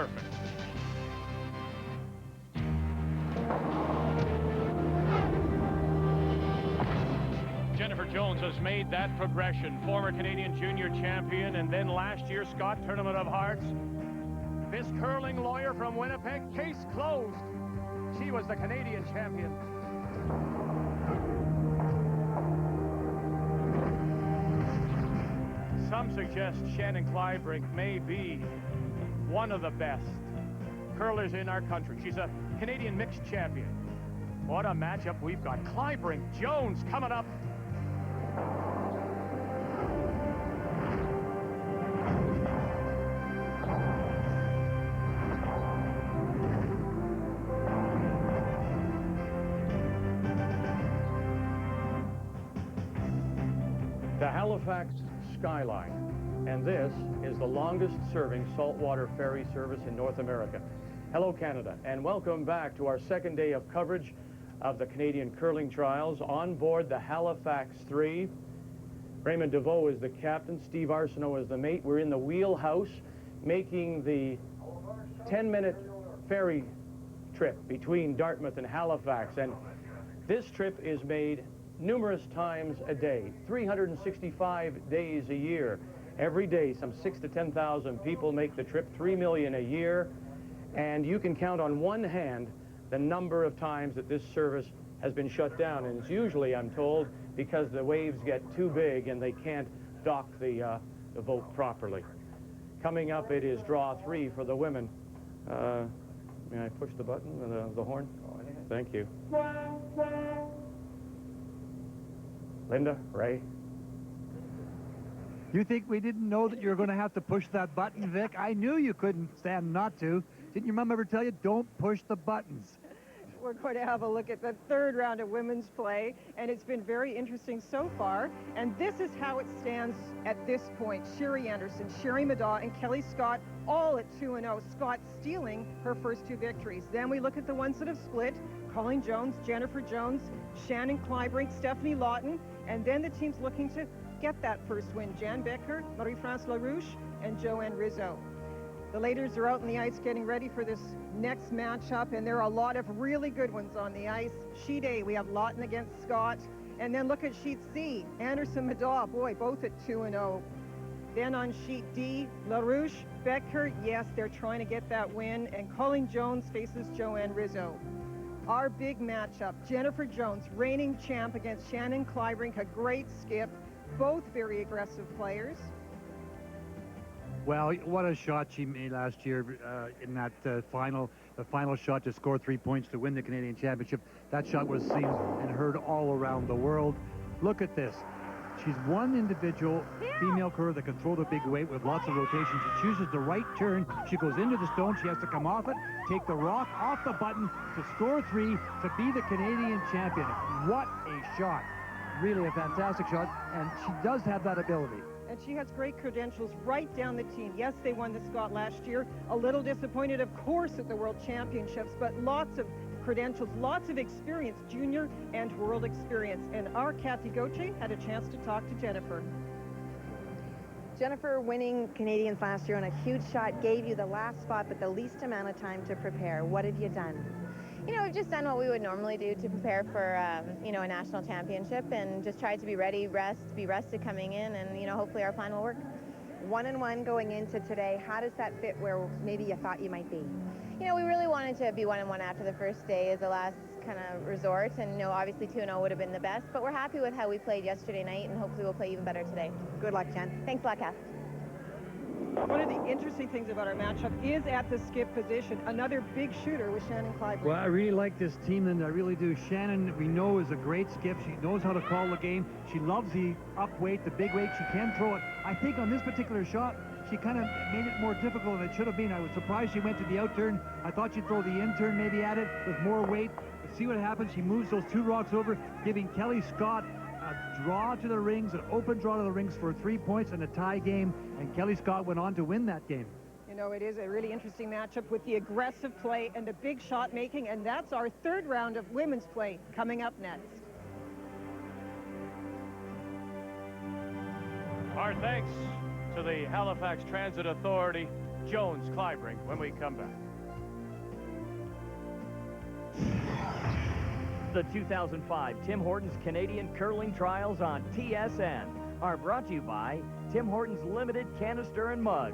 perfect. Jennifer Jones has made that progression. Former Canadian junior champion, and then last year Scott Tournament of Hearts. This curling lawyer from Winnipeg, case closed. She was the Canadian champion. Some suggest Shannon Kleibrink may be one of the best curlers in our country. She's a Canadian mixed champion. What a matchup we've got. Kleibrink, Jones coming up. The Halifax skyline, and this is the longest serving saltwater ferry service in North America. Hello Canada, and welcome back to our second day of coverage of the Canadian curling trials on board the Halifax 3. Raymond DeVoe is the captain, Steve Arsenault is the mate. We're in the wheelhouse making the 10-minute ferry trip between Dartmouth and Halifax, and this trip is made numerous times a day, 365 days a year. Every day, some 6,000 to 10,000 people make the trip, 3 million a year, and you can count on one hand the number of times that this service has been shut down, and it's usually, I'm told, because the waves get too big and they can't dock the boat properly. Coming up, it is draw 3 for the women. May I push the button, the horn? Thank you. Linda, Ray. You think we didn't know that you were going to have to push that button, Vic? I knew you couldn't stand not to. Didn't your mom ever tell you, don't push the buttons? We're going to have a look at the third round of women's play, and it's been very interesting so far. And this is how it stands at this point. Sherry Anderson, Sherry Madaw, and Kelly Scott all at 2-0. Scott stealing her first 2 victories. Then we look at the ones that have split. Colleen Jones, Jennifer Jones, Shannon Kleibrink, Stephanie Lawton, and then the teams looking to get that first win. Jan Becker, Marie-France LaRouche, and Joanne Rizzo. The ladies are out on the ice getting ready for this next matchup, and there are a lot of really good ones on the ice. Sheet A, we have Lawton against Scott, and then look at Sheet C, Anderson, Madaw, boy, both at 2-0. Then on Sheet D, LaRouche, Becker, yes, they're trying to get that win, and Colleen Jones faces Joanne Rizzo. Our big matchup, Jennifer Jones, reigning champ against Shannon Kleibrink, a great skip, both very aggressive players. Well, what a shot she made last year in that the final shot to score 3 points to win the Canadian Championship. That shot was seen and heard all around the world. Look at this. She's one individual female curler that can throw the big weight with lots of rotation. She chooses the right turn. She goes into the stone. She has to come off it, take the rock off the button to score 3 to be the Canadian champion. What a shot. Really a fantastic shot, and she does have that ability. And she has great credentials right down the team. Yes, they won the Scott last year. A little disappointed, of course, at the World Championships, but lots of credentials, lots of experience, junior and world experience. And our Kathy Gauthier had a chance to talk to Jennifer. Jennifer, winning Canadians last year on a huge shot gave you the last spot, but the least amount of time to prepare. What have you done? You know, we've just done what we would normally do to prepare for, you know, a national championship, and just tried to be ready, be rested coming in, and, you know, hopefully our plan will work. 1-1 going into today. How does that fit where maybe you thought you might be? You know, we really wanted to be 1-1 after the first day as the last kind of resort, and, you know, obviously 2-0 would have been the best, but we're happy with how we played yesterday night, and hopefully we'll play even better today. Good luck, Jen. Thanks a lot, Kath. One of the interesting things about our matchup is at the skip position. Another big shooter with Shannon Kleibrink. Well, I really like this team, and I really do. Shannon, we know, is a great skip. She knows how to call the game. She loves the up weight, the big weight. She can throw it. I think on this particular shot, she kind of made it more difficult than it should have been. I was surprised she went to the out turn. I thought she'd throw the in turn maybe at it with more weight. But see what happens. She moves those 2 rocks over, giving Kelly Scott a draw to the rings, an open draw to the rings for 3 points in a tie game, and Kelly Scott went on to win that game. You know, it is a really interesting matchup with the aggressive play and the big shot making, and that's our third round of women's play coming up next. Our thanks to the Halifax Transit Authority Jones, Kleibrink, when we come back. The 2005 Tim Hortons Canadian Curling Trials on TSN are brought to you by Tim Hortons Limited Canister and Mug.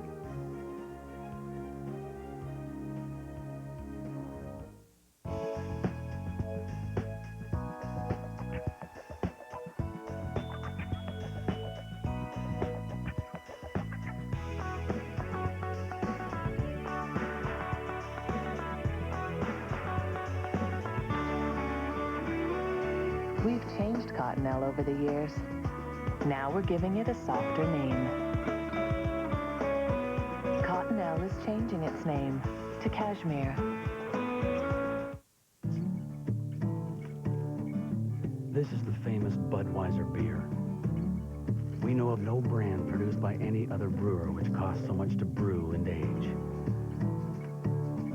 We've changed Cottonelle over the years. Now we're giving it a softer name. Cottonelle is changing its name to Cashmere. This is the famous Budweiser beer. We know of no brand produced by any other brewer which costs so much to brew and age.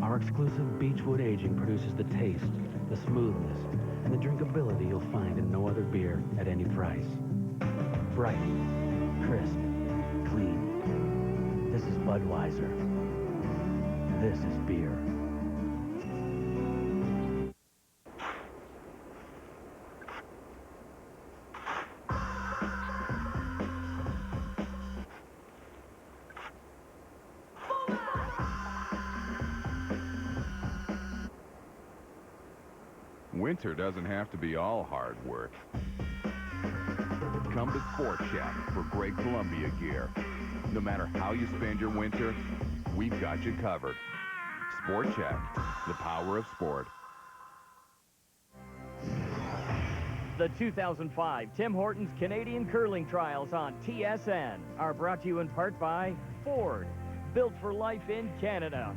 Our exclusive Beechwood aging produces the taste, the smoothness, and the drinkability you'll find in no other beer at any price. Bright, crisp, clean. This is Budweiser. This is beer. Winter doesn't have to be all hard work. Come to Sport Shack for great Columbia gear. No matter how you spend your winter, we've got you covered. Sport Shack, the power of sport. The 2005 Tim Hortons Canadian Curling Trials on TSN are brought to you in part by Ford, built for life in Canada.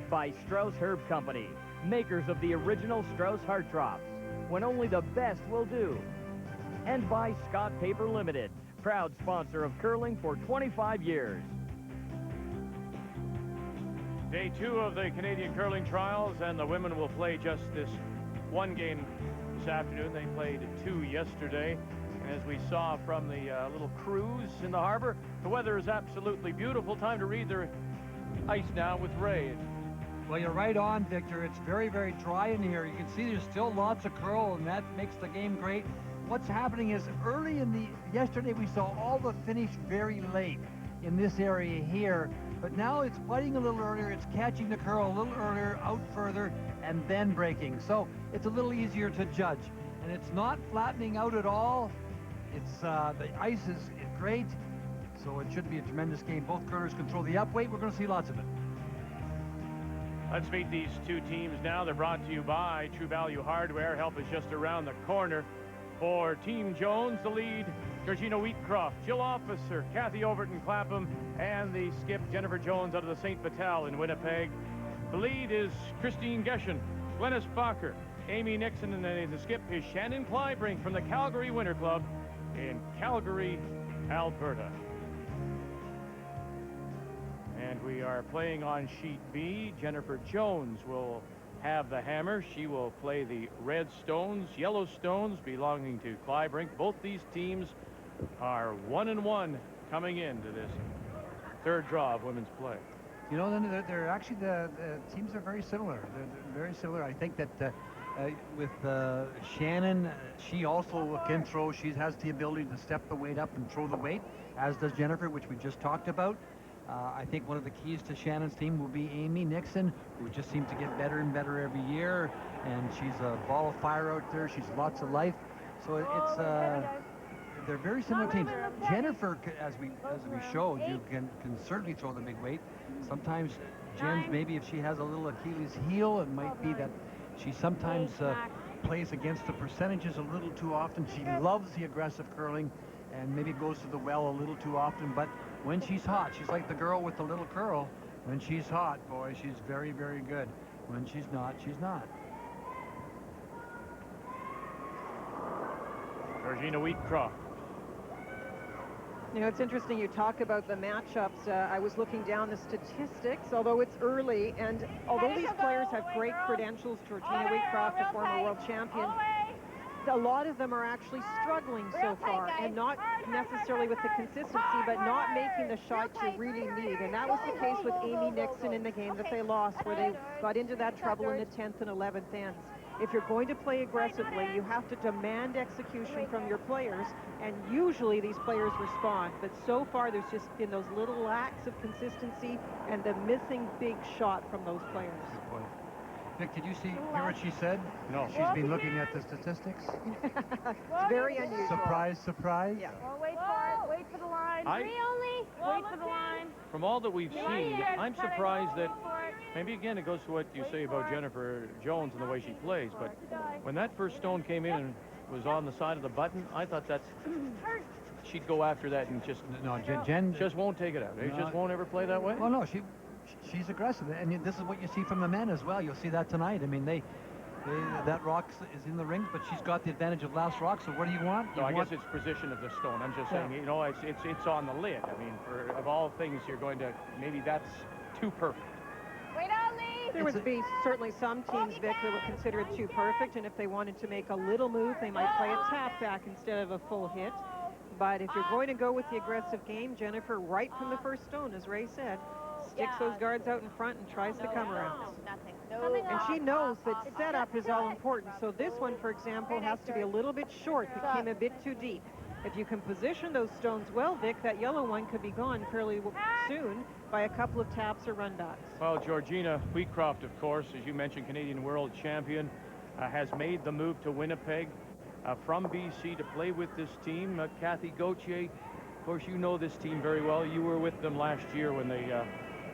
By Strauss Herb Company, makers of the original Strauss Heart Drops, when only the best will do. And by Scott Paper Limited, proud sponsor of curling for 25 years. Day 2 of the Canadian Curling Trials, and the women will play just this one game this afternoon. They played 2 yesterday, and as we saw from the little cruise in the harbor, the weather is absolutely beautiful. Time to read their ice now with Ray. Well, you're right on, Victor. It's very, very dry in here. You can see there's still lots of curl, and that makes the game great. What's happening is early yesterday we saw all the finish very late in this area here, but now it's biting a little earlier, it's catching the curl a little earlier, out further, and then breaking. So it's a little easier to judge. And it's not flattening out at all. It's the ice is great, so it should be a tremendous game. Both curlers control the upweight. We're going to see lots of it. Let's meet these two teams now. They're brought to you by True Value Hardware. Help is just around the corner. For Team Jones, the lead, Georgina Wheatcroft, Jill Officer, Kathy Overton Clapham, and the skip, Jennifer Jones, out of the St. Vital in Winnipeg. The lead is Christine Geshen, Glennis Bacher, Amy Nixon, and the skip is Shannon Kleibrink from the Calgary Winter Club in Calgary, Alberta. And we are playing on sheet B. Jennifer Jones will have the hammer. She will play the red stones, yellow stones belonging to Kleibrink. Both these teams are 1-1 coming into this third draw of women's play. You know, they're actually, the teams are very similar. They're very similar. I think that with Shannon, she also can throw. She has the ability to step the weight up and throw the weight, as does Jennifer, which we just talked about. I think one of the keys to Shannon's team will be Amy Nixon, who just seems to get better and better every year, and she's a ball of fire out there. She's lots of life. So it's they're very similar teams. Jennifer, as we showed, you can certainly throw the big weight. Sometimes Jen's, maybe if she has a little Achilles heel, it might be that she sometimes plays against the percentages a little too often. She loves the aggressive curling, and maybe goes to the well a little too often, but when she's hot, she's like the girl with the little curl. When she's hot, boy, she's very, very good. When she's not, she's not. Georgina Wheatcroft. You know, it's interesting you talk about the matchups. I was looking down the statistics, although it's early, and although these players have great credentials, Georgina Wheatcroft, a former world champion, a lot of them are actually struggling so far, and not necessarily with the consistency, but not making the shots you really need. And that was the case with Amy Nixon in the game that they lost, where they got into that trouble in the 10th and 11th ends. If you're going to play aggressively, you have to demand execution from your players, and usually these players respond. But so far, there's just been those little lacks of consistency and the missing big shot from those players. Good point. Vic, did you hear what she said? No. She's been looking at the statistics. It's very unusual. Surprise, surprise. Yeah. Well, wait for it. Wait for the line. Wait for the line. From all that we've seen, I'm surprised that, maybe again it goes to what you say about Jennifer Jones and the way she plays, but when that first stone came in and was on the side of the button, I thought she'd go after that and just Jen just won't take it out. They just won't ever play that way. Well, no, she's aggressive, and this is what you see from the men as well. You'll see that tonight. I mean, that rock is in the ring, but she's got the advantage of last rock. So what do you want? No, I guess it's position of the stone. I'm just saying, you know, it's on the lid. I mean, of all things, you're going to, maybe that's too perfect. Wait on Lee. There would be certainly some teams, Vic, that would consider it too perfect, and if they wanted to make a little move, they might play a tap back instead of a full hit. But if you're going to go with the aggressive game, Jennifer, right from the first stone, as Ray said, sticks those guards out in front and tries to come around. Nothing. And she knows that setup is all important. So this one, for example, has to be a little bit short. It came a bit too deep. If you can position those stones well, Vic, that yellow one could be gone fairly soon by a couple of taps or runbacks. Well, Georgina Wheatcroft, of course, as you mentioned, Canadian world champion, has made the move to Winnipeg from BC to play with this team. Kathy Gauthier, of course, you know this team very well. You were with them last year when they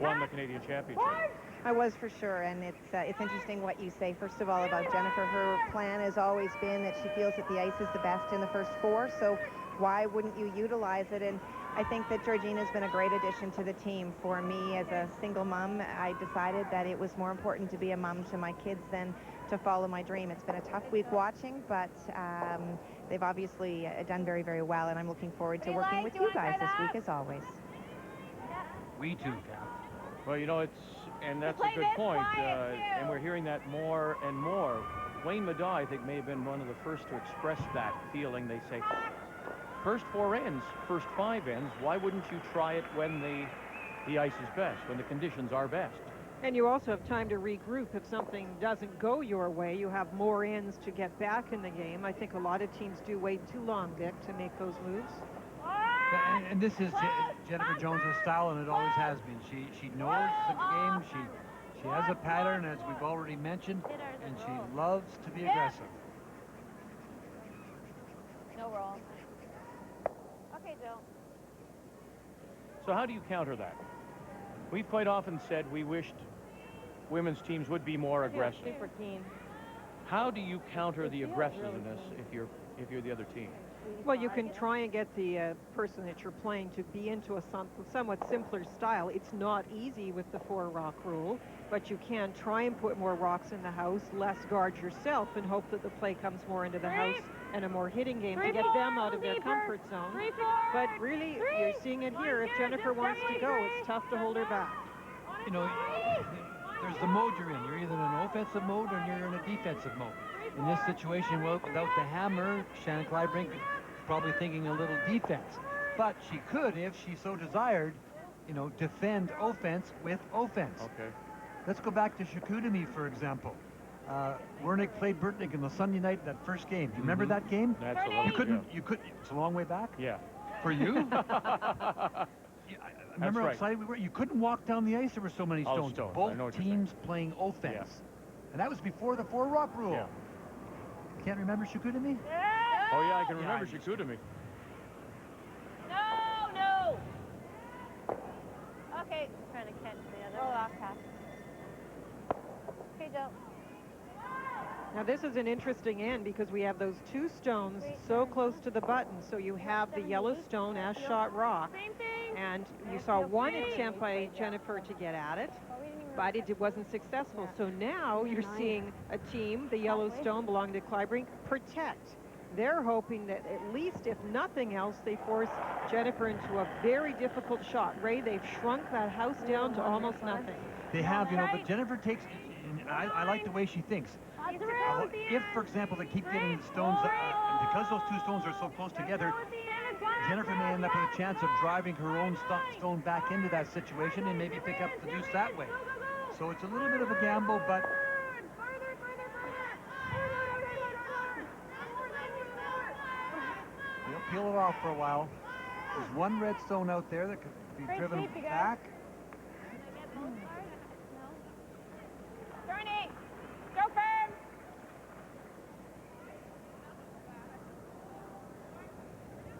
won the Canadian Championship. I was, for sure, and it's interesting what you say. First of all, about Jennifer, her plan has always been that she feels that the ice is the best in the first four, so why wouldn't you utilize it? And I think that Georgina's been a great addition to the team. For me, as a single mom, I decided that it was more important to be a mom to my kids than to follow my dream. It's been a tough week watching, but they've obviously done very, very well, and I'm looking forward to working with you guys this week, as always. We too, Kath. Well, you know, and that's a good point, and we're hearing that more and more. Wayne Middaugh, I think, may have been one of the first to express that feeling. They say, first four ends, first five ends, why wouldn't you try it when the ice is best, when the conditions are best? And you also have time to regroup. If something doesn't go your way, you have more ends to get back in the game. I think a lot of teams do wait too long, Vic, to make those moves. And this is Jennifer Jones' style, and it always has been. She knows the game. She has a pattern, as we've already mentioned, and she loves to be aggressive. No roll. Okay, Joe. So how do you counter that? We've quite often said we wished women's teams would be more aggressive. Super keen. How do you counter the aggressiveness if you're the other team? Well, you can try and get the person that you're playing to be into a somewhat simpler style. It's not easy with the 4-rock rule, but you can try and put more rocks in the house, less guard yourself, and hope that the play comes more into the house and a more hitting game to get them out of their comfort zone. But really, you're seeing it here. If Jennifer wants to go, it's tough to hold her back. You know, there's the mode you're in. You're either in an offensive mode or you're in a defensive mode. In this situation, well, without the hammer, Shannon Kleibrink is probably thinking a little defense. But she could, if she so desired, you know, defend offense with offense. Okay. Let's go back to Chicoutimi, for example. Wernick played Burtnick in the Sunday night, that first game. Do you remember that game? Absolutely. You couldn't, it's a long way back? Yeah. For you? I remember how excited we were. You couldn't walk down the ice, there were so many stones. Both teams playing offense. Yeah. And that was before the 4-rock rule. Yeah. Can't remember Chicoutimi? Oh, yeah, I can remember Chicoutimi. No! Okay, I'm trying to catch the other. Off pass. Okay, Joe. Now, this is an interesting end because we have those two stones so close to the button. So you have the yellow stone as shot rock. And you saw one attempt by Jennifer to get at it, but it wasn't successful. So now you're seeing a team, the yellow stone belonging to Kleibrink, protect. They're hoping that at least, if nothing else, they force Jennifer into a very difficult shot. Ray, they've shrunk that house down to almost nothing. They have, you know, but Jennifer takes, and I like the way she thinks. If, for example, they keep getting the stones, because those two stones are so close together, Jennifer may end up with a chance of driving her own stone back into that situation and maybe pick up the deuce that way. So it's a little bit of a gamble, but they'll peel it off for a while. There's one red stone out there that could be driven back. Turning. Go firm.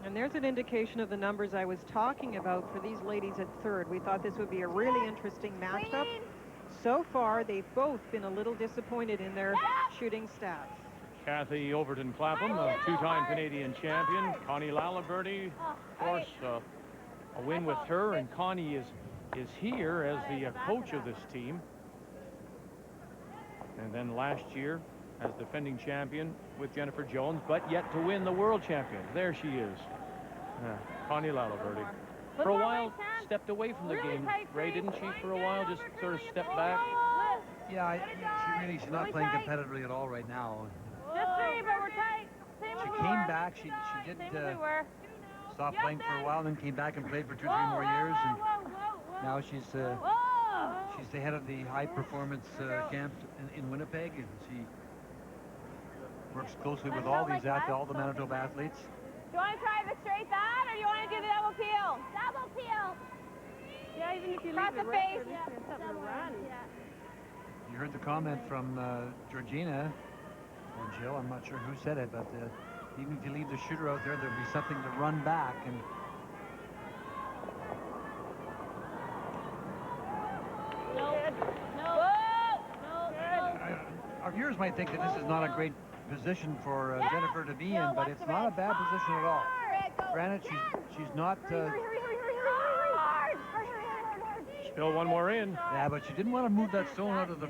And there's an indication of the numbers I was talking about for these ladies at third. We thought this would be a really interesting matchup. So far, they've both been a little disappointed in their shooting stats. Kathy Overton Clapham, a two-time Canadian champion. Connie Lalaberty, of course, a win with her, and Connie is here as the coach of this team. And then last year as defending champion with Jennifer Jones, but yet to win the world champion. There she is, Connie Lalaberty. For a while, stepped away from the game, Ray, didn't she, for a while? Just sort of stepped back? Yeah, she's not playing competitively at all right now. Just three, but we're tight. She came back. She did stop playing for a while, then came back and played for 2 or 3 more years, and now she's the head of the high performance camp in Winnipeg, and she works closely with all these all the Manitoba athletes. Do you want to try the straight that, or do you want to do the double peel? Double peel. Yeah, even if you leave the face. Run. You heard the comment from Georgina or Jill. I'm not sure who said it, but even if you leave the shooter out there, there'll be something to run back. And our viewers might think that this is not a great position for Jennifer to be in, but it's not a bad position at all. Granted, she's not. Still one more in. Yeah, but she didn't want to move that stone out of the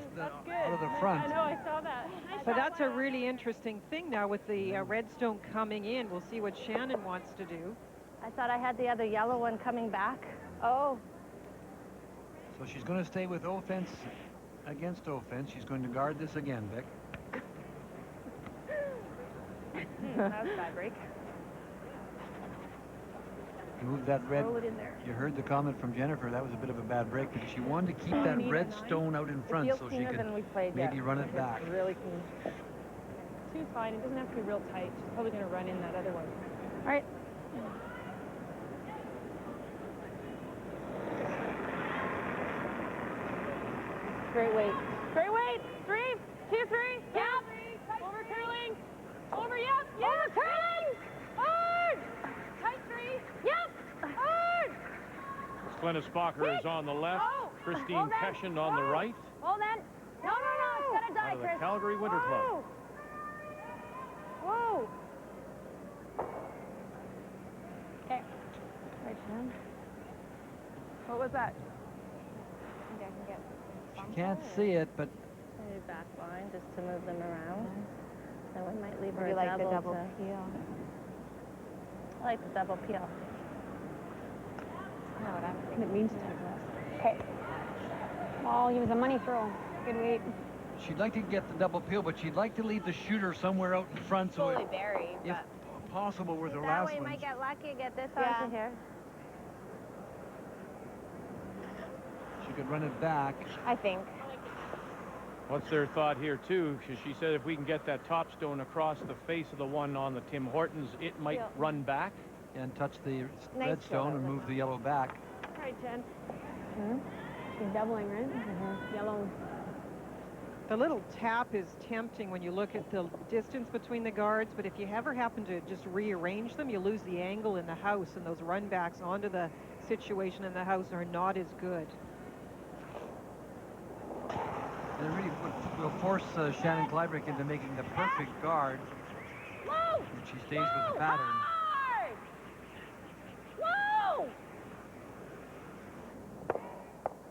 front. I know, I saw that. But that's a really interesting thing now with the redstone coming in. We'll see what Shannon wants to do. I thought I had the other yellow one coming back. Oh. So she's going to stay with offense against offense. She's going to guard this again, Vic. That was a bad break. Move that red. Roll it in there. You heard the comment from Jennifer. That was a bit of a bad break because she wanted to keep that red stone out in front so she could maybe run it back. Really clean. Two's fine. It doesn't have to be real tight. She's probably going to run in that other one. All right. Great weight. Great weight. 3, 2, 3. Yep. Over curling. Over, yep. Over curling. Hard. Tight 3. Yep. Hard. Glennis Bacher is on the left. Christine Peshin on the right. Hold on. No. It's got to die, Out of the Chris. Calgary Winter Club. Whoa. Okay. Right, Shannon. What was that? I think I can get. She can't see it, but Maybe back line just to move them around. Then we might leave her You a like the double to- peel? I like the double peel. I know what I'm thinking. It means to take less. Okay. Oh, he was a money throw. Good weight. she'd like to get the double peel, but she'd like to leave the shooter somewhere out in front so Fully buried, if possible with her that last way you one. might get lucky, get this Yeah. onto here. She could run it back. I think. What's their thought here, too? She said if we can get that top stone across the face of the one on the Tim Hortons, it might run back. And touch the Nice red stone and move the yellow back. All right, Jen. She's doubling, right? Yellow. The little tap is tempting when you look at the distance between the guards, but if you ever happen to just rearrange them, you lose the angle in the house, and those run backs onto the situation in the house are not as good. And it really will force Shannon Kleibrink into making the perfect guard. Whoa! And she stays with the pattern. Hard! Whoa!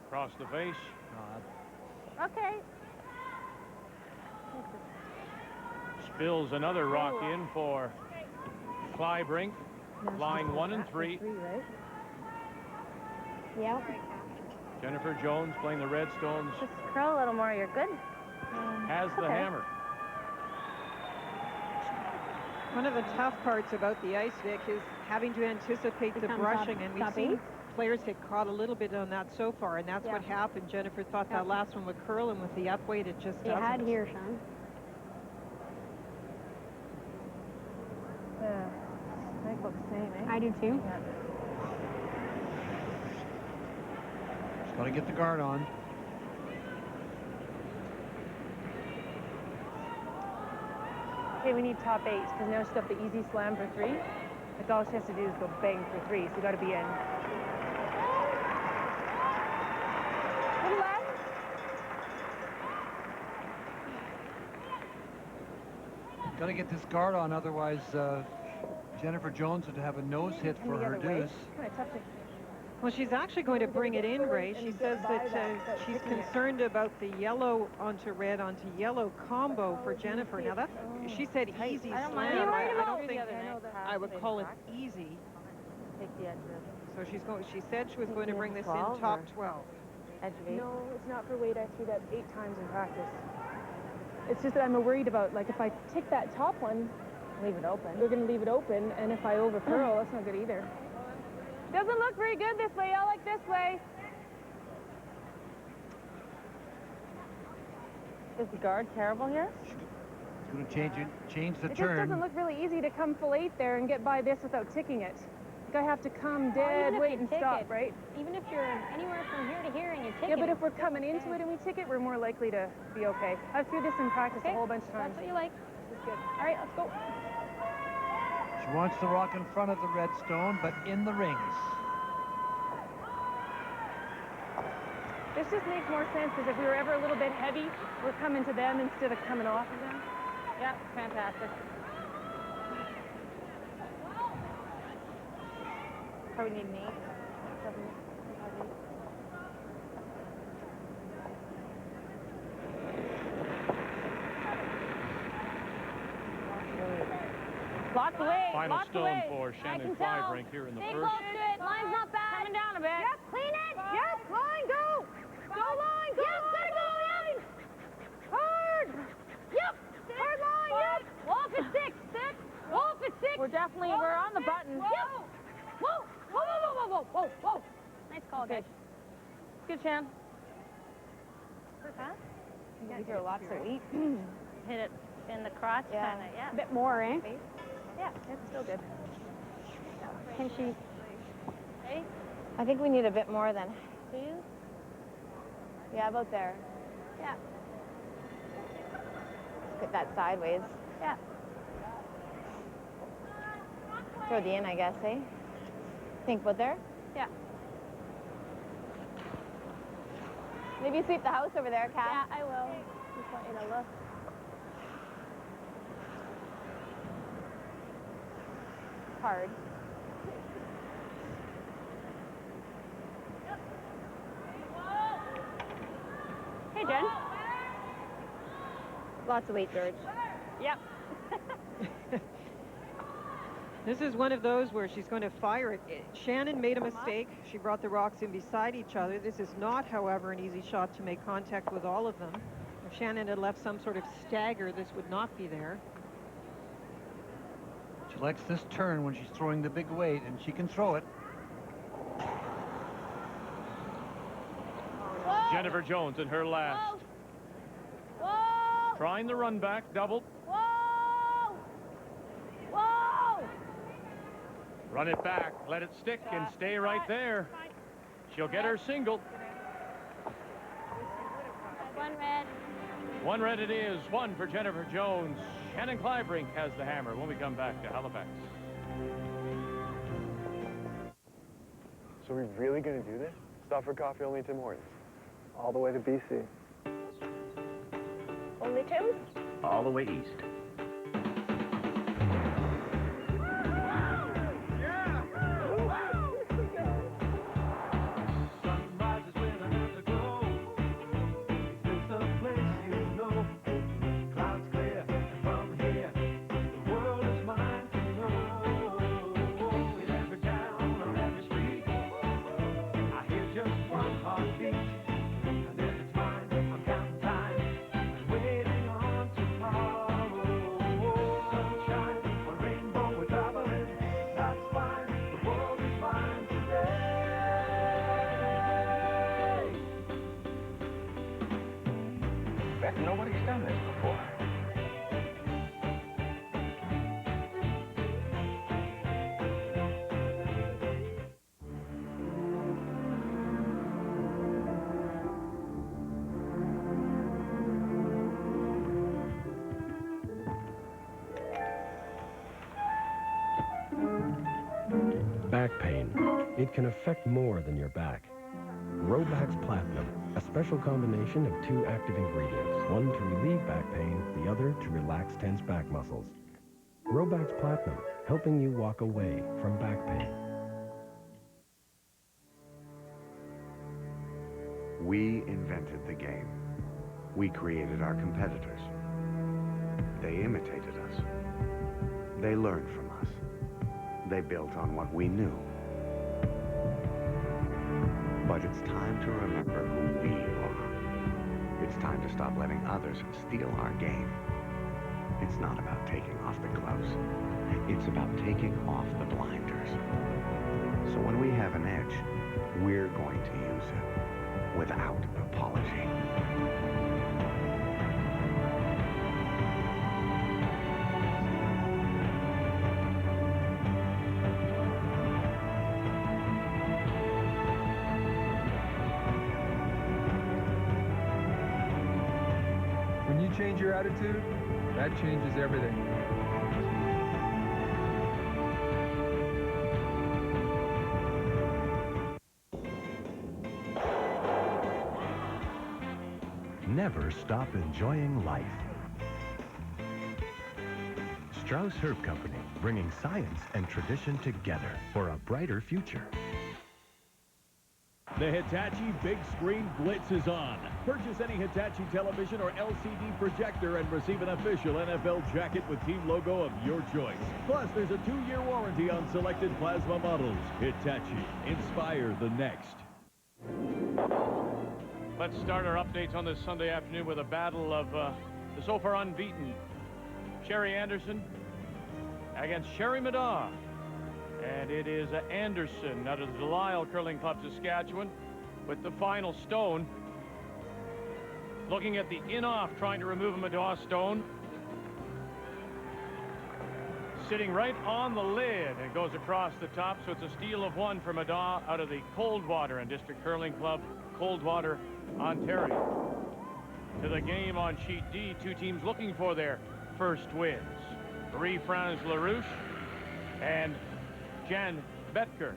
Across the face. Okay. Spills another rock in for Kleibrink. Line 1 and 3. Yep. Jennifer Jones playing the Redstones. Just curl a little more, you're good. Has the hammer. One of the tough parts about the ice, Vic, is having to anticipate the brushing, and we've seen players get caught a little bit on that so far, and that's what happened. Jennifer thought that last one would curl, and with the up weight, it just doesn't. You had here, Sean. Yeah. They look the same, eh? I do too. Yeah. Just got to get the guard on. Okay, we need top 8, because now she's got the easy slam for 3. Like all she has to do is go bang for 3, so you got to be in. Got to get this guard on, otherwise Jennifer Jones would have a nose hit for her deuce. Well, she's actually going to bring it in, Ray. She says that she's concerned about the yellow onto red onto yellow combo for Jennifer. Now that's, she said easy slam. I don't think I would call it easy. Take the edge of So she said she was going to bring this in top 12. Edge of 8? No, it's not for weight. I threw that 8 times in practice. It's just that I'm worried about, like, if I take that top one, Leave it open. we're going to leave it open, and if I over curl, that's not good either. Doesn't look very good this way. I like this way. Is the guard terrible here? It's going to change the It turn. just doesn't look really easy to come full 8 there and get by this without ticking it. Like I have to come dead, wait, and stop, right? Even if you're anywhere from here to here and you tick Yeah, but if we're coming into it and we tick it, we're more likely to be okay. I've threw this in practice a whole bunch of times. That's what you like. This is good. All right, let's go. She wants to rock in front of the Redstone, but in the rings. This just makes more sense, because if we were ever a little bit heavy, we're coming to them instead of coming off of them. Yeah, fantastic. Probably need an 8. 7, 8. Lots of weight. Final lots stone of weight. for Shannon Kleibrink here in the Stay first. close to it. Line's not bad. Coming down a bit. Yep, clean it. Yep, line, go. Go line, go. Yep, gotta go, yep. Hard. Yep, hard line, yep. Off at 6. 6. Off at 6. We're on the button. Yep. Whoa. Whoa, whoa, whoa, whoa, whoa, whoa. Nice call, guys. Good, Shan. These are lots of weight. Hit it in the crotch, Yeah. kind of, yeah. A bit more, eh? Yeah, it's still good. Can she... Ready? I think we need a bit more than 2. Yeah, about there. Yeah. Put that sideways. Yeah. Throw the in, I guess, eh? Think about there? Yeah. Maybe sweep the house over there, Yeah, Kat. I will. Just want you to look. Hard. Hey, Jen. Lots of weight, George. Yep. This is one of those where she's going to fire it. Shannon made a mistake. She brought the rocks in beside each other. This is not, however, an easy shot to make contact with all of them. If Shannon had left some sort of stagger, this would not be there. She likes this turn when she's throwing the big weight, and she can throw it. Whoa. Jennifer Jones in her last. Whoa. Whoa. Trying the run back, double. Whoa. Whoa. Run it back, let it stick, and stay right there. She'll get her single. 1 red. 1 red it is, 1 for Jennifer Jones. Shannon Kleibrink has the hammer when we come back to Halifax. So we're really going to do this? Stop for coffee only Tim Hortons. All the way to BC. Only Tim's? All the way east. Heartbeat. Heck, nobody's done this before. Back pain. It can affect more than your back. Robax Platinum, a special combination of 2 active ingredients, one to relieve back pain, the other to relax tense back muscles. Robax Platinum, helping you walk away from back pain. We invented the game. We created our competitors. They imitated us. They learned from us. They built on what we knew. But it's time to remember who we are. It's time to stop letting others steal our game. It's not about taking off the gloves. It's about taking off the blinders. So when we have an edge, we're going to use it without apology. When you change your attitude, that changes everything. Never stop enjoying life. Strauss Herb Company, bringing science and tradition together for a brighter future. The Hitachi Big Screen Blitz is on. Purchase any Hitachi television or LCD projector and receive an official NFL jacket with team logo of your choice. Plus, there's a 2-year warranty on selected plasma models. Hitachi, inspire the next. Let's start our updates on this Sunday afternoon with a battle of the so far unbeaten Sherry Anderson against Sherry Madaw. And it is Anderson out of the Delisle Curling Club, Saskatchewan, with the final stone. Looking at the in-off, trying to remove a Madaw stone. Sitting right on the lid and goes across the top, so it's a steal of 1 for Madaw out of the Coldwater and District Curling Club, Coldwater, Ontario. To the game on sheet D, 2 teams looking for their first wins. Marie-France LaRouche and Jan Betker.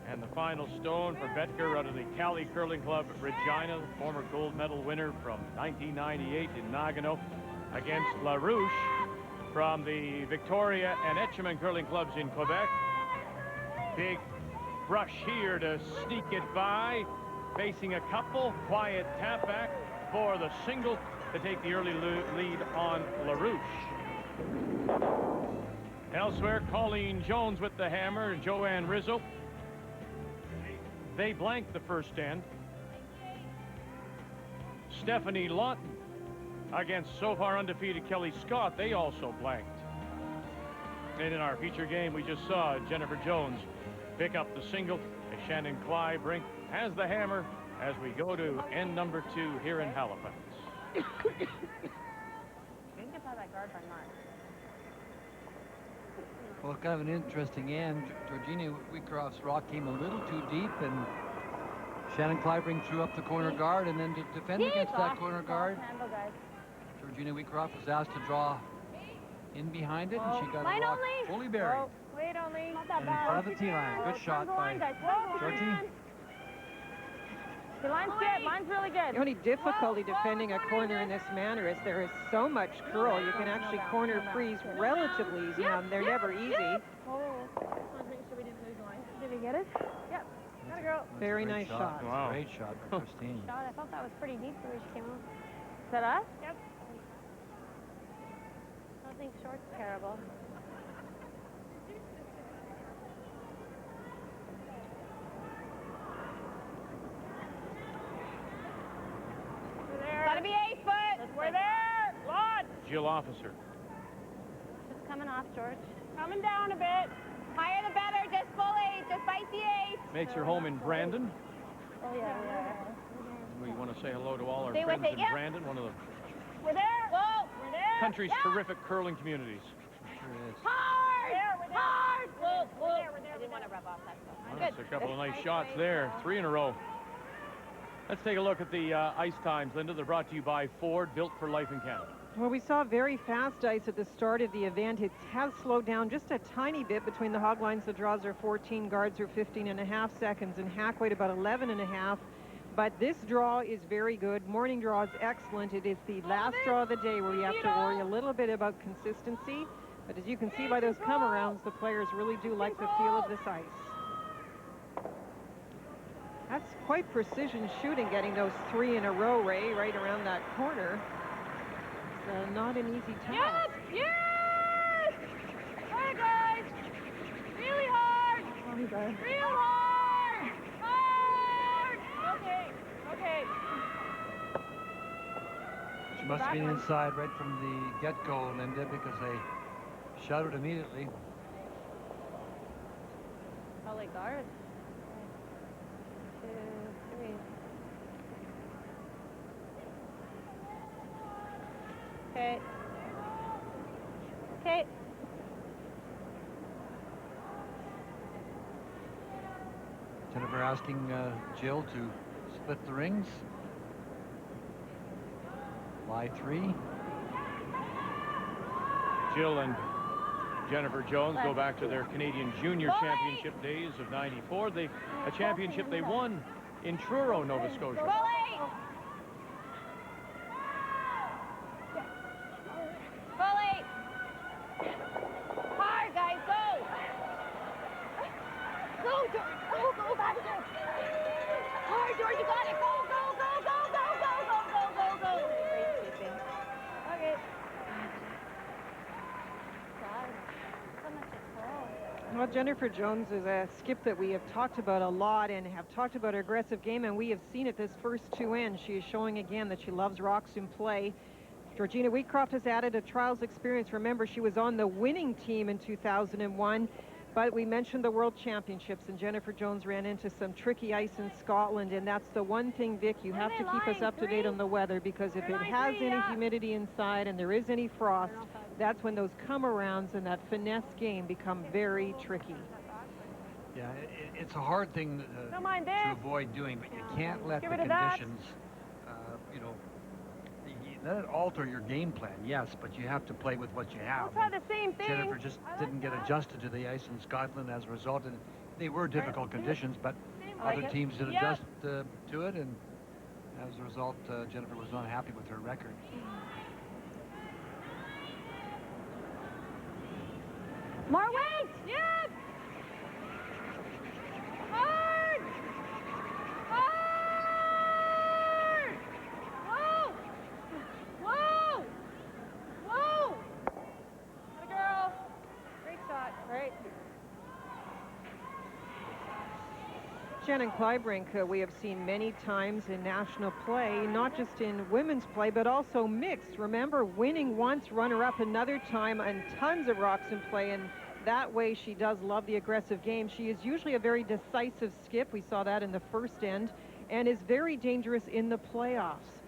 And the final stone for Betker out of the Cali Curling Club, Regina, the former gold medal winner from 1998 in Nagano, against LaRouche from the Victoria and Etchemin Curling Clubs in Quebec. Big brush here to sneak it by. Facing a couple, quiet tap back for the single to take the early lead on LaRouche. Elsewhere, Colleen Jones with the hammer, Joanne Rizzo. They blanked the first end. Stephanie Lawton against so far undefeated Kelly Scott. They also blanked. And in our feature game, we just saw Jennifer Jones pick up the single as Shannon Kleibrink has the hammer as we go to end number 2 here in Halifax. You can play that guard by Mark. Well, kind of an interesting end. Georgina Wycroft's rock came a little too deep, and Shannon Kleibrink threw up the corner guard, and then to defend against that corner guard, Georgina Wycroft was asked to draw in behind it, and she got a rock fully buried. Whoa, wait only. Not that In bad. front of the tee line. Good shot by Georgie. The line's good. Line's really good. The only difficulty defending a corner in this manner is there is so much curl. You can actually corner freeze relatively easy. They're never easy. Oh, let's make sure we didn't lose the line. Did we get it? Yep. Gotta go. Very nice shot. Wow. Great shot by Christine. I thought that was pretty deep the way she came out. Is that us? Yep. I don't think short's terrible. Gotta be 8 foot. We're there. Launch. Jill Officer. Just coming off, George. Coming down a bit. Higher the better. Just full 8. Just bite the 8. Makes her home in Brandon. Oh, yeah. We want to say hello to all our Stay friends with it, in yep. Brandon, one of the We're there. Whoa. We're there. Country's terrific curling communities. Hard. We're there. Hard. Whoa. Whoa. We're there. I didn't want to rub off that stuff. Well, that's a couple of nice shots there. 3 in a row. Let's take a look at the ice times, Linda. They're brought to you by Ford, built for life in Canada. Well, we saw very fast ice at the start of the event. It has slowed down just a tiny bit between the hog lines. The draws are 14, guards are 15.5 seconds, and hack weight about 11.5. But this draw is very good. Morning draw is excellent. It is the last draw of the day where you have to worry a little bit about consistency. But as you can see by those come-arounds, the players really do like the feel of this ice. That's quite precision shooting, getting those 3 in a row, Ray, right around that corner. It's not an easy task. Yes! Yes! Hard, guys! Really hard! Real hard! Hard! Okay, okay. She must have been inside right from the get-go, Linda, because they shouted immediately. Probably guard. 1, 2, 3. Okay. Okay. Jennifer asking Jill to split the rings. Y3. Jill and Jennifer Jones go back to their Canadian Junior Championship days of '94. A championship they won in Truro, Nova Scotia. Hard, guys, go! Go, George! Go, back, George! Hard, George, you got it! Go! Great keeping. Okay. Well, Jennifer Jones is a skip that we have talked about a lot and have talked about her aggressive game, and we have seen it this first 2 ends. She is showing again that she loves rocks in play. Georgina Wheatcroft has added a trials experience. Remember, she was on the winning team in 2001, but we mentioned the World Championships, and Jennifer Jones ran into some tricky ice in Scotland, and that's the one thing, Vic, you have to keep us up to date on the weather, because if it has any humidity inside and there is any frost, that's when those come-arounds and that finesse game become very tricky. Yeah, it's a hard thing to avoid doing, but you can't let the conditions, you know, let it alter your game plan, yes, but you have to play with what you have. We'll try the same thing. Jennifer just didn't get adjusted to the ice in Scotland as a result, and they were difficult conditions, but other teams did adjust to it, and as a result, Jennifer was not happy with her record. More weight! Yes! Hard! Hard! Whoa! Whoa! Whoa! Good girl. Great shot. Great. Shannon Kleibrink, we have seen many times in national play, not just in women's play, but also mixed. Remember, winning once, runner-up another time, and tons of rocks in play, and that way she does love the aggressive game. She is usually a very decisive skip. We saw that in the first end, and is very dangerous in the playoffs.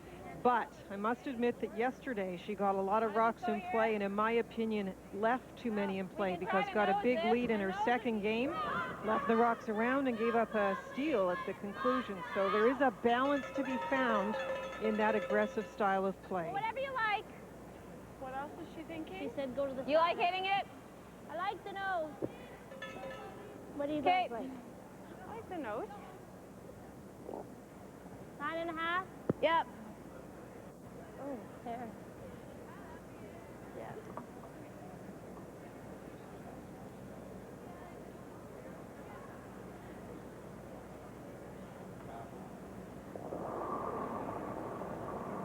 But I must admit that yesterday she got a lot of rocks in play, and in my opinion, left too many in play, because got a big lead in her second game, left the rocks around, and gave up a steal at the conclusion. So there is a balance to be found in that aggressive style of play. Whatever you like. What else is she thinking? She said go to the... You like hitting it? I like the nose. What do you guys like? I like the nose. 9.5? Yep. Oh, there. Yeah.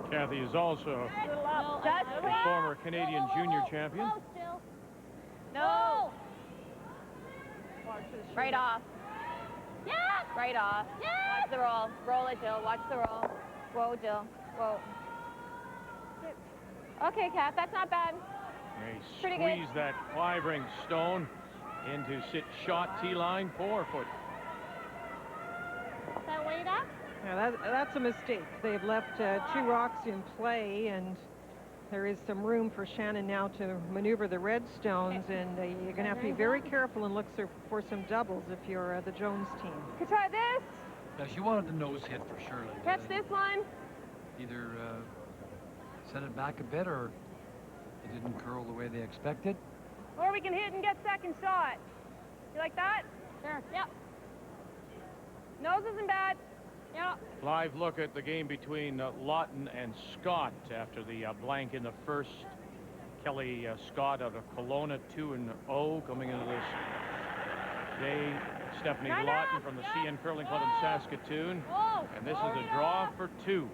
Kathy is also a former Canadian junior champion. No. Right off. Yeah. Right off. Yeah. Watch the roll. Roll it, Jill. Watch the roll. Whoa, Jill. Whoa. Okay, Kath, that's not bad. They Pretty squeeze good. that Kleibrink stone into sit shot T-line 4 foot. That weight up? Now that's a mistake. They've left 2 rocks in play, and There is some room for Shannon now to maneuver the red stones, and you're going to have to be very careful and look for some doubles if you're the Jones team. Could try this. Yeah, she wanted the nose hit for sure. Catch this one. Either set it back a bit or it didn't curl the way they expected. Or we can hit and get second shot. You like that? Sure. Yep. Nose isn't bad. Yep. Live look at the game between Lawton and Scott after the blank in the first. Kelly Scott out of Kelowna, 2-0 coming into this day. Stephanie Lawton from the CN Curling Club in Saskatoon. And this is a draw for 2.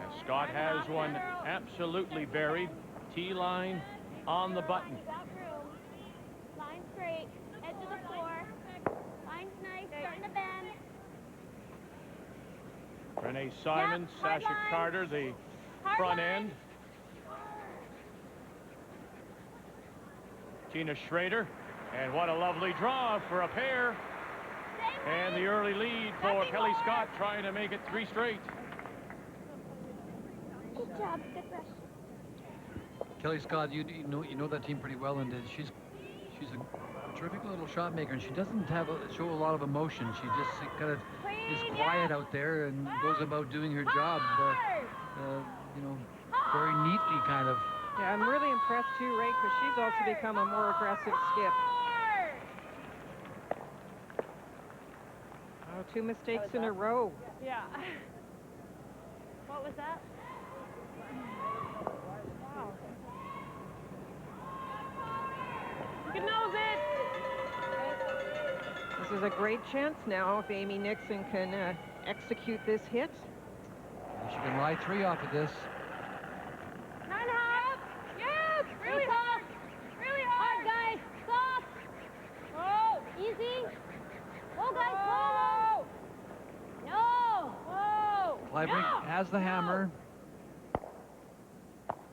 And Scott has one absolutely buried. T-line on the button. Line straight. Edge of the floor. Line's nice. Starting to bend. Renee Simon, Sasha Carter, the front end. Tina Schrader, and what a lovely draw for a pair. And the early lead for Kelly Scott, trying to make it 3 straight. Good job. Good rush. Kelly Scott, you know that team pretty well, and she's a terrific little shot maker, and she doesn't show a lot of emotion. She just kind of is quiet out there and goes about doing her job, you know, very neatly, kind of. Yeah, I'm really impressed too, Ray, because she's also become a more aggressive skip. Oh, 2 mistakes in a row. Yeah. What was that? Wow. You can nose it. This is a great chance now if Amy Nixon can execute this hit. She can lie 3 off of this. 9.5. Yes. Really hard. Really hard, guys. Soft. Whoa. Easy. Whoa, guys. Whoa. No. Whoa. Kleibrink has the hammer.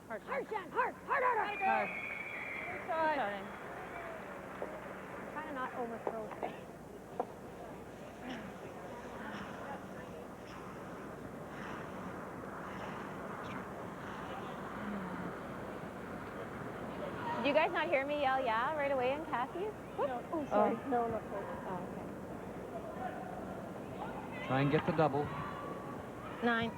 Hard, Shan. Hard. Hard. Trying to not overthrow. Did you guys not hear me yell yeah right away in Kathy's? No. Oh, sorry. No, not quite. Oh, okay. Try and get the double. 9.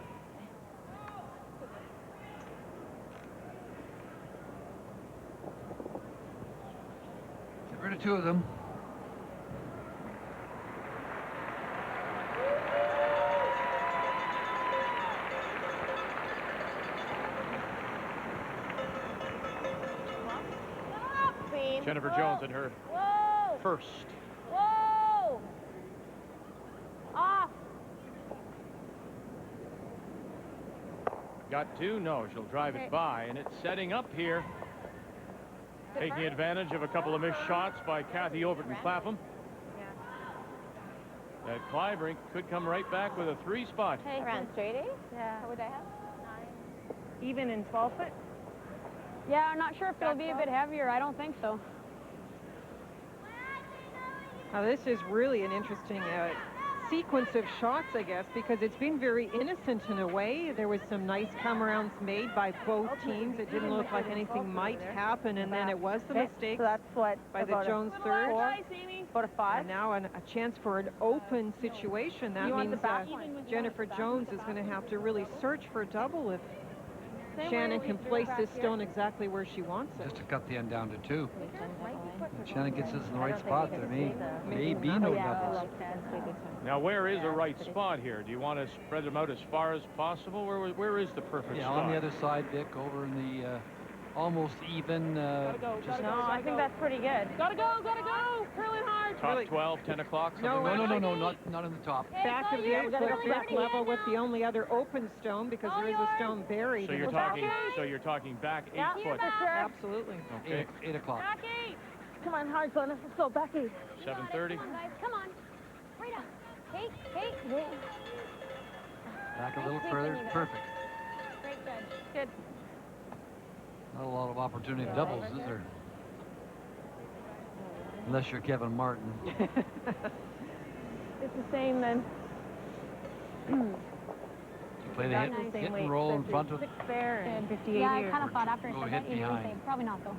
Get rid of 2 of them. Jennifer Jones in her first. Whoa! Off. Got 2? No, she'll drive it by, and it's setting up here. Taking advantage of a couple of missed shots by Kathy Overton Clapham. That Kleibrink could come right back with a 3 spot. Hey, around straight A? Yeah. What would I have? 9. Even in 12-foot? Yeah, I'm not sure if it'll be a bit heavier. I don't think so. Now this is really an interesting sequence of shots, I guess, because it's been very innocent in a way. There was some nice come-arounds made by both teams. It didn't look like anything might happen, and then it was the mistake by the Jones third. About a 5. And now a chance for an open situation. That means Jennifer Jones is going to have to really search for a double if Shannon can place this stone exactly where she wants it. Just to cut the end down to 2. If Shannon gets us in the right spot, there may be no doubles. Now, where is the right spot here? Do you want to spread them out as far as possible? Where is the perfect spot? On the other side, Vic, over in the almost even. Just no, I think that's pretty good. Gotta go. Curling hard. Top 12, 10 o'clock. No, not in the top. Back of the 8-foot level with the only other open stone, because there is a stone buried. So you're talking back 8 foot. Absolutely. Okay. 8 o'clock. Back 8. Come on, hard, Glennis. Let's go. Back 8. 7:30. Come on, guys. Come on. Right up. Hey. Back a little further. Perfect. Great, good. Not a lot of opportunity doubles, is there? Unless you're Kevin Martin. It's the same then. You Play the Exactly hit, the same hit weight. and roll in That's front of. 6 there and 58 Yeah, I here. kind of thought after I Go said hit that, you were behind. saying, probably not though.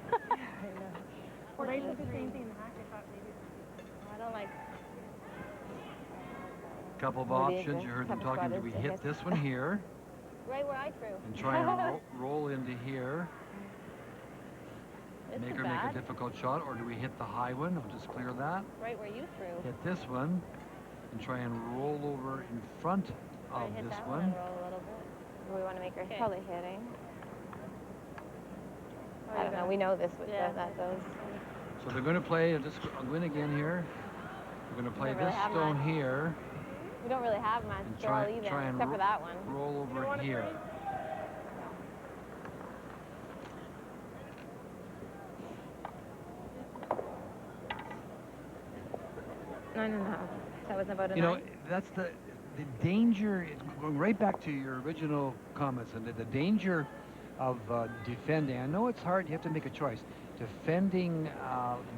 Well, they did the same thing in the hack. I thought maybe. I don't like. Couple of What do you options. do? You heard them Toughest talking. spot Do we is to hit hit. this one here Right where I threw. and try and roll into here? It's Make her make a difficult shot, or do we hit the high one? I'll just clear that. Right where you threw. Hit this one and try and roll over in front of hit this that one. and roll a little bit. We want to make her probably hitting. I don't know. We know this. That does. So they're going to play. I'll go in again here. We're going to play don't really this have stone much. here. We don't really have much. And They're all even, try and except for that one. roll over here. No. That was about a You know, nine. that's the danger, going right back to your original comments, and the danger of defending. I know it's hard, you have to make a choice. Defending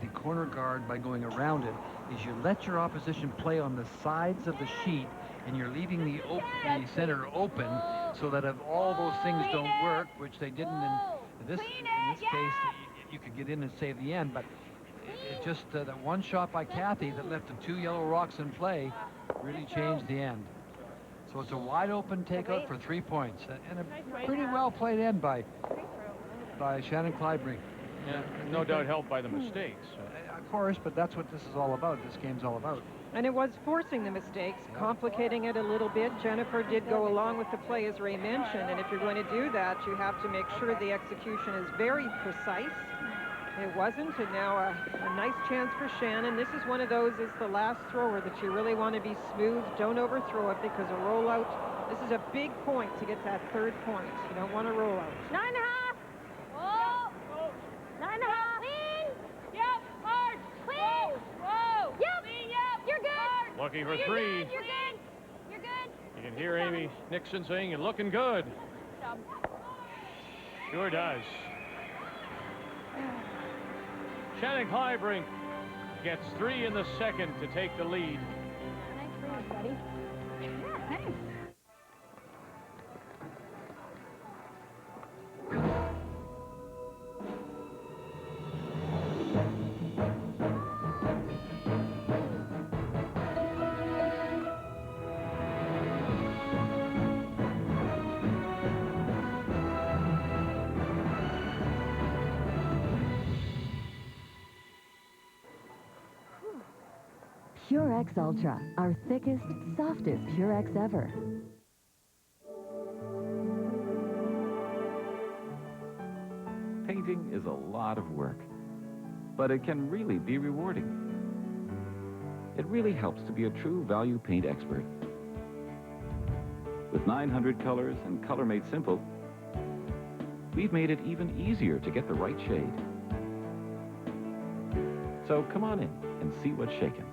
the corner guard by going around it is you let your opposition play on the sides of the sheet, and you're leaving the center open, so that if all those things don't work, which they didn't in this case, you could get in and save the end, but it just that one shot by Kathy that left the 2 yellow rocks in play really changed the end. So it's a wide open takeout for 3 points, and a pretty well played end by Shannon Kleibrink. Yeah, no doubt helped by the mistakes. Of course, but that's what this is all about. This game's all about. And it was forcing the mistakes, complicating it a little bit. Jennifer did go along with the play, as Ray mentioned, and if you're going to do that, you have to make sure the execution is very precise. It wasn't, and now a nice chance for Shannon. This is one of those, as the last thrower, that you really want to be smooth. Don't overthrow it, because a rollout, this is a big point to get that 3rd point. You don't want to roll out. 9.5. Whoa. 9.5. Clean. Yep. Hard. Clean. Whoa. Yep. Clean. Yep. You're good. Looking for You're 3. Good. You're good. You're good. You can hear Amy Nixon saying, "You're looking good." Sure does. Shannon Kleibrink gets 3 in the 2nd to take the lead. Nice read, buddy. Yeah, thanks. Purex Ultra, our thickest, softest Purex ever. Painting is a lot of work, but it can really be rewarding. It really helps to be a true value paint expert. With 900 colors and color made simple, we've made it even easier to get the right shade. So come on in and see what's shaking.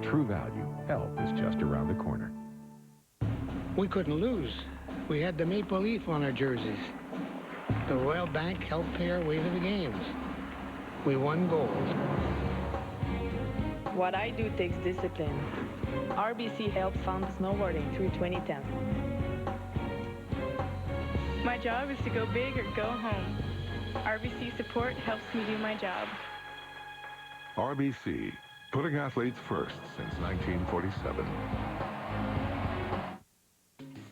True value. Help is just around the corner. We couldn't lose. We had the maple leaf on our jerseys. The Royal Bank helped pay our way to the games. We won gold. What I do takes discipline. RBC helped fund snowboarding through 2010. My job is to go big or go home. RBC support helps me do my job. RBC, putting athletes first since 1947.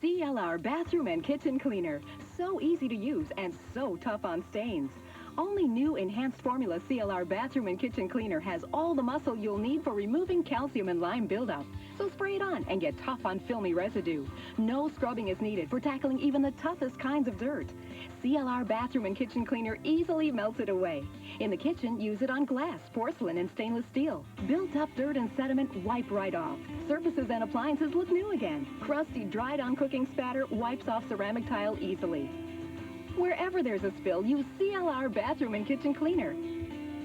CLR Bathroom and Kitchen Cleaner. So easy to use and so tough on stains. Only new enhanced formula CLR Bathroom and Kitchen Cleaner has all the muscle you'll need for removing calcium and lime buildup. So spray it on and get tough on filmy residue. No scrubbing is needed for tackling even the toughest kinds of dirt. CLR Bathroom and Kitchen Cleaner easily melts it away. In the kitchen, use it on glass, porcelain, and stainless steel. Built up dirt and sediment wipe right off. Surfaces and appliances look new again. Crusty, dried-on cooking spatter wipes off ceramic tile easily. Wherever there's a spill, use CLR Bathroom and Kitchen Cleaner.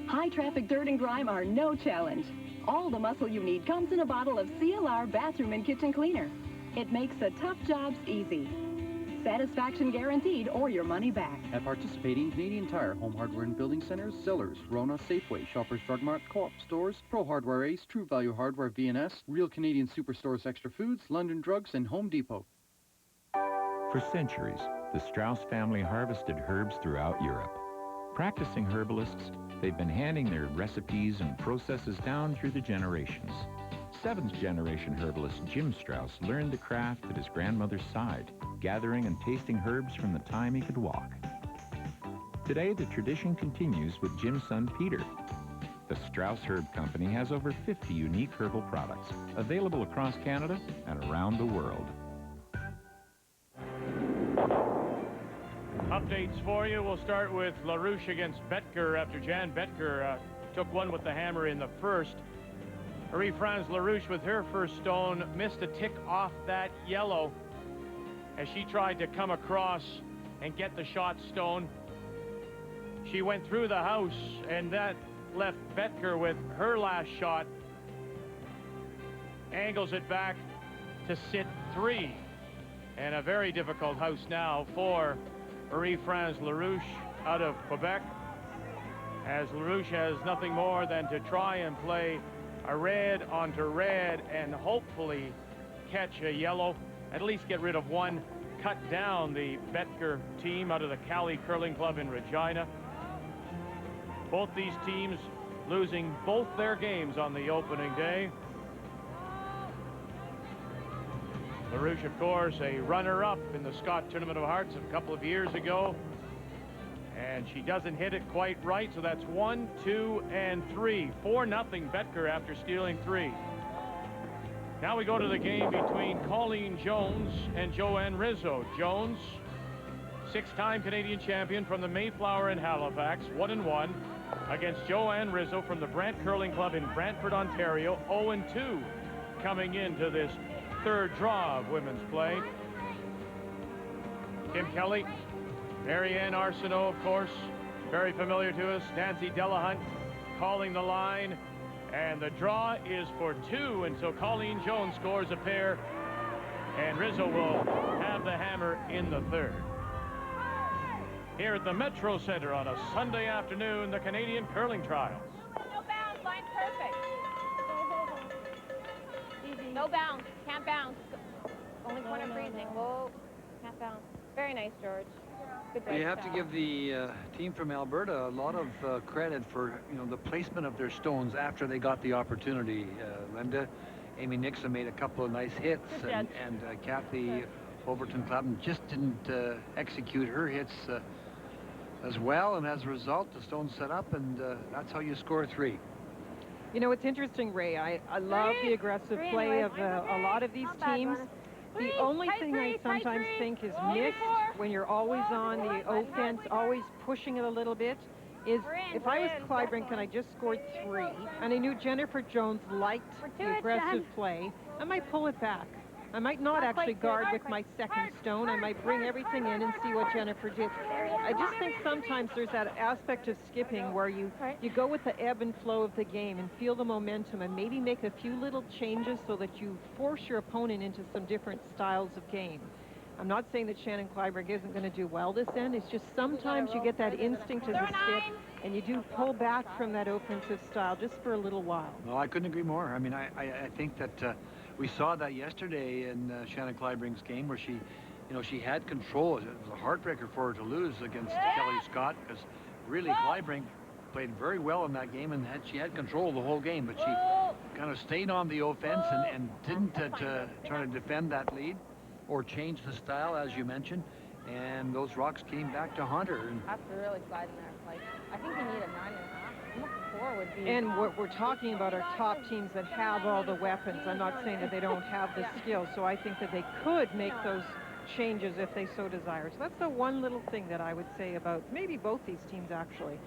High-traffic dirt and grime are no challenge. All the muscle you need comes in a bottle of CLR Bathroom and Kitchen Cleaner. It makes the tough jobs easy. satisfaction guaranteed or your money back. At participating Canadian Tire, Home Hardware and Building Centers, Zillers, Rona, Safeway, Shoppers Drug Mart, Co-op Stores, Pro Hardware Ace, True Value Hardware, VNS, Real Canadian Superstores Extra Foods, London Drugs, and Home Depot. For centuries, the Strauss family harvested herbs throughout Europe. Practicing herbalists, they've been handing their recipes and processes down through the generations. 7th generation herbalist Jim Strauss learned the craft at his grandmother's side, gathering and tasting herbs from the time he could walk. Today, the tradition continues with Jim's son Peter. The Strauss Herb Company has over 50 unique herbal products available across Canada and around the world. Updates for you. We'll start with LaRouche against Betker after Jan Betker took one with the hammer in the first. Marie-France LaRouche with her first stone missed a tick off that yellow as she tried to come across and get the shot stone. She went through the house, and that left Betker with her last shot. Angles it back to sit 3. And a very difficult house now for Marie-France LaRouche out of Quebec, as LaRouche has nothing more than to try and play a red onto red and hopefully catch a yellow, at least get rid of one, cut down the Betker team out of the Cali Curling Club in Regina. Both these teams losing both their games on the opening day. LaRouche, of course, a runner-up in the Scott Tournament of Hearts a couple of years ago. And she doesn't hit it quite right, so that's 1, 2, and 3. 4-0 Betker after stealing 3. Now we go to the game between Colleen Jones and Joanne Rizzo. Jones, 6-time Canadian champion from the Mayflower in Halifax, 1-1, against Joanne Rizzo from the Brant Curling Club in Brantford, Ontario, 0-2, coming into this third draw of women's play. Kim Kelly, Marianne Arsenault, of course, very familiar to us. Nancy Delahunt calling the line, and the draw is for 2 until Colleen Jones scores a pair, and Rizzo will have the hammer in the third. Here at the Metro Center on a Sunday afternoon, the Canadian Curling Trials. No bounce, line's perfect. Easy. No bounce, can't bounce. Only corner freezing. Whoa, can't bounce. Very nice, George. Good You have to give the team from Alberta a lot of credit for, the placement of their stones after they got the opportunity. Linda, Amy Nixon made a couple of nice hits, and Kathy Overton-Clapton just didn't execute her hits as well, and as a result, the stones set up, and that's how you score 3. You know, it's interesting, Ray. I love the aggressive play of a lot of these teams. The only thing I sometimes think is missed when you're always on the offense, always pushing it a little bit, is if I was Kleibrink and I just scored 3, and I knew Jennifer Jones liked the aggressive play, I might pull it back. I might not actually guard with my second stone. I might bring everything in and see what Jennifer did. I just think sometimes there's that aspect of skipping where you go with the ebb and flow of the game and feel the momentum and maybe make a few little changes so that you force your opponent into some different styles of game. I'm not saying that Shannon Kleibrink isn't going to do well this end. It's just sometimes you get that instinct as a skip and you do pull back from that offensive style just for a little while. Well, I couldn't agree more. I mean, I think that we saw that yesterday in Shannon Kleibrink's game where she, she had control. It was a heartbreaker for her to lose against Kelly Scott, because really Kleibrink played very well in that game, and she had control the whole game, but she kind of stayed on the offense and didn't try to defend that lead or change the style, as you mentioned, and those rocks came back to haunt her. Have to really slide in there. Like, I think you need a 9.5. 4 would be. And what we're talking about are top teams that have all the weapons. I'm not saying that they don't have the skill, so I think that they could make those changes if they so desire. So that's the one little thing that I would say about maybe both these teams, actually.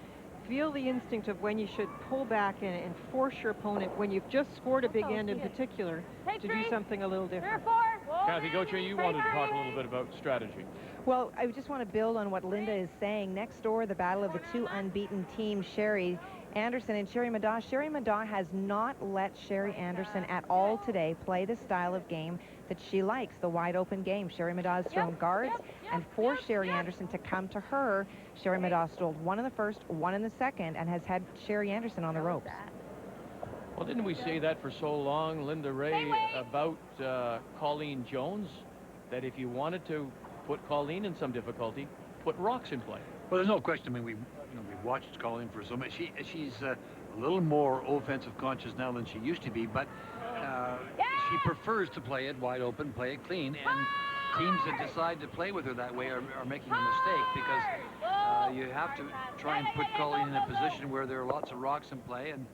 Feel the instinct of when you should pull back and force your opponent, when you've just scored a big end in particular, to do something a little different. Kathy Gauthier, you wanted to talk a little bit about strategy. Well, I just want to build on what Linda is saying. Next door, the battle of the 2 unbeaten teams, Sherry Anderson and Sherry Madaw. Sherry Madaw has not let Sherry Anderson at all today play the style of game that she likes, the wide open game. Sherry Middaugh has thrown guards and forced Sherry Anderson to come to her. Sherry Middaugh stole one in the first, one in the second, and has had Sherry Anderson on the ropes. Well, didn't we say that for so long, Linda Ray, about Colleen Jones, that if you wanted to put Colleen in some difficulty, put rocks in play? Well, there's no question. I mean, we've watched Colleen for so much. She's a little more offensive conscious now than she used to be, but she prefers to play it wide open, play it clean, and teams that decide to play with her that way are making a mistake, because you have to try and put Colleen in a position where there are lots of rocks in play, and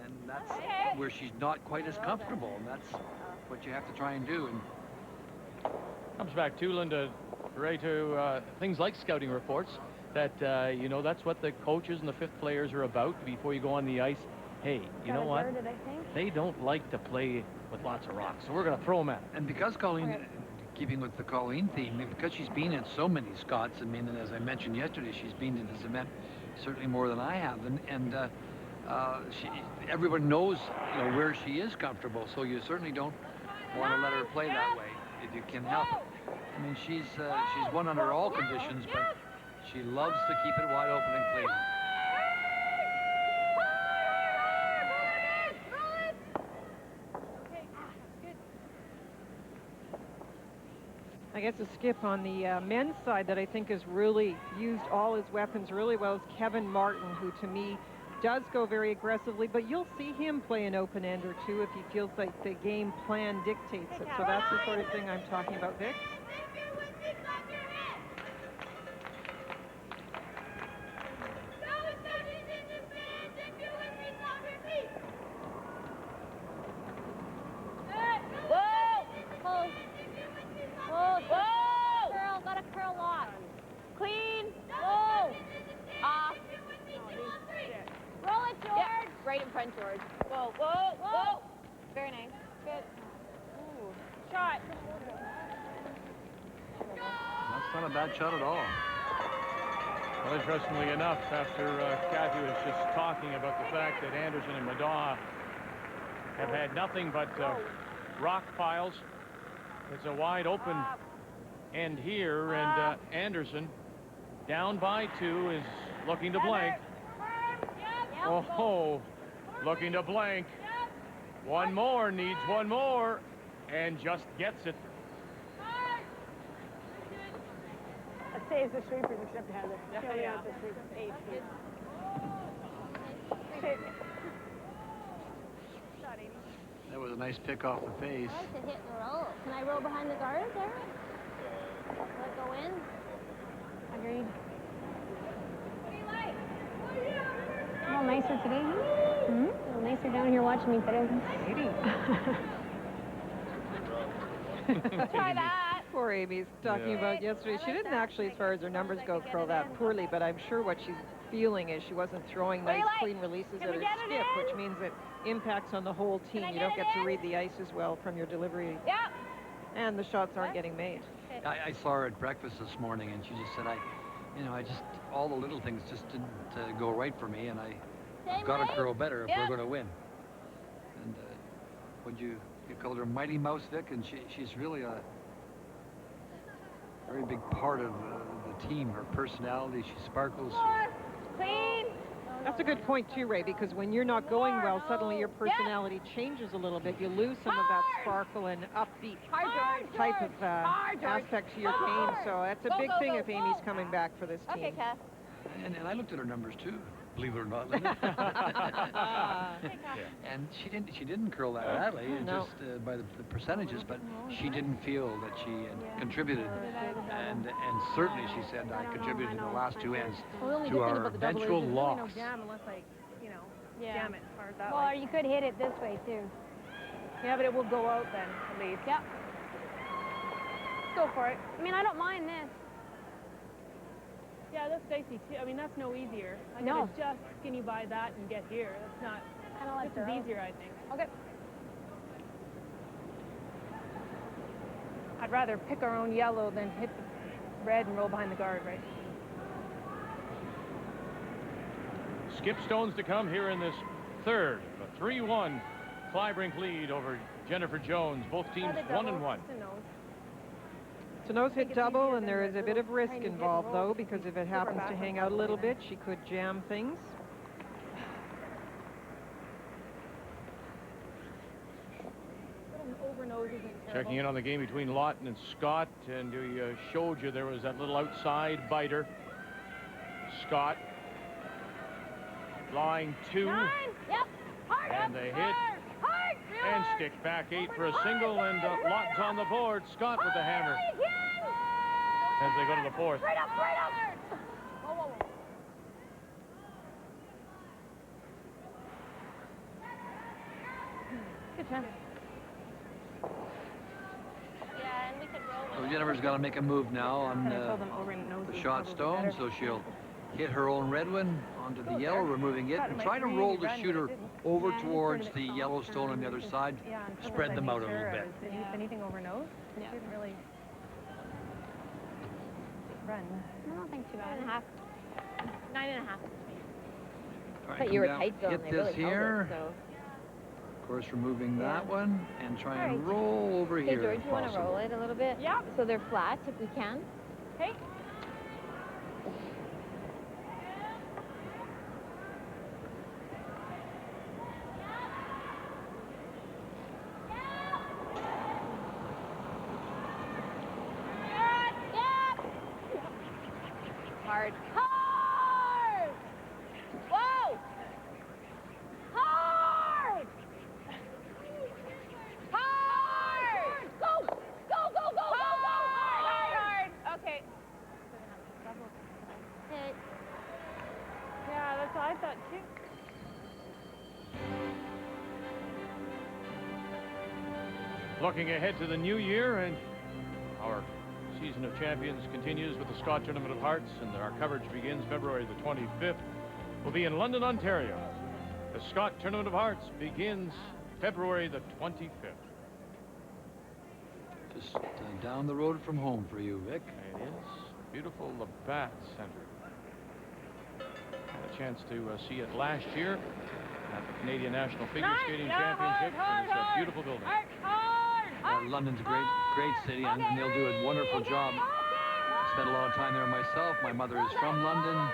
then that's where she's not quite as comfortable, and that's what you have to try and do. And comes back to Linda Ray, to things like scouting reports, that you know, that's what the coaches and the fifth players are about before you go on the ice. Hey, you know what? They don't like to play with lots of rocks, so we're going to throw them at them. And because Colleen, keeping with the Colleen theme, because she's been at so many Scots, I mean, and as I mentioned yesterday, she's been to this event certainly more than I have, and everyone knows, you know, where she is comfortable, so you certainly don't want to let her play that way if you can help it. I mean, she's won under all conditions, but she loves to keep it wide open and clean. I guess a skip on the men's side that I think has really used all his weapons really well is Kevin Martin, who to me does go very aggressively, but you'll see him play an open end or two if he feels like the game plan dictates it. So that's the sort of thing I'm talking about, Vic. George. Whoa, whoa, whoa. Very nice. Good. Ooh. Shot. That's not a bad shot at all. Well, interestingly enough, after Kathy was just talking about the fact that Anderson and Middaugh have had nothing but rock piles, it's a wide open end here, and Anderson, down by 2, is looking to blank. Oh, looking to blank. One more, needs one more, and just gets it. That saves the sweepers except Heather. Yeah. That was a nice pick off the face. I like to hit and roll. Can I roll behind the guard, Eric? Let it go in? Agreed. A little nicer today, huh? A little nicer down here watching me today. Try that. Poor Amy's talking about yesterday. She didn't actually, as far as her numbers go, curl that poorly, but I'm sure what she's feeling is she wasn't throwing nice, clean releases at her skip, which means it impacts on the whole team. You don't get to read the ice as well from your delivery. Yeah. And the shots aren't getting made. I saw her at breakfast this morning, and she just said, all the little things just didn't go right for me, and I've got to curl better if we're going to win. And you called her Mighty Mouse, Vic, and she's really a very big part of the team. Her personality, she sparkles. Clean. That's a good point too, Ray, because when you're not going well, suddenly your personality changes a little bit. You lose some of that sparkle and upbeat type of aspect to your game. So that's a big thing if Amy's coming back for this team. Okay, Kath. And I looked at her numbers too, believe it or not, Linda. And she didn't curl that badly, just by the percentages, but she didn't feel that she had contributed, and certainly she said I contributed in the last 2 ends to our eventual loss. No jam unless jam it hard that way. Or you could hit it this way too. Yeah, but it will go out then, at least. Yep. Let's go for it. I mean, I don't mind this. Yeah, that's dicey too. I mean, that's no easier. I No. could just skinny by that and get here. That's not. Kind of like this is easier, I think. Okay. I'd rather pick our own yellow than hit the red and roll behind the guard, right? Skip stones to come here in this third. A 3-1 Kleibrink lead over Jennifer Jones. Both teams 1-1. Sano's hit double, and there is a bit of risk involved, though, because if it happens to hang out a little bit, she could jam things. Checking in on the game between Lawton and Scott, and we showed you there was that little outside biter. Scott line 2, and they hit and stick back 8 for a single, and Lawton's on the board. Scott with the hammer as they go to the 4th. Right up, right up. Whoa, whoa, whoa. Good chance. Yeah, and we could roll. So Jennifer's got to make a move now on the shot stone, so she'll hit her own red one onto the yellow, removing it, and try to roll the shooter over towards the yellow stone on the other side. Spread them out a little bit. Anything over nose? It didn't really run. I don't think too bad. 9.5. 9.5. Right, But you were down, tight though, hit and they this really here. held it, so. Of course, removing that one and try and roll over Hey, here. George, if you want to possible. roll it a little bit? Yeah. So they're flat if we can. Okay. Hard. Hard! Whoa! Hard! Hard! Go! Go, go, go, go, go! Hard, hard, hard! Okay. Hit. Yeah, that's what I thought too. Looking ahead to the new year, and our season of champions continues with the Scott Tournament of Hearts, and our coverage begins February the 25th. We'll be in London, Ontario. The Scott Tournament of Hearts begins February the 25th. Just down the road from home for you, Vic. It is beautiful Labatt Center. Had a chance to see it last year at the Canadian National Figure Skating Championship. It was a beautiful building. London's a great city, and they'll do a wonderful job. I spent a lot of time there myself. My mother is from London.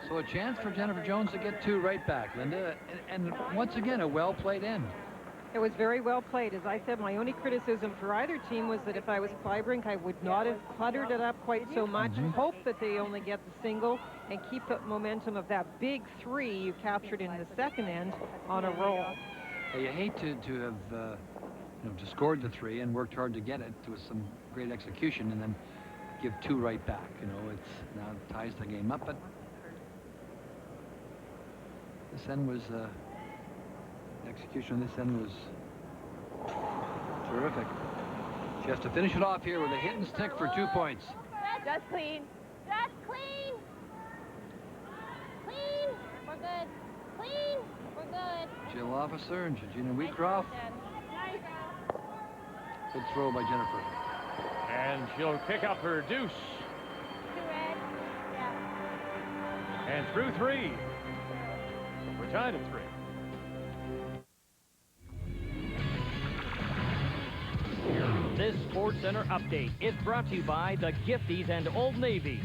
So a chance for Jennifer Jones to get 2 right back, Linda. And once again, a well-played end. It was very well played. As I said, my only criticism for either team was that if I was Kleibrink, I would not have cluttered it up quite so much. Hope that they only get the single and keep the momentum of that big 3 you captured in the second end on a roll. Well, you hate to have to scored the 3 and worked hard to get it with some great execution, and then give 2 right back. It's now it ties the game up, but this end was execution on this end was terrific. She has to finish it off here with a hit and stick for 2 points. That's clean. That's clean. Clean. We're good. Clean. We're good. Jill Officer and Georgina Wheatcroft. Good throw by Jennifer. And she'll pick up her deuce. 2 red. Yeah. And through 3. We're tied at 3. This Sports Center update is brought to you by the Gifties and Old Navy.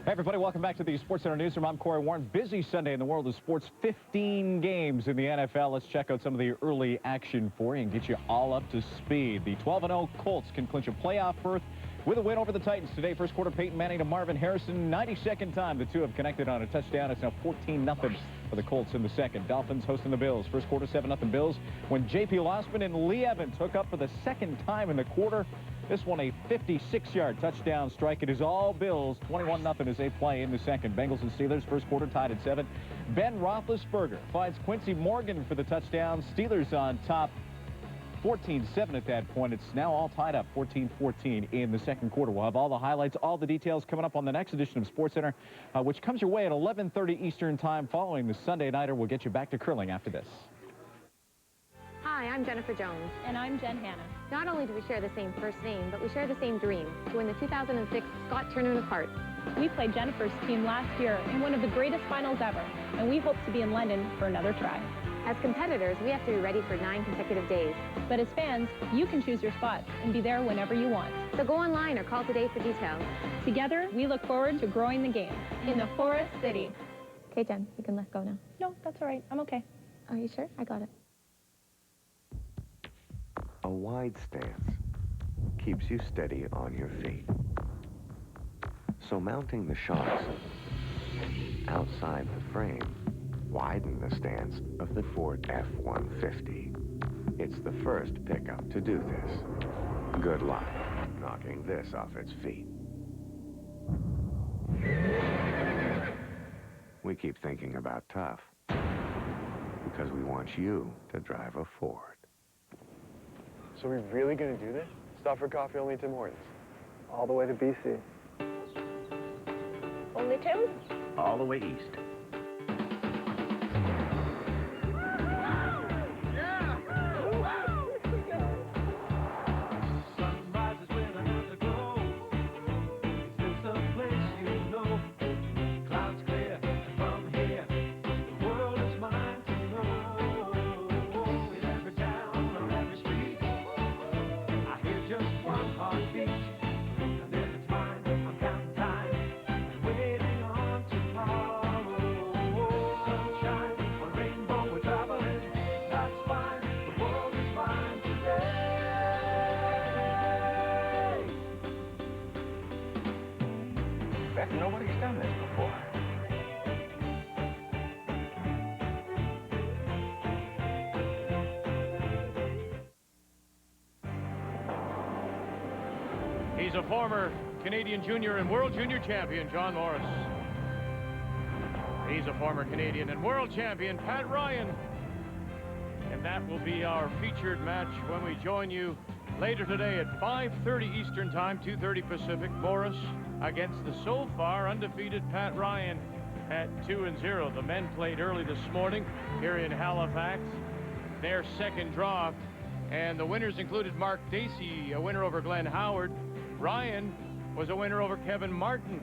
Hey everybody, welcome back to the Sports Center Newsroom. I'm Corey Warren. Busy Sunday in the world of sports. 15 games in the NFL. Let's check out some of the early action for you and get you all up to speed. The 12-0 Colts can clinch a playoff berth with a win over the Titans today. First quarter, Peyton Manning to Marvin Harrison. 92nd time the two have connected on a touchdown. It's now 14-0 for the Colts in the second. Dolphins hosting the Bills. First quarter, 7-0 Bills when J.P. Lossman and Lee Evans hook up for the second time in the quarter. This one a 56-yard touchdown strike. It is all Bills. 21-0 as they play in the second. Bengals and Steelers first quarter tied at 7. Ben Roethlisberger finds Quincy Morgan for the touchdown. Steelers on top 14-7 at that point. It's now all tied up 14-14 in the second quarter. We'll have all the highlights, all the details coming up on the next edition of SportsCenter, which comes your way at 11:30 Eastern time following the Sunday Nighter. We'll get you back to curling after this. Hi, Hi, I'm Jennifer Jones. And I'm Jen Hanna. Not only do we share the same first name, but we share the same dream, to win the 2006 Scott Tournament of Hearts. We played Jennifer's team last year in one of the greatest finals ever, and we hope to be in London for another try. As competitors, we have to be ready for 9 consecutive days. But as fans, you can choose your spot and be there whenever you want. So go online or call today for details. Together, we look forward to growing the game in the Forest City. Okay, Jen, you can let go now. No, that's all right. I'm okay. Are you sure? I got it. A wide stance keeps you steady on your feet. So mounting the shocks outside the frame widen the stance of the Ford F-150. It's the first pickup to do this. Good luck knocking this off its feet. We keep thinking about tough because we want you to drive a Ford. So we're really going to do this? Stop for coffee only Tim Hortons. All the way to BC. Only Tim? All the way east. Nobody's done this before. He's a former Canadian junior and world junior champion, John Morris. He's a former Canadian and world champion, Pat Ryan. And that will be our featured match when we join you later today at 5:30 Eastern Time, 2:30 Pacific. Morris against the so far undefeated Pat Ryan at 2-0. The men played early this morning here in Halifax. Their second draw, and the winners included Mark Dacey, a winner over Glenn Howard. Ryan was a winner over Kevin Martin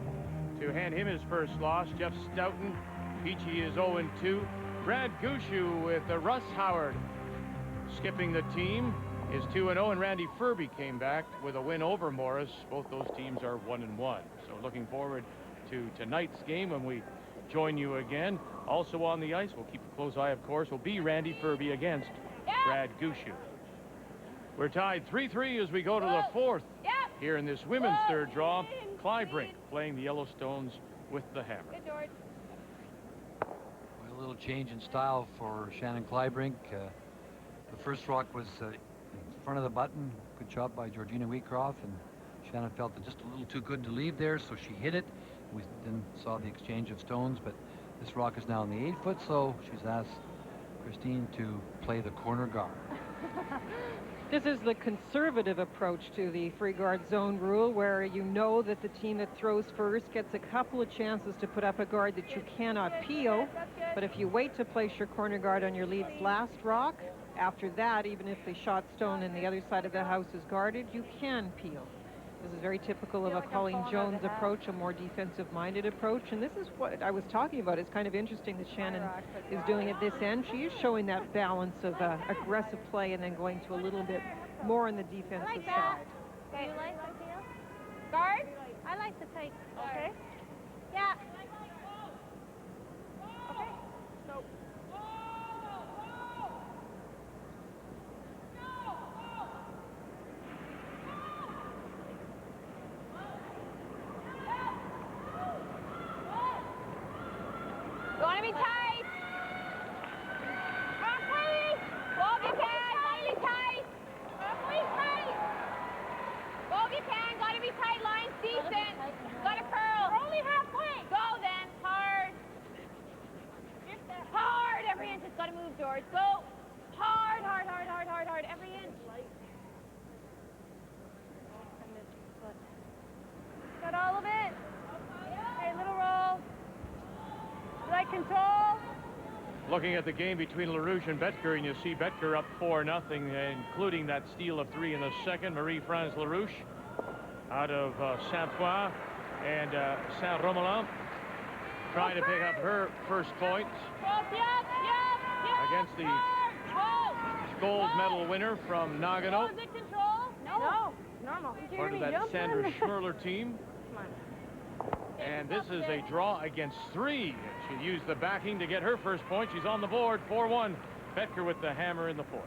to hand him his first loss. Jeff Stoughton, Peachy is 0-2. Brad Gushu with Russ Howard skipping the team is 2-0, and Randy Furby came back with a win over Morris. Both those teams are 1-1. So looking forward to tonight's game when we join you again. Also on the ice, we'll keep a close eye, of course, will be Randy Furby against Brad Gushu. We're tied 3-3 as we go to the fourth here in this women's third draw. Kleibrink playing the Yellowstones with the hammer. A little change in style for Shannon Kleibrink. The first rock was in front of the button. Good job by Georgina Wheatcroft, and Shannon felt it just a little too good to leave there, so she hit it. We then saw the exchange of stones, but this rock is now in the 8-foot, so she's asked Christine to play the corner guard. This is the conservative approach to the free guard zone rule, where you know that the team that throws first gets a couple of chances to put up a guard that you cannot peel. But if you wait to place your corner guard on your lead's last rock, after that, even if the shot stone in the other side of the house is guarded, you can peel. This is very typical of a Colleen Jones approach, a more defensive-minded approach. And this is what I was talking about. It's kind of interesting that Shannon is doing at this end. She is showing that balance of aggressive play and then going to a little bit more on the defensive side. Okay. You like the peel? Guard? I like the tight. Okay. Yeah. Okay. So. You want to be tight? Roughly. Bogey pan, slightly tight. Roughly tight. Bogey pan, got to be tight. Lines decent. Got to curl. We're only halfway. Go. Looking at the game between LaRouche and Betker, and you see Betker up 4-0, including that steal of 3 in the second. Marie-France LaRouche out of Saint-Foy and Saint-Romuald trying to pick up her first points against the gold medal winner from Nagano. No, normal. Part of that Sandra Schmerler team. And this is a draw against 3. She used the backing to get her first point. She's on the board, 4-1. Betker with the hammer in the 4th.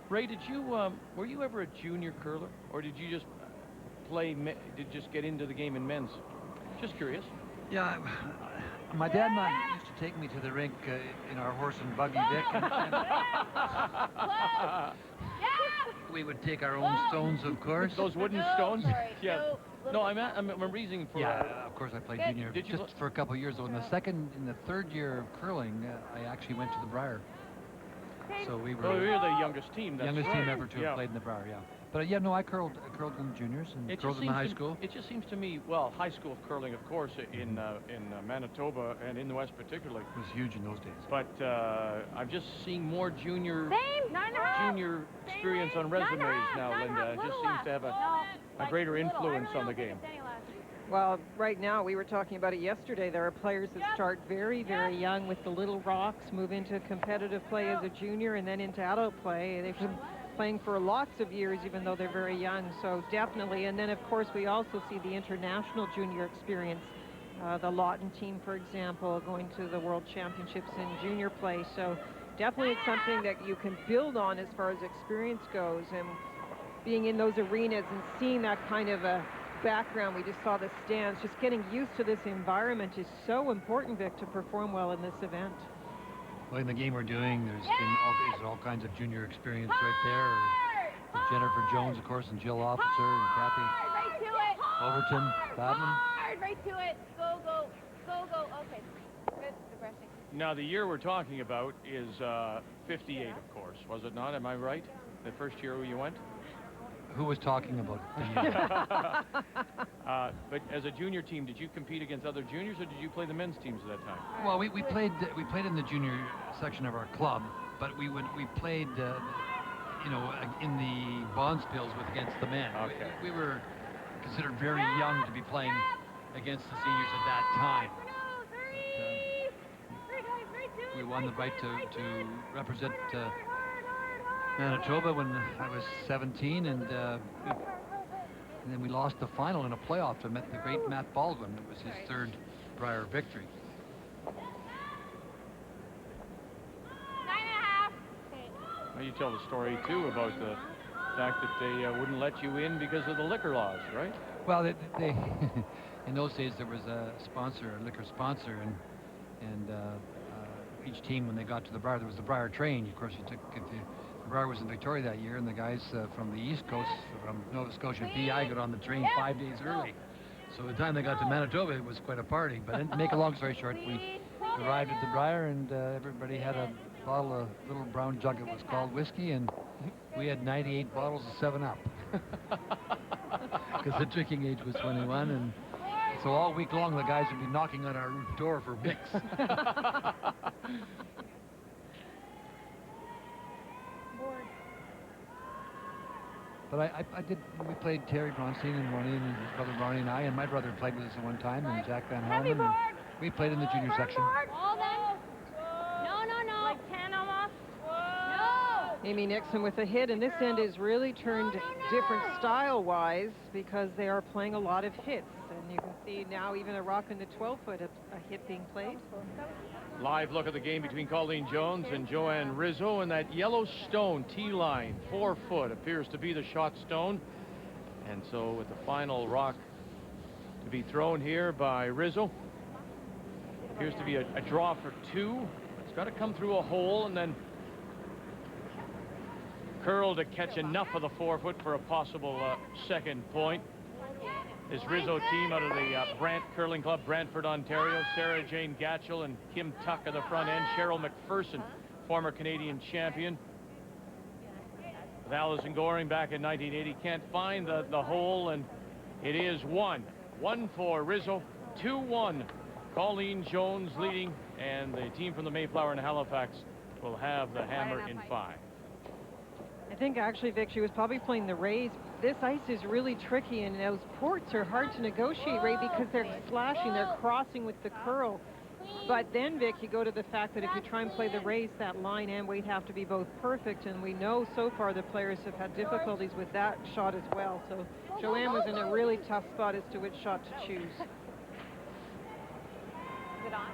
Ray, did you were you ever a junior curler, or did you just get into the game in men's? Just curious. Yeah, my dad and I used to take me to the rink in our horse and buggy, Vic. We would take our own stones, of course. Those wooden stones? Yeah. No, I'm reasoning for... Yeah, of course I played junior. Did you just for a couple of years, though. In the third year of curling, I actually went to the Briar. So we were... Oh, you're the youngest team. That's youngest right. team ever to have played in the Briar, yeah. But yeah, no, I curled in the juniors and curled in the high school. It just seems to me, well, high school curling, of course, in Manitoba and in the West particularly. It was huge in those days. But I'm just seeing more junior experience on resumes now, Linda. It just seems to have a greater influence on the game. Well, right now, we were talking about it yesterday, there are players that start very, very young with the Little Rocks, move into competitive play as a junior, and then into adult play. They've been playing for lots of years, even though they're very young, so definitely. And then, of course, we also see the international junior experience. The Lawton team, for example, going to the World Championships in junior play. So definitely it's something that you can build on as far as experience goes. And being in those arenas and seeing that kind of a background, we just saw the stands, just getting used to this environment is so important, Vic, to perform well in this event. Well, in the game we're doing, there's been all kinds of junior experience right there. With Jennifer Jones, of course, and Jill Officer, and Kathy Right to it. Overton, Badman. Hard, right to it. Go, go, go, go. Okay. Good. Refreshing. Now, the year we're talking about is 58, of course, was it not? Am I right? The first year you went? Who was talking about it? But as a junior team, did you compete against other juniors, or did you play the men's teams at that time? Well, we played in the junior section of our club, but we played you know, in the Bonspils against the men. Okay. We were considered very young to be playing against the seniors at that time. But, we won the right to represent Manitoba when I was 17, and then we lost the final in a playoff to the great Matt Baldwin. It was his third Briar victory. 9.5. Well, you tell the story, too, about the fact that they wouldn't let you in because of the liquor laws, right? Well, they in those days there was a sponsor, a liquor sponsor, and each team, when they got to the Briar, there was the Briar train. Of course, the Briar was in Victoria that year, and the guys from the East Coast, from Nova Scotia and PI, got on the train 5 days early. So by the time they got to Manitoba, it was quite a party. But to make a long story short, we arrived at the Briar, and everybody had a bottle of little brown jug, it was called whiskey, and we had 98 bottles of 7-Up. Because the drinking age was 21, and so all week long the guys would be knocking on our door for mix. But we played Terry Bronstein and Ronnie and his brother Ronnie and I, and my brother played with us at one time, and Jack Van Helmen, and we played in the junior section. All then. No. Like 10 almost. No. Amy Nixon with a hit, and this end is really turned different style-wise because they are playing a lot of hits. And you can see now even a rock in the 12-foot, a hit being played. Live look at the game between Colleen Jones and Joanne Rizzo, and that yellow stone T-line, 4 foot, appears to be the shot stone. And so with the final rock to be thrown here by Rizzo, appears to be a draw for 2. It's got to come through a hole and then curl to catch enough of the 4 foot for a possible second point. This Rizzo team out of the Brant Curling Club, Brantford, Ontario. Sarah Jane Gatchell and Kim Tuck at the front end. Cheryl McPherson, former Canadian champion. With Alison Goring back in 1980. Can't find the hole, and it is 1. 1 for Rizzo, 2-1 Colleen Jones leading, and the team from the Mayflower and Halifax will have the hammer in 5. I think actually, Vic, she was probably playing the raise. This ice is really tricky, and those ports are hard to negotiate, Ray, because they're slashing, they're crossing with the curl. But then, Vic, you go to the fact that if you try and play the race, that line and weight have to be both perfect, and we know so far the players have had difficulties with that shot as well. So Joanne was in a really tough spot as to which shot to choose. Is it on?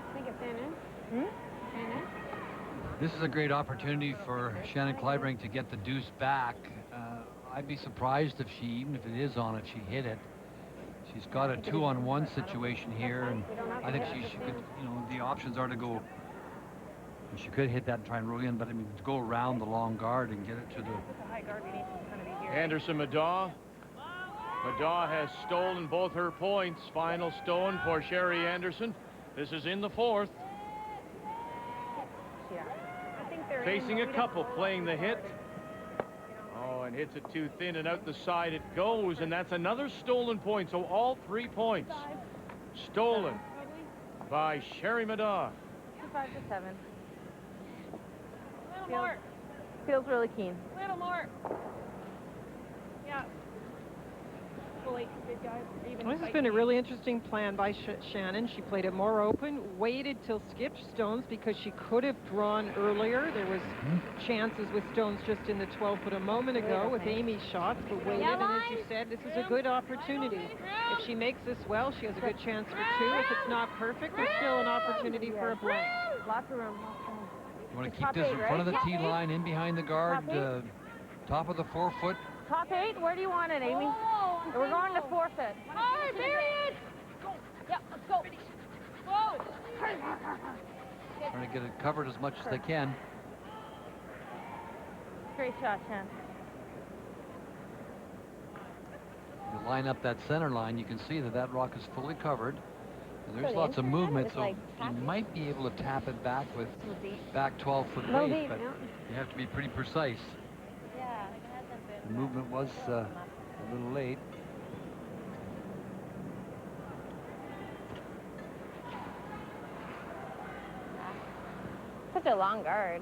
I think it's in. This is a great opportunity for Shannon Kleibrink to get the deuce back. I'd be surprised if she, even if it is on, if she hit it. She's got a 2-on-1 situation here, and I think she could, you know, the options are to go, she could hit that and try and roll in, but I mean, to go around the long guard and get it to the... Anderson Madaw. Madaw has stolen both her points. Final stone for Sherry Anderson. This is in the 4th. Facing a couple, playing the hit. Oh, and hits it too thin, and out the side it goes, and that's another stolen point. So all 3 points stolen by Sherry Madaw. 5 to 7. Little more. Feels really keen. Little more. Yeah. Well, this has been a really interesting plan by Shannon. She played it more open, waited till Skip Stones because she could have drawn earlier. There was chances with Stones just in the 12 foot a moment ago with Amy's shots, but waited. And as you said, this is a good opportunity. If she makes this well, she has a good chance for 2. If it's not perfect, there's still an opportunity for a blank. Lots of room. You want to keep this in front of the tee line, in behind the guard, top of the 4 foot. Top 8? Where do you want it, Amy? We're going to forfeit. Hard, period! Yeah, let's go. Whoa! Trying to get it covered as much as they can. Great shot, Shan. You line up that center line, you can see that that rock is fully covered. And there's lots of movement, so you might be able to tap it back with back 12 foot weight, but you have to be pretty precise. Yeah, the movement was a little late. Such a long guard.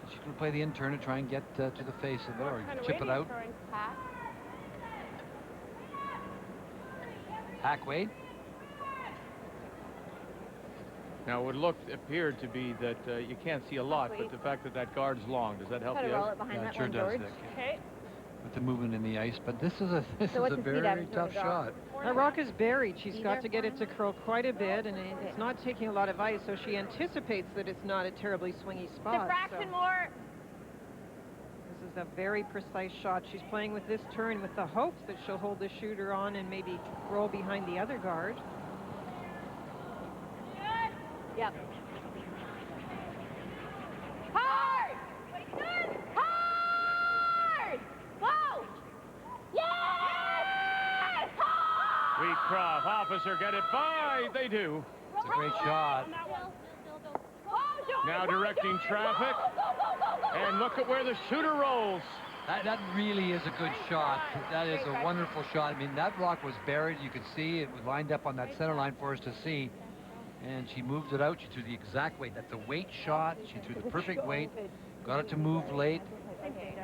She's going to play the in-turn to try and get to the face of it, or chip it out. Hack weight. Now, it appeared to be that you can't see a lot, but the fact that that guard's long, does that help you out? Yeah, it sure does, Dick. Okay. With the movement in the ice, but this is a very tough shot. That rock is buried. She's got to get it to curl quite a bit, and it's not taking a lot of ice, so she anticipates that it's not a terribly swingy spot. Diffraction more. This is a very precise shot. She's playing with this turn with the hopes that she'll hold the shooter on and maybe roll behind the other guard. Yep. Hard! Hard! Whoa! Yes! Hard! Wheatcroft, officer, get it by. They do. It's a great shot. Now directing traffic. And look at where the shooter rolls. That really is a good shot. That is a wonderful shot. I mean, that rock was buried. You could see it was lined up on that center line for us to see. And she moved it out. She threw the exact weight. That's a weight shot. She threw the perfect weight. Got it to move late.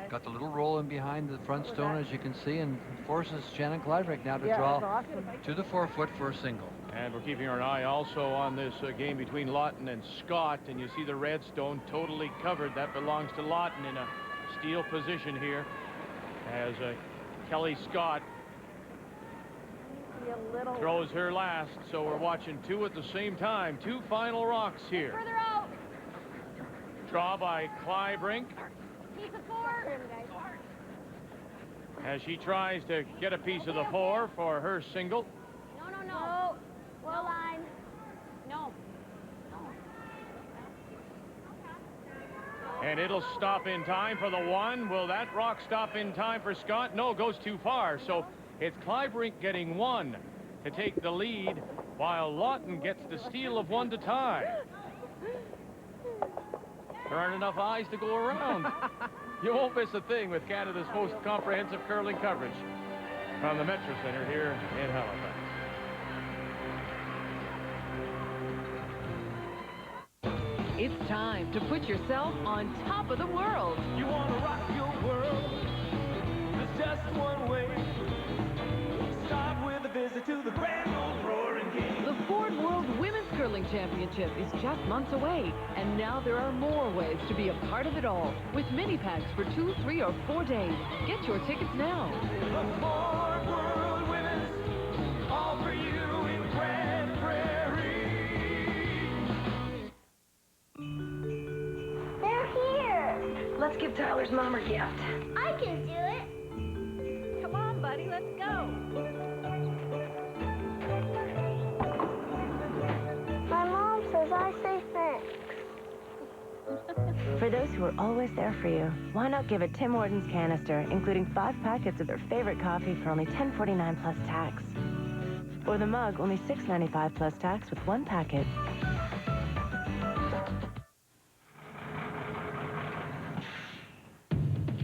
Got the little roll in behind the front stone, as you can see, and forces Shannon Kleibrink now to draw to the 4 foot for a single. And we're keeping our eye also on this game between Lawton and Scott. And you see the red stone totally covered. That belongs to Lawton in a steal position here as Kelly Scott throws her last. So we're watching 2 at the same time. 2 final rocks here. Further out. Draw by Kleibrink Piece of 4. as she tries to get a piece of the 4 for her single. No. Well line. No. And it'll stop in time for the 1. Will that rock stop in time for Scott? No, goes too far. So it's Kleibrink getting 1 to take the lead, while Lawton gets the steal of 1 to tie. There aren't enough eyes to go around. You won't miss a thing with Canada's most comprehensive curling coverage. from the Metro Center here in Halifax. It's time to put yourself on top of the world. You want to rock your world? There's just one way. Start with a visit to the grand old roaring game. The Ford World Women's Curling Championship is just months away, and now there are more ways to be a part of it all, with mini packs for 2, 3, or 4 days. Get your tickets now. The Ford World Women's, all for you in Grand Prairie. They're here. Let's give Tyler's mom her gift. I can do it. Come on, buddy, let's go. My mom says I say thanks. For those who are always there for you, why not give a Tim Hortons canister, including 5 packets of their favorite coffee for only $10.49 plus tax. Or the mug, only $6.95 plus tax with 1 packet.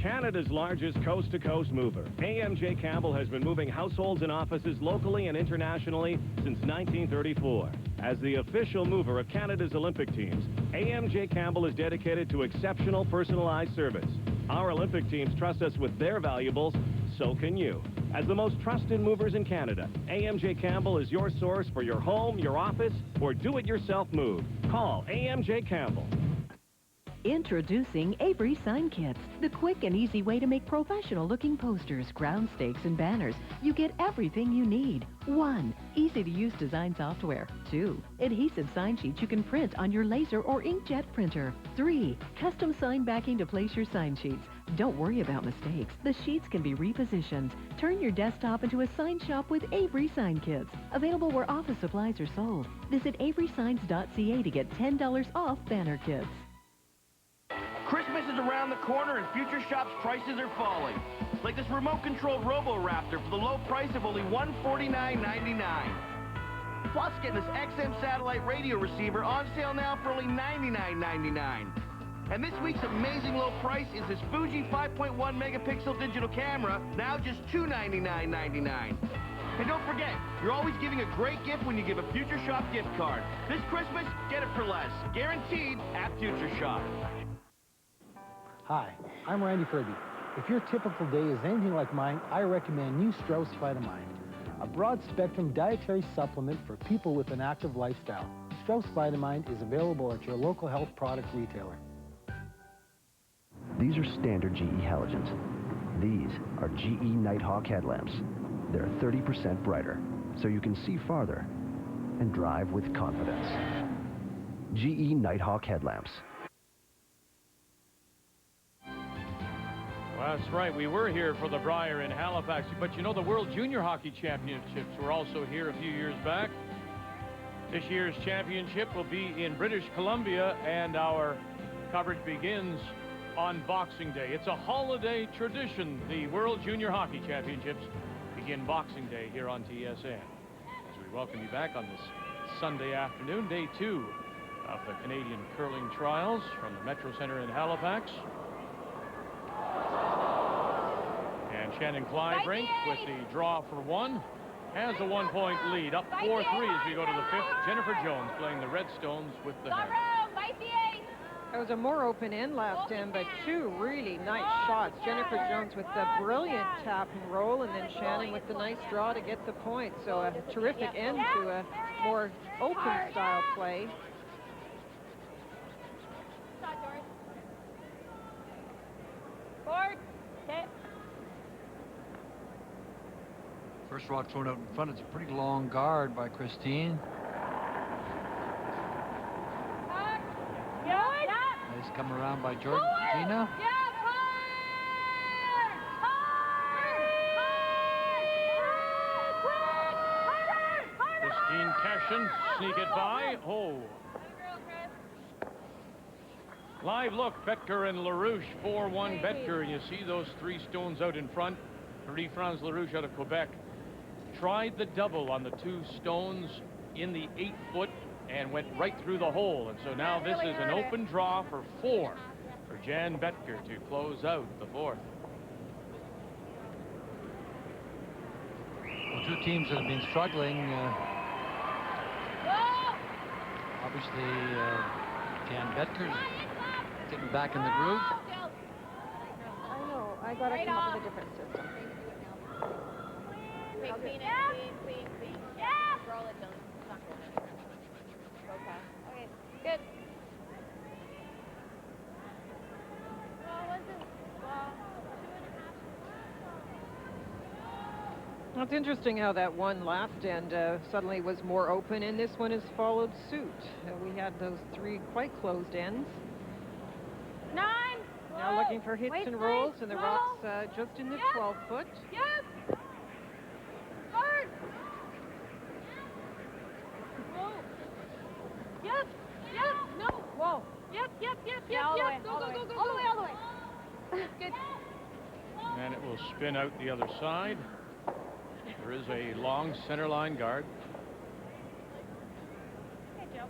Canada's largest coast-to-coast mover, AMJ Campbell has been moving households and offices locally and internationally since 1934. As the official mover of Canada's Olympic teams, AMJ Campbell is dedicated to exceptional personalized service. Our Olympic teams trust us with their valuables, so can you. As the most trusted movers in Canada, AMJ Campbell is your source for your home, your office, or do-it-yourself move. Call AMJ Campbell. Introducing Avery Sign Kits, the quick and easy way to make professional-looking posters, ground stakes, and banners. You get everything you need. 1. Easy-to-use design software. 2. Adhesive sign sheets you can print on your laser or inkjet printer. 3. Custom sign backing to place your sign sheets. Don't worry about mistakes. The sheets can be repositioned. Turn your desktop into a sign shop with Avery Sign Kits. Available where office supplies are sold. Visit averysigns.ca to get $10 off banner kits. Christmas is around the corner and Future Shop's prices are falling. Like this remote-controlled Robo-Raptor for the low price of only $149.99. Plus, getting this XM satellite radio receiver on sale now for only $99.99. And this week's amazing low price is this Fuji 5.1 megapixel digital camera, now just $299.99. And don't forget, you're always giving a great gift when you give a Future Shop gift card. This Christmas, get it for less. Guaranteed at Future Shop. Hi, I'm Randy Kirby. If your typical day is anything like mine, I recommend new Strauss Vitamind, a broad-spectrum dietary supplement for people with an active lifestyle. Strauss Vitamind is available at your local health product retailer. These are standard GE halogens. These are GE Nighthawk headlamps. They're 30% brighter, so you can see farther and drive with confidence. GE Nighthawk headlamps. Well, that's right. We were here for the Brier in Halifax, but you know the World Junior Hockey Championships were also here a few years back. This year's championship will be in British Columbia, and our coverage begins on Boxing Day. It's a holiday tradition. The World Junior Hockey Championships begin Boxing Day here on TSN. As we welcome you back on this Sunday afternoon, day 2 of the Canadian Curling Trials from the Metro Center in Halifax. And Shannon Kleibrink with the draw for 1 has a 1-point lead. Up 4-3 as we go to the 5th. Jennifer Jones playing the Redstones with the head. It was a more open end last end, but 2 really nice shots. Jennifer Jones with the brilliant tap and roll, and then Shannon with the nice draw to get the point. So a terrific end to a more open style play. Forward. Okay. First rod thrown out in front. It's a pretty long guard by Christine. Nice come around by Georgina. Christine Cashin sneak it by. Oh. Live look, Betker and LaRouche, 4-1 Betker, and you see those 3 stones out in front. Marie-France LaRouche out of Quebec tried the double on the 2 stones in the 8-foot and went right through the hole. And so now this is an open draw for 4 for Jan Betker to close out the 4th. two teams that have been struggling. Obviously, Jan Betker's getting back in the groove. I know. I got to come up with a different system. Clean. Yeah! Roll it, Jones. It's not going anywhere. Okay. Okay, good. Well, it's interesting how that one last end suddenly was more open, and this one has followed suit. We had those three quite closed ends. 9. Now looking for hits and rolls, and the Rocks just in the 12-foot. Yes. Hard. Whoa. Yes. No. Whoa. Yep. Yeah, all the way, Go. all the way. All the way. Good. And it will spin out the other side. There is a long center line guard. Hey, Joe.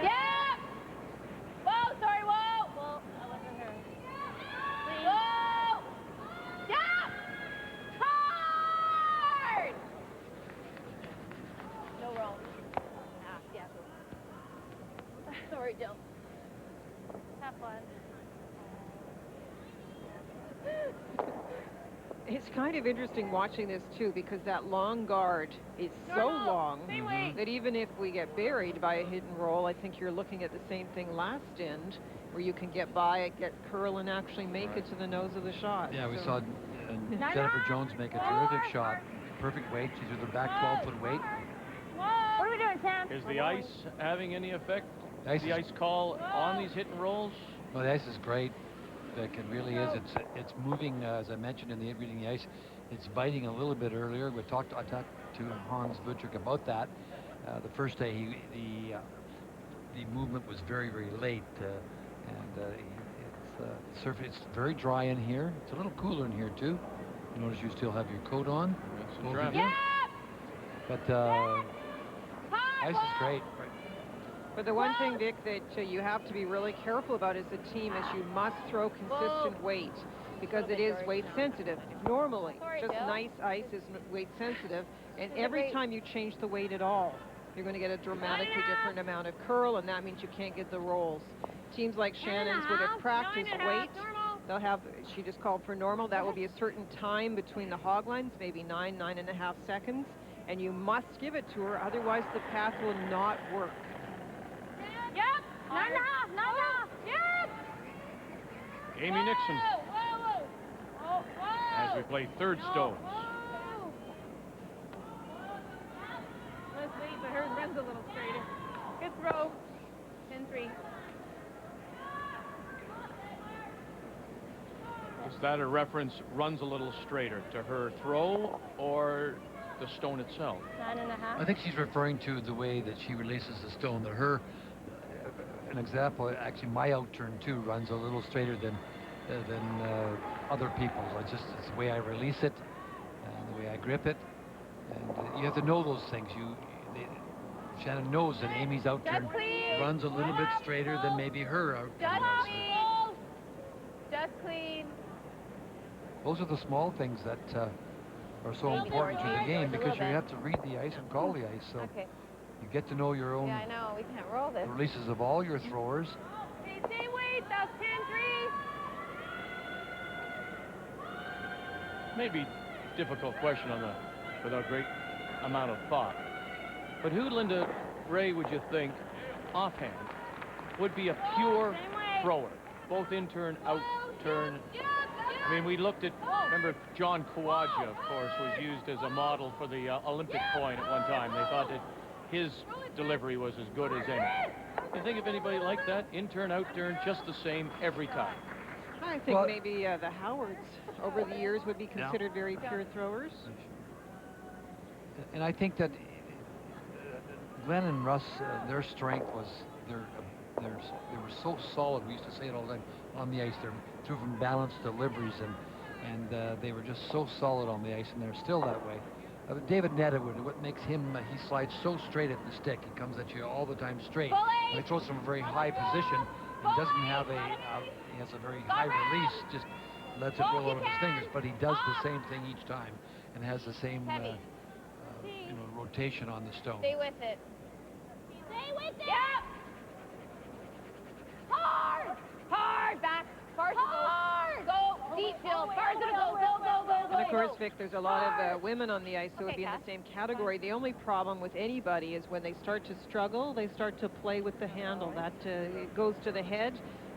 Yeah! Whoa, sorry, whoa! Well, I wasn't here. Whoa! Yeah! Hard! No roll. Yeah. Sorry, Joe. Have fun. It's kind of interesting watching this too, because that long guard is so long that even if we get buried by a hit and roll, I think you're looking at the same thing last end, where you can get by it, get curl, and actually make it to the nose of the shot. Yeah, we saw Jennifer Jones make a terrific shot. Perfect weight. She's with her back 12-foot weight. What are we doing, Sam? Is the ice having any effect? The ice call on these hit and rolls? Well, the ice is great. It really is. It's moving, as I mentioned in the reading the ice. It's biting a little bit earlier. I talked to Hans Budrick about that. The first day, the movement was very, very late, it's very dry in here. It's a little cooler in here too. You notice you still have your coat on. But ice is great. But the one thing, Vic, that you have to be really careful about as a team is you must throw consistent weight, because it is weight sensitive. Normally, just nice ice is weight sensitive, and every time you change the weight at all, you're going to get a dramatically different amount of curl, and that means you can't get the rolls. Teams like Shannon's would have practiced weight. They'll have, she just called for normal. That will be a certain time between the hog lines, maybe 9.5 seconds, and you must give it to her, otherwise the path will not work. Yep. 9.5. Yep. Amy Nixon. Whoa. As we play third stones. Let's leave, but hers runs a little straighter. Good throw. 10-3. Is that a reference, runs a little straighter, to her throw or the stone itself? 9.5. I think she's referring to the way that she releases the stone. That her, an example, actually my outturn too runs a little straighter than other people's. It's the way I release it, the way I grip it, and you have to know those things. Shannon knows that Amy's outturn runs a little bit straighter than maybe her outturn does. Just clean. Those are the small things that are so important to the game, because you have to read the ice and call the ice. So you get to know your own. Yeah, I know. We can't roll this. The releases of all your throwers. Stay weight. That's 10-3. Maybe difficult question without great amount of thought. But who, Linda Ray, would you think, offhand, would be a pure thrower, both in turn, out turn? I mean, we looked at, remember, John Kawaja, of course, was used as a model for the Olympic coin at one time. They thought that his delivery was as good as any. Can you think of anybody like that? In turn, out turn, just the same every time? I think maybe the Howards over the years would be considered very pure throwers. And I think that Glenn and Russ, their strength was they were so solid. We used to say it all the time on the ice. They're through from balanced deliveries, and they were just so solid on the ice, and they're still that way. David Nedewood, what makes him, he slides so straight at the stick. He comes at you all the time straight. And he throws from a very high position and doesn't have he has a very high release, just lets it roll out of his fingers, but he does the same thing each time and has the same, rotation on the stone. Stay with it. Stay with it! Yep! Hard! Hard! Back! Far to hard! Go! Deep field! Far to go! And of course, Vic, there's a lot of women on the ice who would be in the same category. The only problem with anybody is when they start to struggle, they start to play with the handle. That it goes to the head,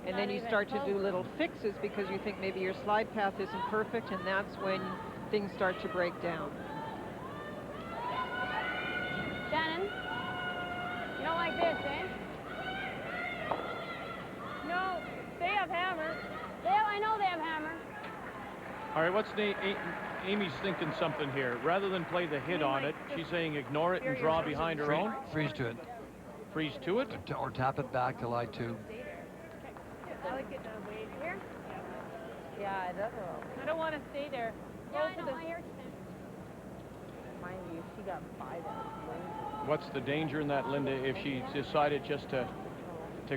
and then you start to do little fixes because you think maybe your slide path isn't perfect, and that's when things start to break down. Shannon, you don't like this, eh? No, they have hammer. I know they have hammer. All right, Amy's thinking something here. Rather than play the hit on it, she's saying ignore it and draw behind her own. Freeze to it. Freeze to it? Or tap it back to line 2. I like it way here. Yeah, it does. I don't want to stay there. Yeah, I know. I hear you. Mind you, she got 5 out. What's the danger in that, Linda, if she decided just to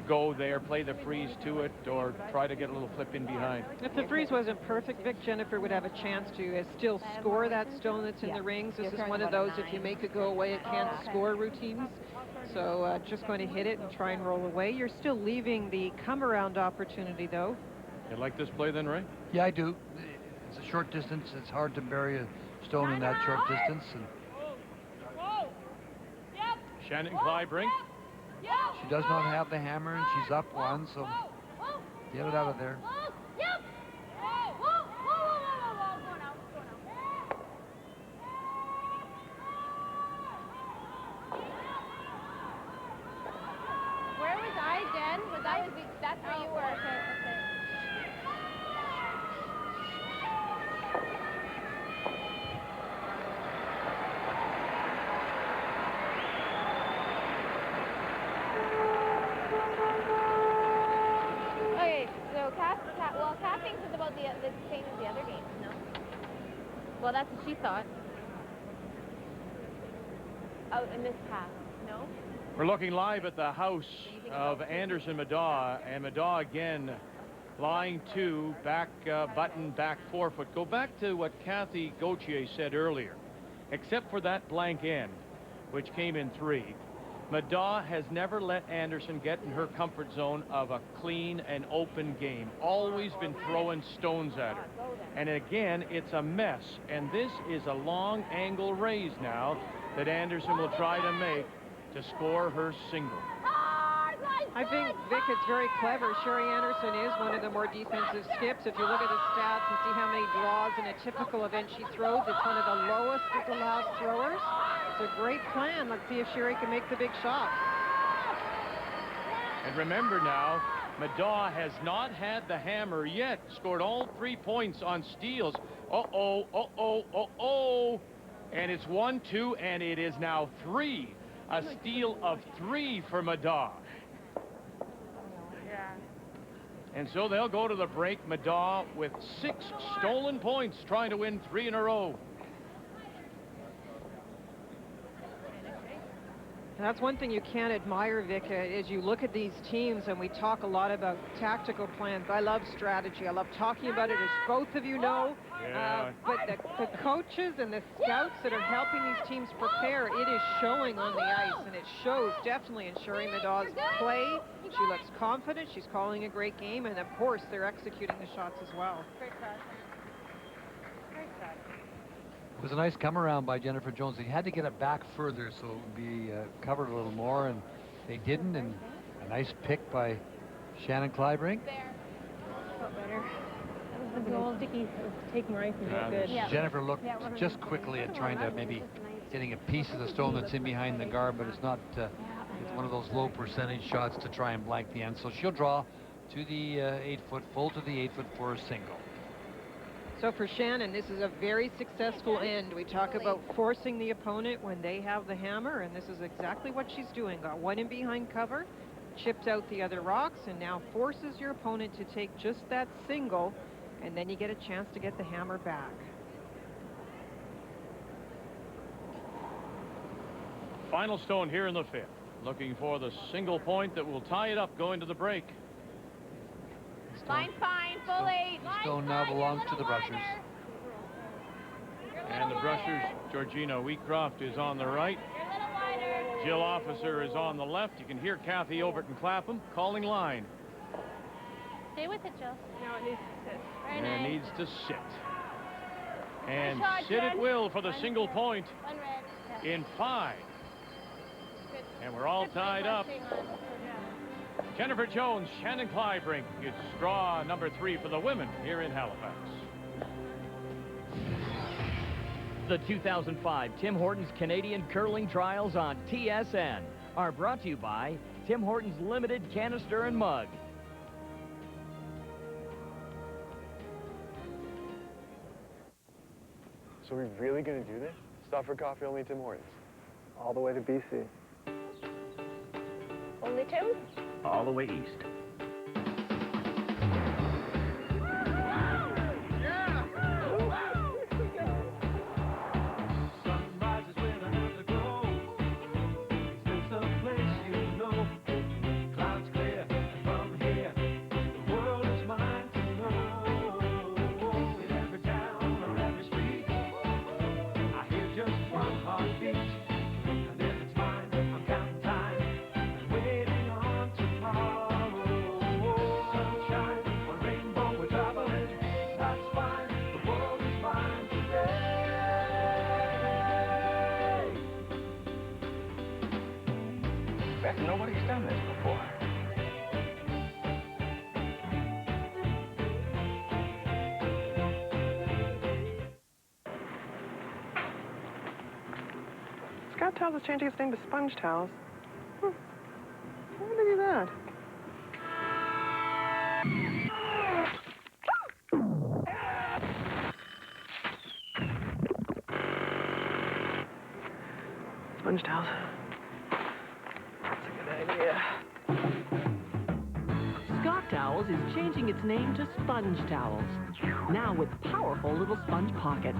go there, play the freeze to it, or try to get a little flip in behind? If the freeze wasn't perfect, Vic, Jennifer would have a chance to still score that stone that's in the rings. This is one of those, if you make it go away, it can't score routines. So just going to hit it and try and roll away. You're still leaving the come-around opportunity, though. You like this play then, Ray? Yeah, I do. It's a short distance. It's hard to bury a stone in that short distance. And Shannon Kleibrink. she does not have the hammer, and she's up 1, so get it out of there. Where was I, Jen? That's where you were. Okay, so Cappings is about the same as the other games, no? Well, that's what she thought. Oh, in this pass, no? We're looking live at the house of Anderson Madaw, and Madaw again, line 2, back button, back forefoot. Go back to what Kathy Gauthier said earlier. Except for that blank end, which came in 3, Madaw has never let Anderson get in her comfort zone of a clean and open game. Always been throwing stones at her. And again, it's a mess. And this is a long angle raise now that Anderson will try to make to score her single. I think, Vic, it's very clever. Sherry Anderson is one of the more defensive skips. If you look at the stats and see how many draws in a typical event she throws, it's one of the lowest of the last throwers. It's a great plan. Let's see if Sherry can make the big shot. And remember now, Madaw has not had the hammer yet. Scored all 3 points on steals. Uh-oh, uh-oh, uh-oh. And it's 1-2, and it is now 3. A steal of 3 for Madaw. And so they'll go to the break. Madaw with 6 stolen points, trying to win 3 in a row. And that's one thing you can't admire, Vic, is you look at these teams, and we talk a lot about tactical plans. I love strategy. I love talking about it, as both of you know. Yeah. But the coaches and the scouts that are helping these teams prepare, it is showing on the ice, and it shows definitely in Sherry Madaw's play. She looks confident. She's calling a great game, and of course, they're executing the shots as well. Great shot. Great shot. It was a nice come around by Jennifer Jones. They had to get it back further so it would be covered a little more, and they didn't. And a nice pick by Shannon Kleibrink. Felt better. That was the goal. Dickey was taking right and did good. Yeah. Jennifer looked just quickly at trying to maybe getting a piece of the stone that's in behind the guard, but it's not. It's one of those low percentage shots to try and blank the end. So she'll draw to the 8-foot, full to the 8-foot for a single. So for Shannon, this is a very successful end. We talk about forcing the opponent when they have the hammer, and this is exactly what she's doing. Got one in behind cover, chipped out the other rocks, and now forces your opponent to take just that single And then you get a chance to get the hammer back. Final stone here in the fifth. Looking for the single point that will tie it up going to the break. Line fine, full 8. Stone now belongs to the Brushers. And the Brushers, Georgina Wheatcroft is on the right. Jill Officer is on the left. You can hear Kathy Overton Clapham calling line. Stay with it, Jill. No, it needs to sit. Very And nice. it needs to sit. And Good shot, sit Jen. it will for the One single red. point One red. Yeah. in 5. Good. And we're all Good tied up. pressing on. Yeah. Jennifer Jones, Shannon Kleibrink. It's straw number 3 for the women here in Halifax. The 2005 Tim Hortons Canadian Curling Trials on TSN are brought to you by Tim Hortons Limited Canister and Mug. So we're really going to do this? Stop for coffee, only Tim Hortons. All the way to BC. Only Tim? All the way east. Sunrises with another glow. Is this a place you know? Clouds clear, and from here, the world is mine to know. In every town or every street, I hear just one heartbeat. And if it's mine, I'm counting time and waiting on tomorrow. Sunshine, a rainbow, we're traveling. That's fine, the world is mine today. Bet nobody's done this before. Scott Towels is changing its name to Sponge Towels. Why would they do that? Sponge Towels. That's a good idea. Scott Towels is changing its name to Sponge Towels. Now with powerful little sponge pockets.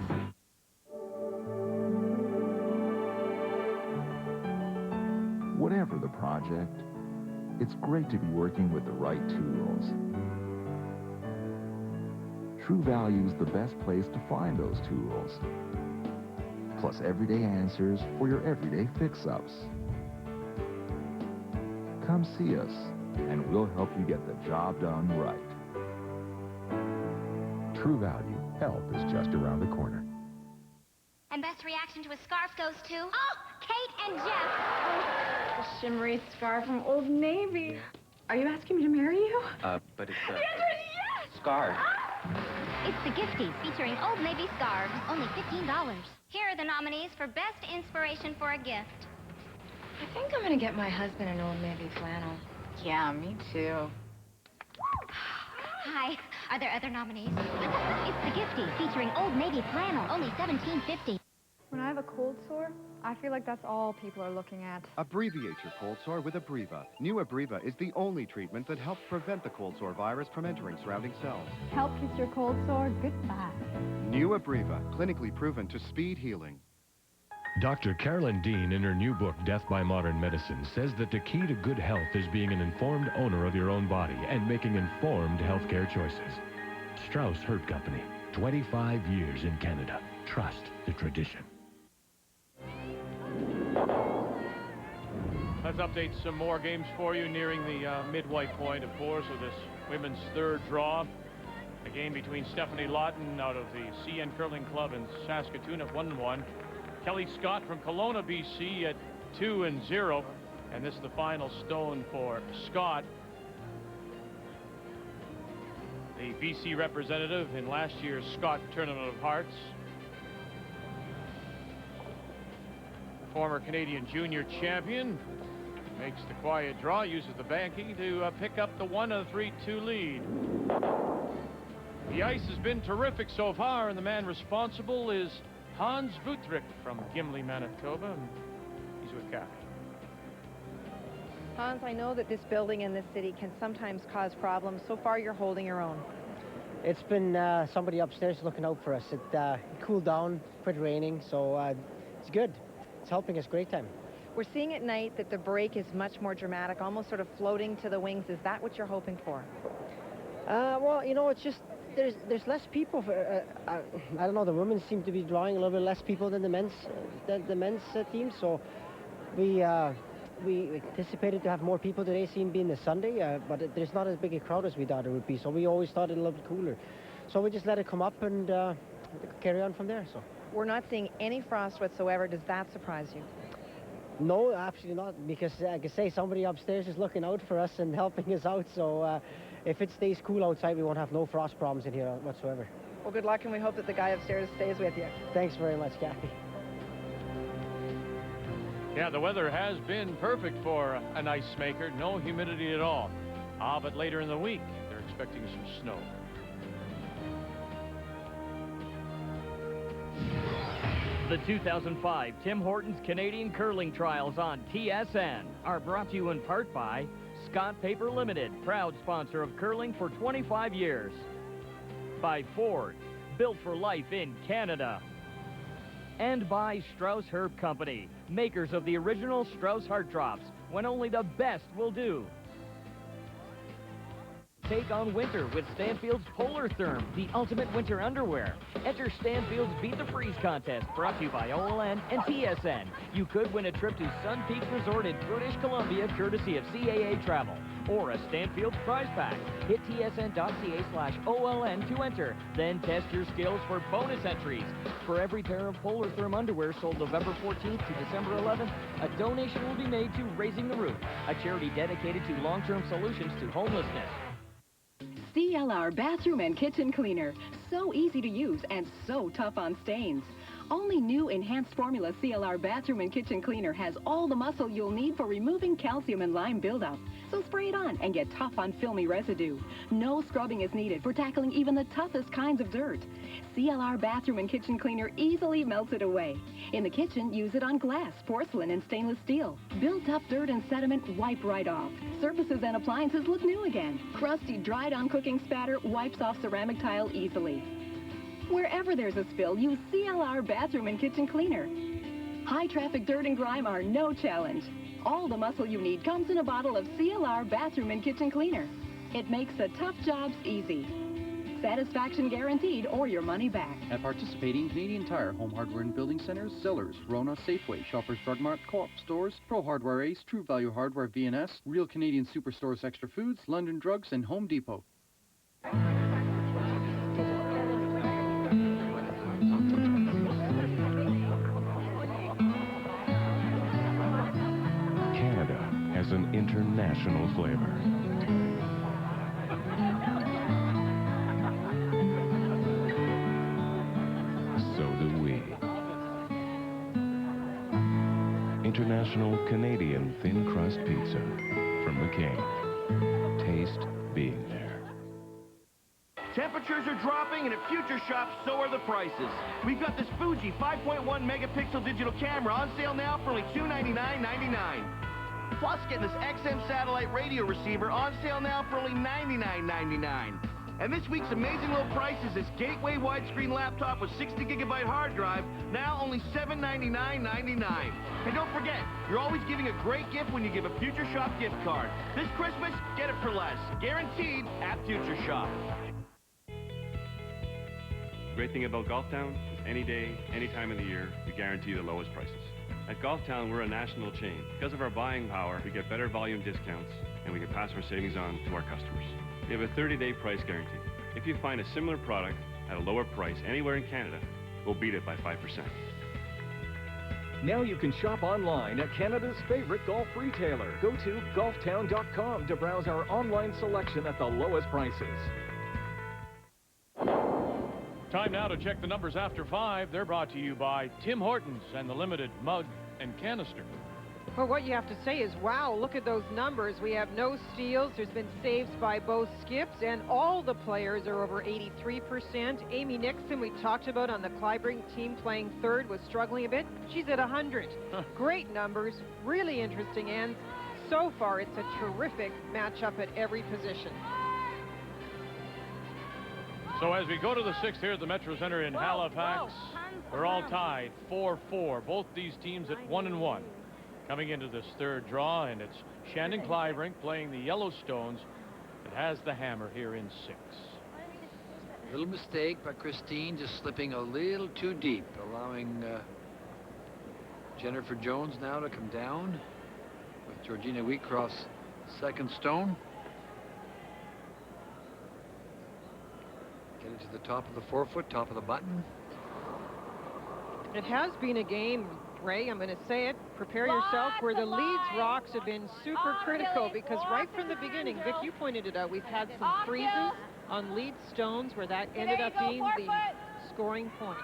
Whatever the project, it's great to be working with the right tools. True Value's the best place to find those tools. Plus everyday answers for your everyday fix-ups. Come see us, and we'll help you get the job done right. True Value, help is just around the corner. And best reaction to a scarf goes to... Oh, Kate and Jeff. A shimmery scarf from Old Navy. Are you asking me to marry you? But it's The answer is yes! scarf. It's the Gifties, featuring Old Navy scarves, only $15. Here are the nominees for Best Inspiration for a Gift. I think I'm gonna get my husband an Old Navy flannel. Yeah, me too. Hi, are there other nominees? It's the Gifties, featuring Old Navy flannel, only $17.50. When I have a cold sore, I feel like that's all people are looking at. Abbreviate your cold sore with Abreva. New Abreva is the only treatment that helps prevent the cold sore virus from entering surrounding cells. Help kiss your cold sore goodbye. New Abreva, clinically proven to speed healing. Dr. Carolyn Dean, in her new book, Death by Modern Medicine, says that the key to good health is being an informed owner of your own body and making informed healthcare choices. Strauss Hurt Company, 25 years in Canada. Trust the tradition. Let's update some more games for you nearing the midway point, of course, of this women's third draw. A game between Stephanie Lawton out of the CN Curling Club in Saskatoon at 1-1. Kelly Scott from Kelowna, BC at 2-0. And this is the final stone for Scott. The BC representative in last year's Scott Tournament of Hearts. Former Canadian junior champion makes the quiet draw, uses the banking to pick up the 1-3-2 lead. The ice has been terrific so far, and the man responsible is Hans Vutrick from Gimli, Manitoba, and he's with Kathy. Hans, I know that this building in this city can sometimes cause problems. So far, you're holding your own. It's been somebody upstairs looking out for us. It cooled down, quit raining, so it's good. It's helping us great time. We're seeing at night that the break is much more dramatic, almost sort of floating to the wings. Is that what you're hoping for? Well, you know, it's just there's less people. I don't know. The women seem to be drawing a little bit less people than the men's team. So we anticipated to have more people today, seeing being the Sunday, but there's not as big a crowd as we thought it would be. So we always thought it a little bit cooler. So we just let it come up and carry on from there. So we're not seeing any frost whatsoever. Does that surprise you? No, absolutely not, because like I say, somebody upstairs is looking out for us and helping us out. So if it stays cool outside, we won't have no frost problems in here whatsoever. Well, good luck, and we hope that the guy upstairs stays with you. Thanks very much, Kathy. Yeah, the weather has been perfect for an ice maker. No humidity at all. But later in the week, they're expecting some snow. The 2005 Tim Hortons Canadian Curling Trials on TSN are brought to you in part by Scott Paper Limited, proud sponsor of curling for 25 years. By Ford, built for life in Canada. And by Strauss Herb Company, makers of the original Strauss Heart Drops, when only the best will do. Take on winter with Stanfield's Polar Therm, the ultimate winter underwear. Enter Stanfield's Beat the Freeze contest, brought to you by OLN and TSN. You could win a trip to Sun Peak Resort in British Columbia, courtesy of CAA Travel, or a Stanfield's prize pack. Hit tsn.ca/OLN to enter. Then test your skills for bonus entries. For every pair of Polar Therm underwear sold November 14th to December 11th, a donation will be made to Raising the Roof, a charity dedicated to long-term solutions to homelessness. CLR Bathroom and Kitchen Cleaner. So easy to use and so tough on stains. Only new enhanced formula CLR Bathroom and Kitchen Cleaner has all the muscle you'll need for removing calcium and lime buildup. So spray it on and get tough on filmy residue. No scrubbing is needed for tackling even the toughest kinds of dirt. CLR Bathroom and Kitchen Cleaner easily melts it away. In the kitchen, use it on glass, porcelain, and stainless steel. Built up dirt and sediment wipe right off. Surfaces and appliances look new again. Crusty, dried-on cooking spatter wipes off ceramic tile easily. Wherever there's a spill, use CLR Bathroom and Kitchen Cleaner. High-traffic dirt and grime are no challenge. All the muscle you need comes in a bottle of CLR Bathroom and Kitchen Cleaner. It makes the tough jobs easy. Satisfaction guaranteed or your money back. At participating Canadian Tire, Home Hardware and Building Centers, Zellers, Rona, Safeway, Shoppers Drug Mart, Co-op Stores, Pro Hardware Ace, True Value Hardware, VNS, Real Canadian Superstores Extra Foods, London Drugs, and Home Depot. Canada has an international flavor. So do we. International Canadian Thin Crust Pizza from McCain. Taste being there. Temperatures are dropping, and at Future Shop, so are the prices. We've got this Fuji 5.1 megapixel digital camera on sale now for only $299.99. Plus, getting this XM satellite radio receiver on sale now for only $99.99. And this week's amazing low price is this Gateway widescreen laptop with 60-gigabyte hard drive, now only $799.99. And don't forget, you're always giving a great gift when you give a Future Shop gift card. This Christmas, get it for less. Guaranteed at Future Shop. The great thing about Golftown is any day, any time of the year, we guarantee the lowest prices. At Golftown, we're a national chain. Because of our buying power, we get better volume discounts, and we can pass our savings on to our customers. We have a 30-day price guarantee. If you find a similar product at a lower price anywhere in Canada, we'll beat it by 5%. Now you can shop online at Canada's favorite golf retailer. Go to golftown.com to browse our online selection at the lowest prices. Time now to check the numbers after 5. They're brought to you by Tim Hortons and the limited mug and canister. Well, what you have to say is, wow, look at those numbers. We have no steals. There's been saves by both skips, and all the players are over 83%. Amy Nixon, we talked about on the Kleibrink team playing third, was struggling a bit. She's at 100. Great numbers, really interesting ends. So far, it's a terrific matchup at every position. So as we go to the sixth here at the Metro Center in Halifax, we're all tied 4-4. Both these teams at 1-1. Coming into this third draw, and it's Shannon Kleibrink playing the Yellowstones that has the hammer here in 6. Little mistake by Christine, just slipping a little too deep, allowing Jennifer Jones now to come down with Georgina Wheatcroft's second stone. Get it to the top of the forefoot, top of the button. It has been a game, Ray, I'm going to say it. Prepare yourself, where the Leeds rocks have been super critical, because right from the beginning, Vic, you pointed it out, we've had some freezes on Leeds stones where that ended up being the scoring point.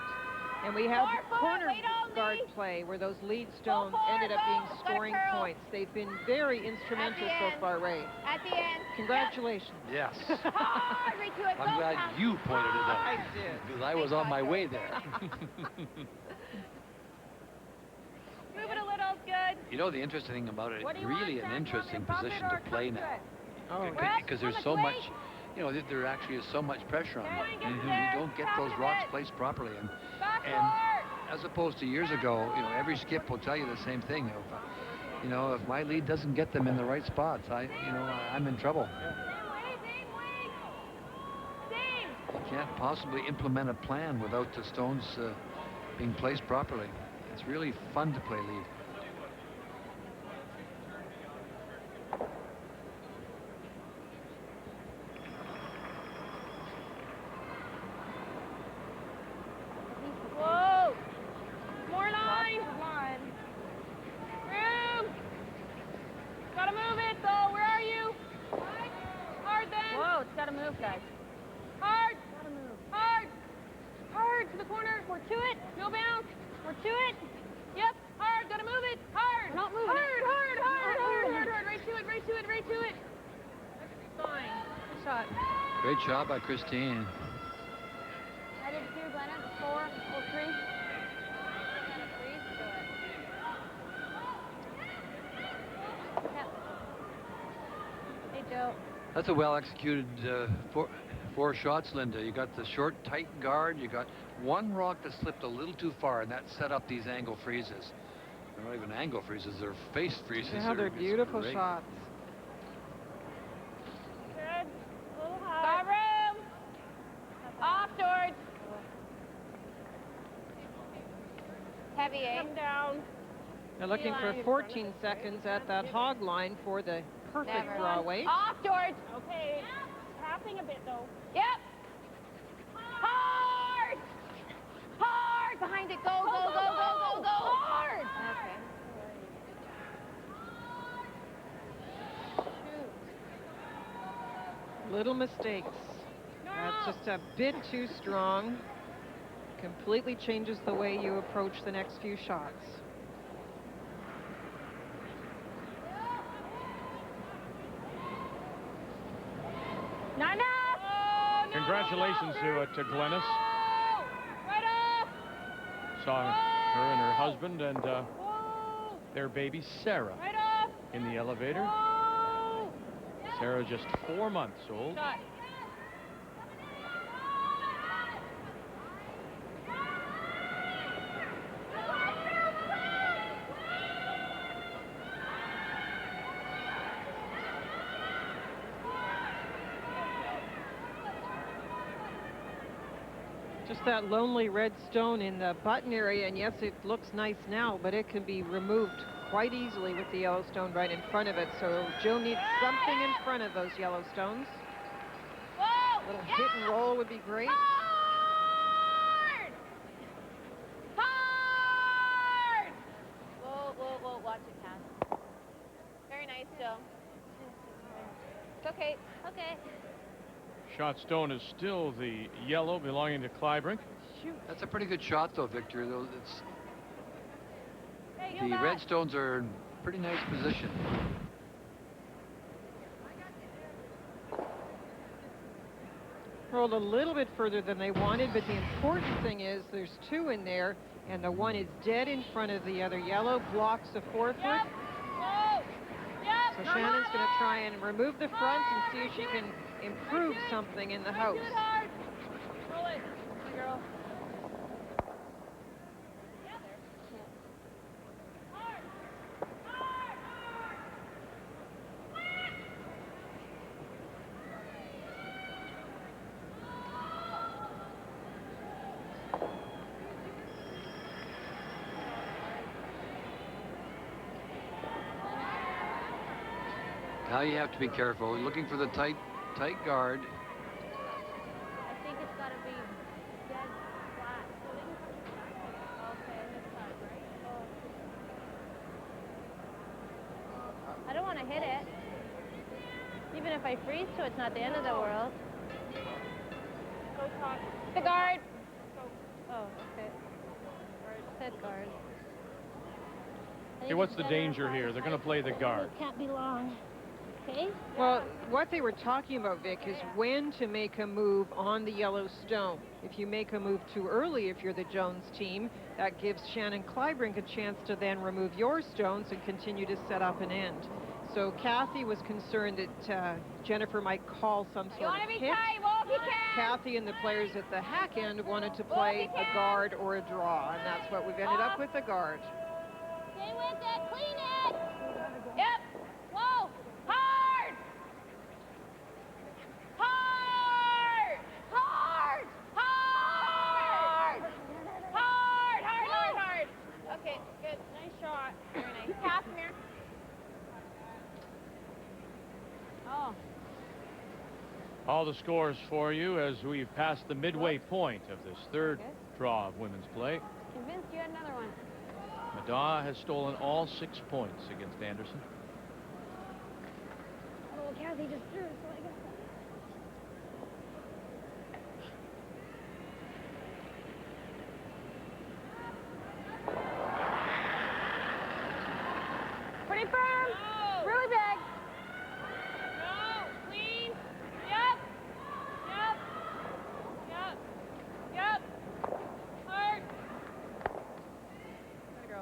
And we have corner guard play where those Leeds stones ended up being scoring points. They've been very instrumental so far, Ray. At the end. Congratulations. Yes. I'm I'm glad you pointed it out. I did. Because I was on my way there. Move it a little, good. You know, the interesting thing about it, What do you really want, an Sam? interesting Bump it position or to play come to now. it? Oh, Because there's so much, you know, there actually is so much pressure on them. You don't get those rocks placed properly. And as opposed to years ago, you know, every skip will tell you the same thing. You know, if my lead doesn't get them in the right spots, I'm in trouble. You can't possibly implement a plan without the stones being placed properly. It's really fun to play lead. Whoa! More line! Room! Gotta move it, though. Where are you? Hard, then. Whoa, it's gotta move, guys. Hard! Gotta move. Hard! Hard to the corner. We're to it. No bounce. We're to it. Yep. Hard. Gotta move it. Hard. Not moving. Hard. Right to it. Fine. Good shot. Great shot by Christine. I did 2, Glenna. 4. 3. Hey, Joe. That's a well-executed four shots, Linda. You got the short, tight guard. You got one rock that slipped a little too far, and that set up these angle freezes. They're not even angle freezes, they're face freezes. Yeah, they're beautiful great. shots. Good. A little high. Got room. Off, George. Heavy, eh? Come down. They're looking for 14 seconds at that hog line for the perfect draw weight. Off, George. Okay. Tapping a bit, though. Yep. Hard. Hard. Behind it. Go. Hard. Okay. Little mistakes. That's just a bit too strong. Completely changes the way you approach the next few shots. Not enough. Oh, no, Congratulations to Glennis. Right off. Saw her and her husband and their baby Sarah Right off. in the elevator. Whoa. Sarah just 4 months old. Shot. Just that lonely red stone in the button area, and yes, it looks nice now, but it can be removed quite easily with the yellow stone right in front of it. So Joe needs something in front of those yellow stones. Whoa. A little hit and roll would be great. Hard. Hard. Whoa. Watch it, Cass. Very nice, Joe. It's okay. Shot stone is still the yellow belonging to Kleibrink. Shoot. That's a pretty good shot, though, Victor. Though Hey, the red stones are in pretty nice position. Rolled a little bit further than they wanted, but the important thing is there's 2 in there, and the one is dead in front of the other yellow, blocks the forefoot. Yep. Whoa. Yep. So Shannon's going to try and remove the front and see if she can improve something in the house. girl. Now you have to be careful. You're looking for the tight guard. I think it's got to be dead flat. Okay, this side, right? I don't want to hit it. Even if I freeze to, it's not the end of the world. Go top. The guard. Go. Oh, okay. Said guard. Hey, what's the danger here? They're going to play the guard. It can't be long. Okay? Well, what they were talking about, Vic, is when to make a move on the yellow stone. If you make a move too early, if you're the Jones team, that gives Shannon Kleibrink a chance to then remove your stones and continue to set up an end. So Kathy was concerned that Jennifer might call some sort of hit. Kathy and the players at the hack end wanted to play a guard or a draw, and that's what we've ended up with, a guard. Stay with it. Clean it. Yep. Whoa. Hard. Hard. Hard. Hard. Hard. Hard. Hard. Hard. Okay, good. Nice shot. Very nice. Pass from here. Oh. All the scores for you as we've passed the midway point of this third draw of women's play. Convinced you had another one. Madaw has stolen all 6 points against Anderson. Oh, Kathy just threw it, so I guess. Pretty firm. No. Really big. No. Clean. Yep. Yep. Yep. Yep. Hard. There we go.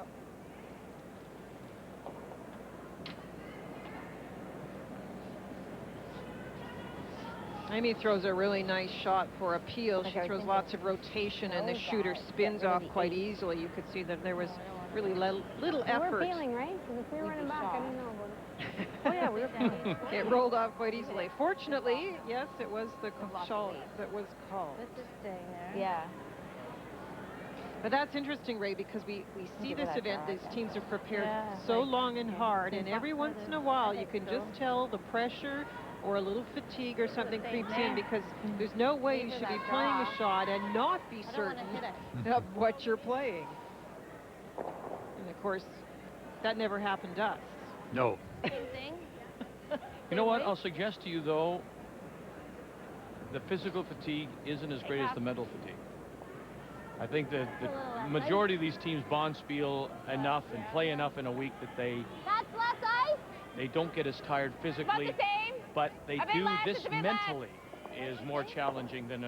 Amy throws a really nice shot for appeal. She throws lots of rotation, and the shooter spins off quite easily. You could see that there was really little effort. We're feeling, right? Because if we were running back, I didn't know about it. Oh, yeah, we were feeling. It rolled off quite easily. Fortunately, yes, it was the shot that was called. Let's just stay there. Yeah. But that's interesting, Ray, because we see this event, these teams are prepared Yeah, so like, long and hard, and every once in a while you can just tell the pressure or a little fatigue or something creeps in, because there's no way you should be playing a shot and not be certain of what you're playing. And of course, that never happened to us. No. Same thing. You know what? I'll suggest to you, though, the physical fatigue isn't as great as the mental fatigue. I think that the majority of these teams bonspiel enough and play enough in a week that they don't get as tired physically, but they do this mentally is more challenging than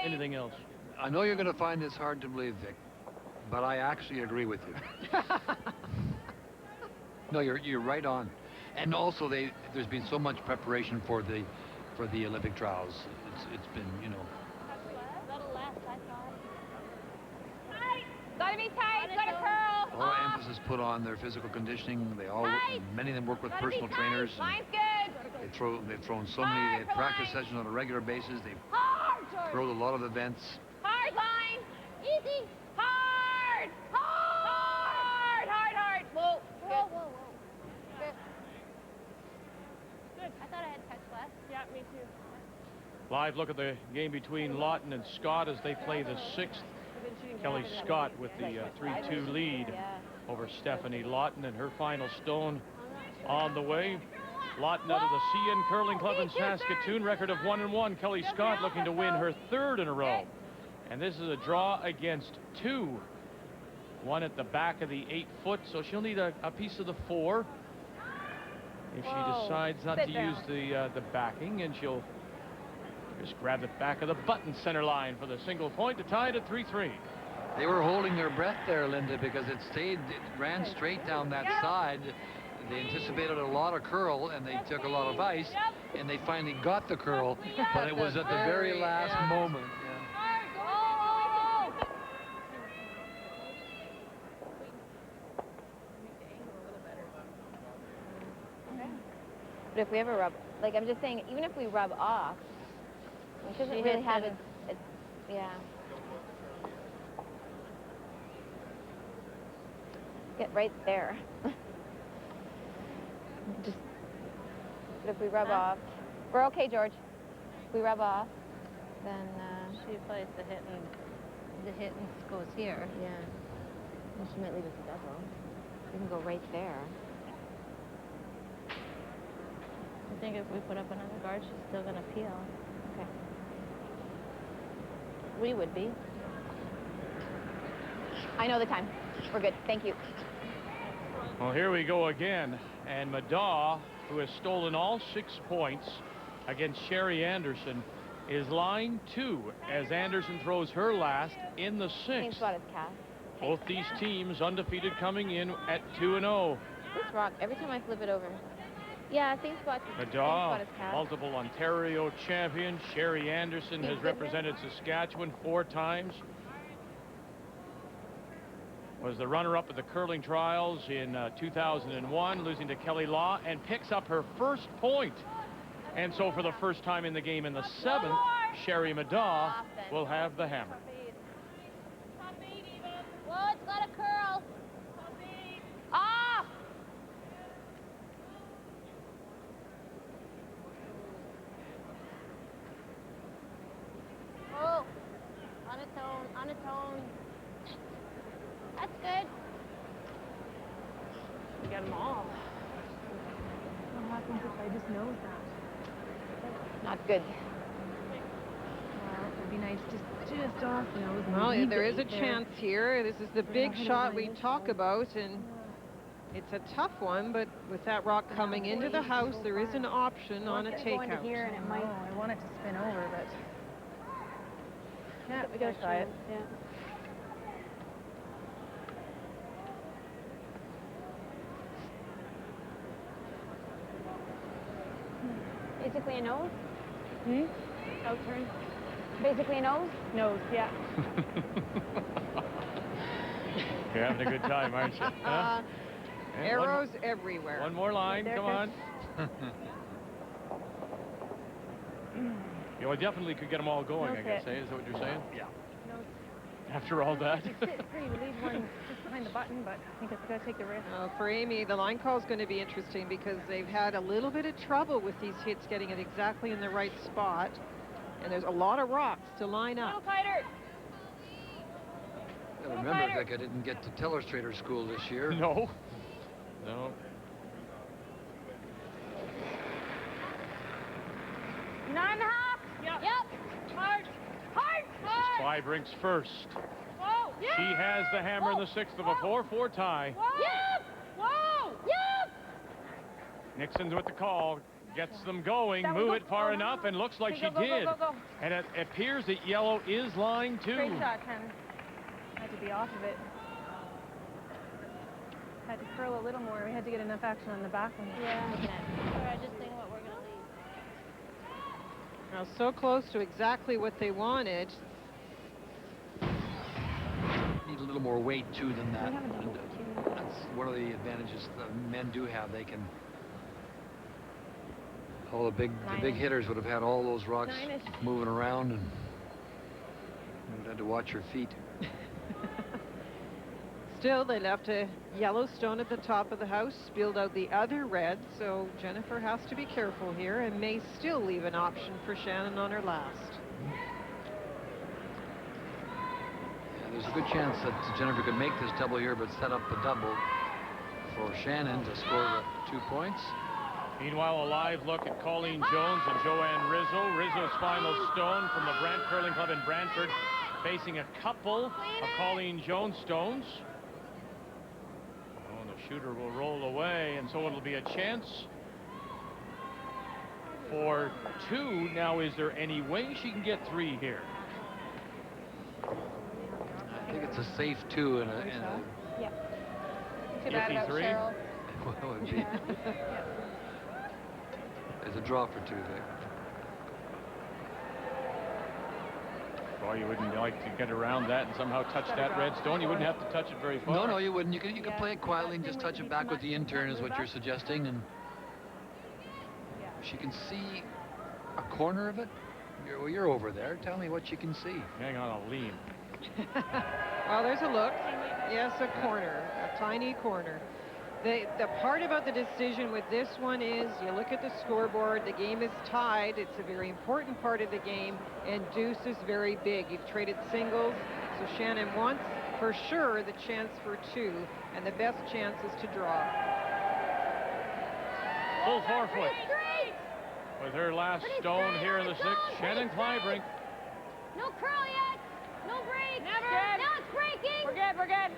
anything else. I know you're going to find this hard to believe, Vic, but I actually agree with you. No, you're right on. And also, there's been so much preparation for the Olympic trials. It's been, you know. A little less, I thought. Gotta be tight, gotta curl. A lot of emphasis put on their physical conditioning. Many of them work with personal trainers. Line's good. They've thrown so many. They have practice sessions on a regular basis. They've thrown a lot of events. Hard line. Easy. Hard. Hard. Hard, hard. Whoa. Good. Whoa, whoa, whoa. Good. Good. I thought I had touched less. Yeah, me too. Live look at the game between Lawton and Scott as they play the 6th. Kelly Scott with the 3-2 lead over Stephanie Lawton, and her final stone on the way. Lawton out of the CN Curling Club in Saskatoon, record of 1-1. Kelly Scott looking to win her 3rd in a row. And this is a draw against 2. One at the back of the 8-foot, so she'll need a piece of the 4 if she decides not to use the backing, and she'll just grab the back of the button center line for the single point to tie it at 3-3. They were holding their breath there, Linda, because it ran straight down that side. They anticipated a lot of curl, and they took a lot of ice, and they finally got the curl, but it was at the very last moment. But if we ever rub, like I'm just saying, even if we rub off, it doesn't really have it. Yeah. Get right there. Just. But if we rub off, we're okay, George. If we rub off, then she plays the hit and goes here. Yeah. Well, she might leave us a double. We can go right there. I think if we put up another guard, she's still gonna peel. Okay. We would be. I know the time. We're good. Thank you. Well, here we go again. And Madaw, who has stolen all 6 points against Sherry Anderson, is line 2 as Anderson throws her last in the 6th. Both these teams undefeated coming in at 2-0. This rock, every time I flip it over. Yeah, same spot. Madaw, multiple Ontario champion. Sherry Anderson has represented Saskatchewan 4 times. Was the runner-up at the curling trials in 2001, losing to Kelly Law, and picks up her first point. And so for the first time in the game in the 7th, Sherry Madaw will have the hammer. Whoa, it's got a curl. Ah! Oh, on its own, on its own. That's good. We got them all. What happens if I just nose that? Not good. Well, it would be nice just off nose. Well, there is a chance here. This is the big shot we talk about, and it's a tough one, but with that rock coming into the house, there is an option on a takeout. Here and it might. I want it to spin over, but yeah, we gotta try it. Yeah. Basically a nose? Outturn. Basically a nose? Nose, yeah. You're having a good time, aren't you? Huh? Arrows everywhere. One more line, come on. You know, I definitely could get them all going, I guess, eh? Is that what you're saying? Yeah. After all that. We leave one just behind the button, but I think it's got to take the risk. For Amy, the line call is going to be interesting because they've had a little bit of trouble with these hits getting it exactly in the right spot. And there's a lot of rocks to line up. Remember, Vic, I didn't get to telestrator school this year. No. No. 9.5. Yep. Hard. Kleibrink's first. Whoa. Yeah. She has the hammer in the 6th of a 4-4 tie. Whoa. Yep. Whoa. Yep. Nixon's with the call. Gets them going. Move it far enough, and looks like she did. Go. And it appears that yellow is line 2. Great shot, Shannon. Had to be off of it. Had to curl a little more. We had to get enough action on the back one. Yeah. Sorry, I just think what we're going to leave. Now, so close to exactly what they wanted. Need a little more weight, too, than that. That's one of the advantages the men do have. They can... All the big hitters would have had all those rocks moving around, and would have had to watch your feet. Still, they left a yellow stone at the top of the house, spilled out the other red, so Jennifer has to be careful here and may still leave an option for Shannon on her last. Yeah, there's a good chance that Jennifer could make this double here, but set up the double for Shannon to score the 2 points. Meanwhile, a live look at Colleen Jones and Joanne Rizzo. Rizzo's final stone from the Brant Curling Club in Brantford, facing a couple of Colleen Jones stones. Oh, and the shooter will roll away, and so it'll be a chance for 2. Now, is there any way she can get 3 here? I think it's a safe 2 and a yeah. Iffy 3? Well, it would be. It's a draw for 2 there. Boy, you wouldn't like to get around that and somehow touch that red stone. You wouldn't have to touch it very far. No, you wouldn't. You could play it quietly and just touch it back with the intern is what you're suggesting. And She can see a corner of it. You're over there. Tell me what you can see. Hang on, I'll lean. Well, there's a look. Yes, a corner, a tiny corner. The part about the decision with this one is you look at the scoreboard, the game is tied. It's a very important part of the game, and deuce is very big. You've traded singles, so Shannon wants, for sure, the chance for 2, and the best chance is to draw. Full 4-foot. With her last stone here in the 6th, Shannon Kleibrink. No curl yet. No break. Never. Now it's breaking. We're good. We're good.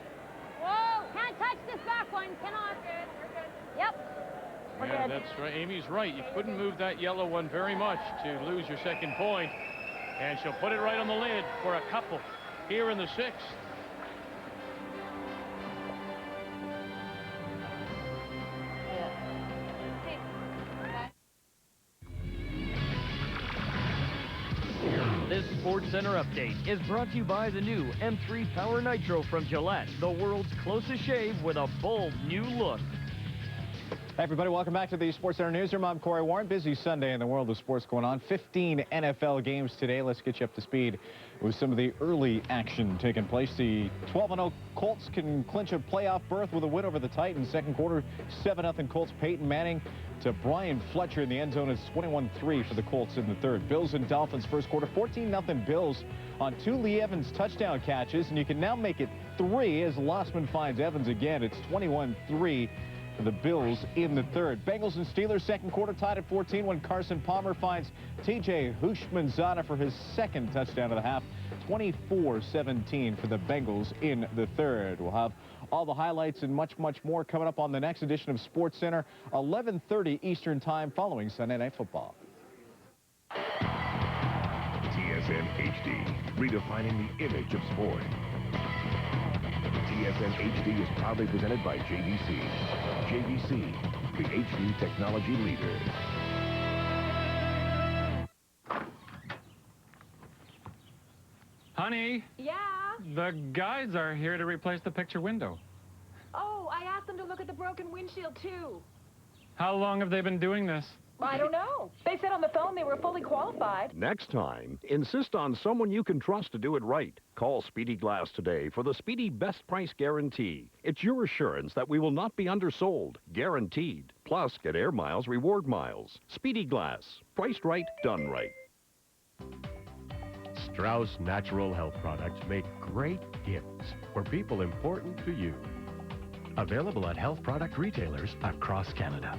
Whoa. Can't touch this back one. Cannot. We're good. Yep. We're Yeah, good. that's right. Amy's right. You couldn't move that yellow one very much to lose your second point. And she'll put it right on the lid for a couple here in the 6th. This Sports Center update is brought to you by the new M3 Power Nitro from Gillette, the world's closest shave with a bold new look. Hey everybody, welcome back to the Sports Center Newsroom. I'm Corey Warren. Busy Sunday in the world of sports going on. 15 NFL games today. Let's get you up to speed with some of the early action taking place. The 12-0 Colts can clinch a playoff berth with a win over the Titans. Second quarter, 7-0 Colts. Peyton Manning to Brian Fletcher in the end zone. It's 21-3 for the Colts in the third. Bills and Dolphins first quarter, 14-0 Bills on 2 Lee Evans touchdown catches, and you can now make it 3 as Lossman finds Evans again. It's 21-3 for the Bills in the third. Bengals and Steelers second quarter tied at 14 when Carson Palmer finds T.J. Houshmandzadeh for his second touchdown of the half. 24-17 for the Bengals in the third. We'll have all the highlights and much, much more coming up on the next edition of Sports Center, 11:30 Eastern Time following Sunday Night Football. TSN HD, redefining the image of sport. TSN HD is proudly presented by JVC. JVC, the HD technology leader. Honey, Yeah? the guys are here to replace the picture window. Oh, I asked them to look at the broken windshield, too. How long have they been doing this? I don't know. They said on the phone they were fully qualified. Next time, insist on someone you can trust to do it right. Call Speedy Glass today for the Speedy Best Price Guarantee. It's your assurance that we will not be undersold. Guaranteed. Plus, get air miles, reward miles. Speedy Glass. Priced right, done right. Strauss Natural Health Products make great gifts for people important to you. Available at health product retailers across Canada.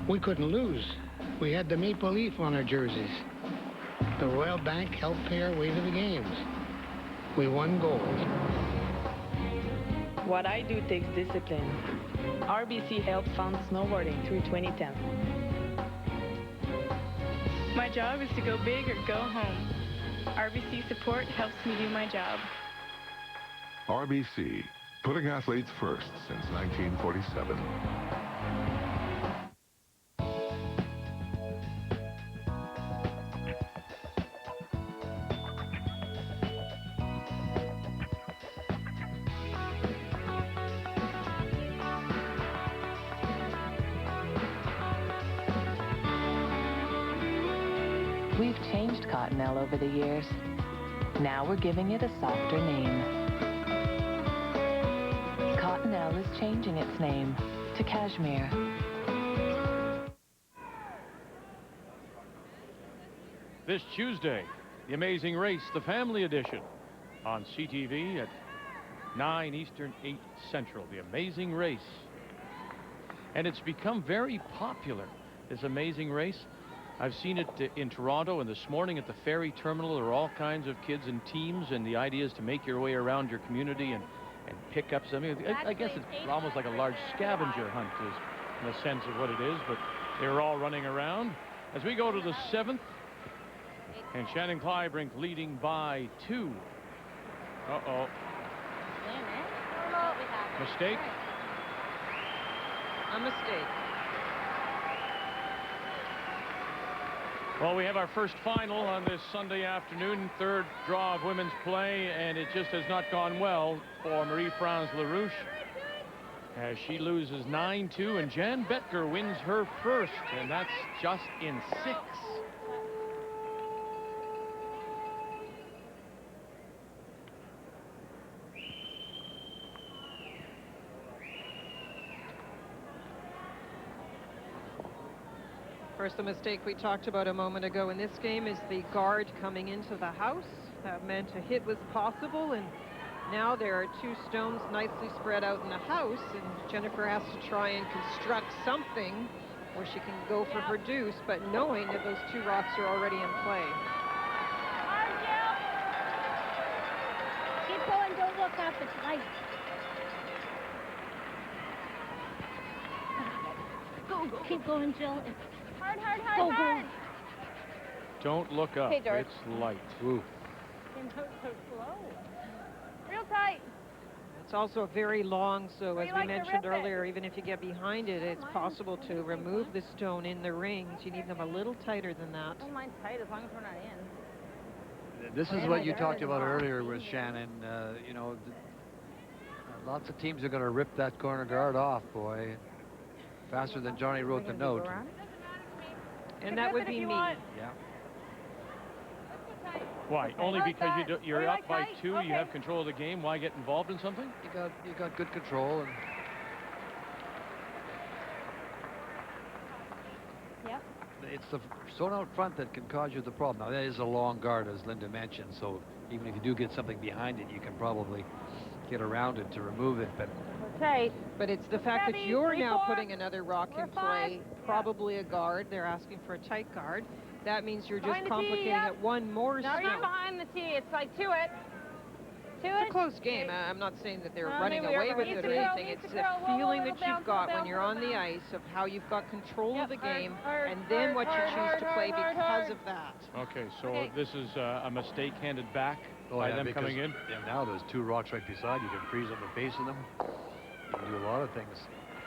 We couldn't lose. We had the maple leaf on our jerseys. The Royal Bank helped pay our way to the games. We won gold. What I do takes discipline. RBC helped fund snowboarding through 2010. My job is to go big or go home. RBC support helps me do my job. RBC, putting athletes first since 1947. We've changed Cottonelle over the years. Now we're giving it a softer name. Cottonelle is changing its name to Cashmere. This Tuesday, The Amazing Race, the Family Edition, on CTV at 9 Eastern, 8 Central. The Amazing Race. And it's become very popular, this Amazing Race. I've seen it in Toronto, and this morning at the ferry terminal, there are all kinds of kids and teams, and the idea is to make your way around your community and pick up something. I guess it's almost like a large scavenger hunt is in the sense of what it is, but they're all running around. As we go to the 7th, and Shannon Kleibrink leading by 2. Uh-oh. Mistake? A mistake. Well, we have our first final on this Sunday afternoon, third draw of women's play, and it just has not gone well for Marie-France LaRouche. as she loses 9-2, and Jan Betker wins her first, and that's just in 6. Of course, the mistake we talked about a moment ago in this game is the guard coming into the house. That meant a hit was possible, and now there are 2 stones nicely spread out in the house, and Jennifer has to try and construct something where she can go for her deuce, but knowing that those 2 rocks are already in play. Keep going, don't look up, it's light. Go, go. Keep going, Jill. Hard, hard, hard, Go, hard. go. Don't look up. Okay, George. It's light. Ooh. Came out so slow. Real tight. It's also very long, so as we like to mentioned rip it. earlier, even if you get behind it, it's possible to remove the stone in the rings. You need them a little tighter than that. Don't mind tight as long as we're not in. This is what you talked about earlier with Shannon. You know, lots of teams are going to rip that corner guard off, boy. Faster than Johnny wrote the note. And that would be me. Yeah. Why? Only because you're up by 2, you have control of the game. Why get involved in something? You got good control. And Yep. it's the stone out front that can cause you the problem. Now, that is a long guard, as Linda mentioned, so even if you do get something behind it, you can probably get around it to remove it. But Tight. But it's the fact that you're now putting another rock in play, probably a guard. They're asking for a tight guard. That means you're just complicating it one more Now stone. you're behind the tee. It's like to it. It's a close game. I'm not saying that they're running maybe away we're with right. it or Easy girl, anything. It's easy the girl. Whoa, feeling whoa, that little you've got bounce, when you're little on the bounce. ice of how you've got control of the game, hard, and then hard, what you hard, choose hard, to play hard, because hard. of that. Okay, so this is a mistake handed back by yeah, them because, coming in. Yeah, now there's 2 rocks right beside you. You can freeze on the base of them. You can do a lot of things.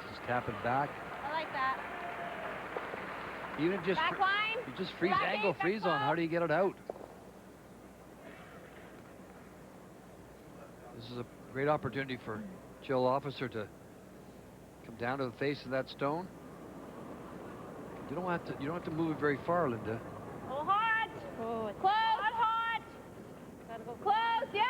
Just tap it back. I like that. Even if just Back line. you just freeze, Back angle eight, freeze back on. How do you get it out? This is a great opportunity for Jill Officer to come down to the face of that stone. You don't have to move it very far, Linda. A little hot. Oh, it's close. Hot. Gotta go close. Yep.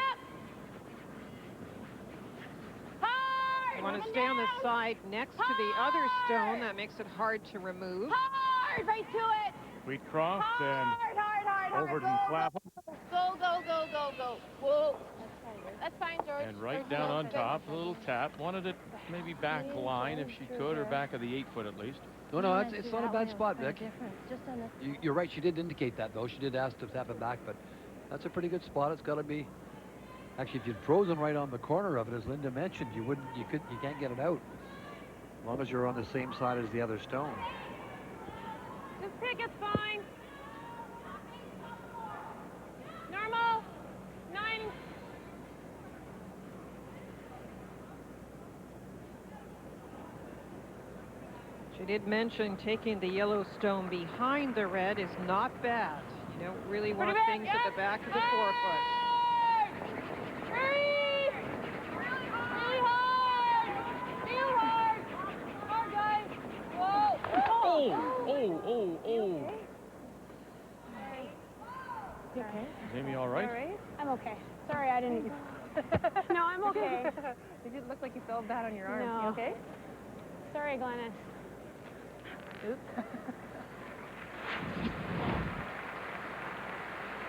Hard. You want to stay on the side next to the other stone. That makes it hard to remove. Hard. Right to it. Wheatcroft and Hard. Overton Clapham. Go, go, go, go, go. Whoa. That's fine, George. And right down on top, a little tap. Wanted it maybe back line if she could, or back of the 8-foot at least. No, it's not a bad spot, Vic. You're right. She did indicate that, though. She did ask to tap it back, but that's a pretty good spot. It's got to be. Actually, if you'd frozen right on the corner of it, as Linda mentioned, you can't get it out. As long as you're on the same side as the other stone. Just pick, it's fine. Normal. 9. She did mention taking the yellow stone behind the red is not bad. You don't really want things at the back of the forefoot. Really hard. Feel hard. Hard, guys. Whoa. Oh. You okay? Jamie, all right? I'm okay. Sorry, I didn't. No, I'm okay. You did look like you felt bad on your arm. No. You okay? Sorry, Glennis. Oops.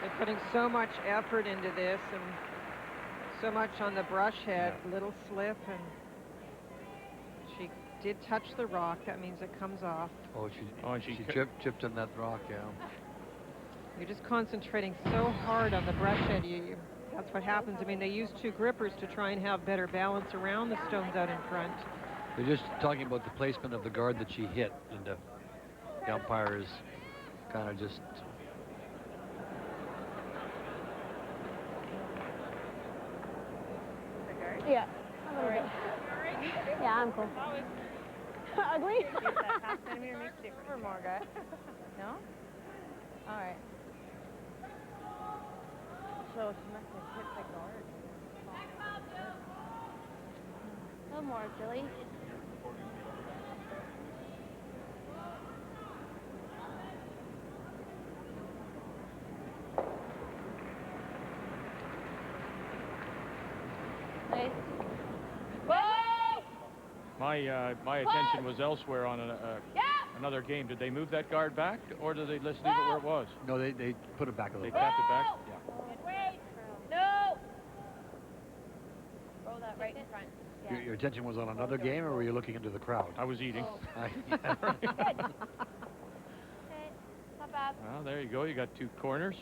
They're putting so much effort into this and so much on the brush head. Little slip, and she did touch the rock. That means it comes off. Oh, she chipped on that rock, yeah. You're just concentrating so hard on the brush head. That's what happens. I mean, they use 2 grippers to try and have better balance around the stones out in front. They're just talking about the placement of the guard that she hit, Linda. The umpire is kind of just... Yeah. All right. Yeah, I'm cool. Ugly? Half centimeter makes a difference. Or more, guys. No? All right. So she must have hit the guard. A little more, Billy. My attention was elsewhere on another game. Did they move that guard back, or did they just leave it where it was? No, they put it back a little bit. They tapped it back? Yeah. Wait. No. Roll that right in front. Yeah. Your attention was on another game, or were you looking into the crowd? I was eating. Good. Pop up. Well, there you go. You got 2 corners.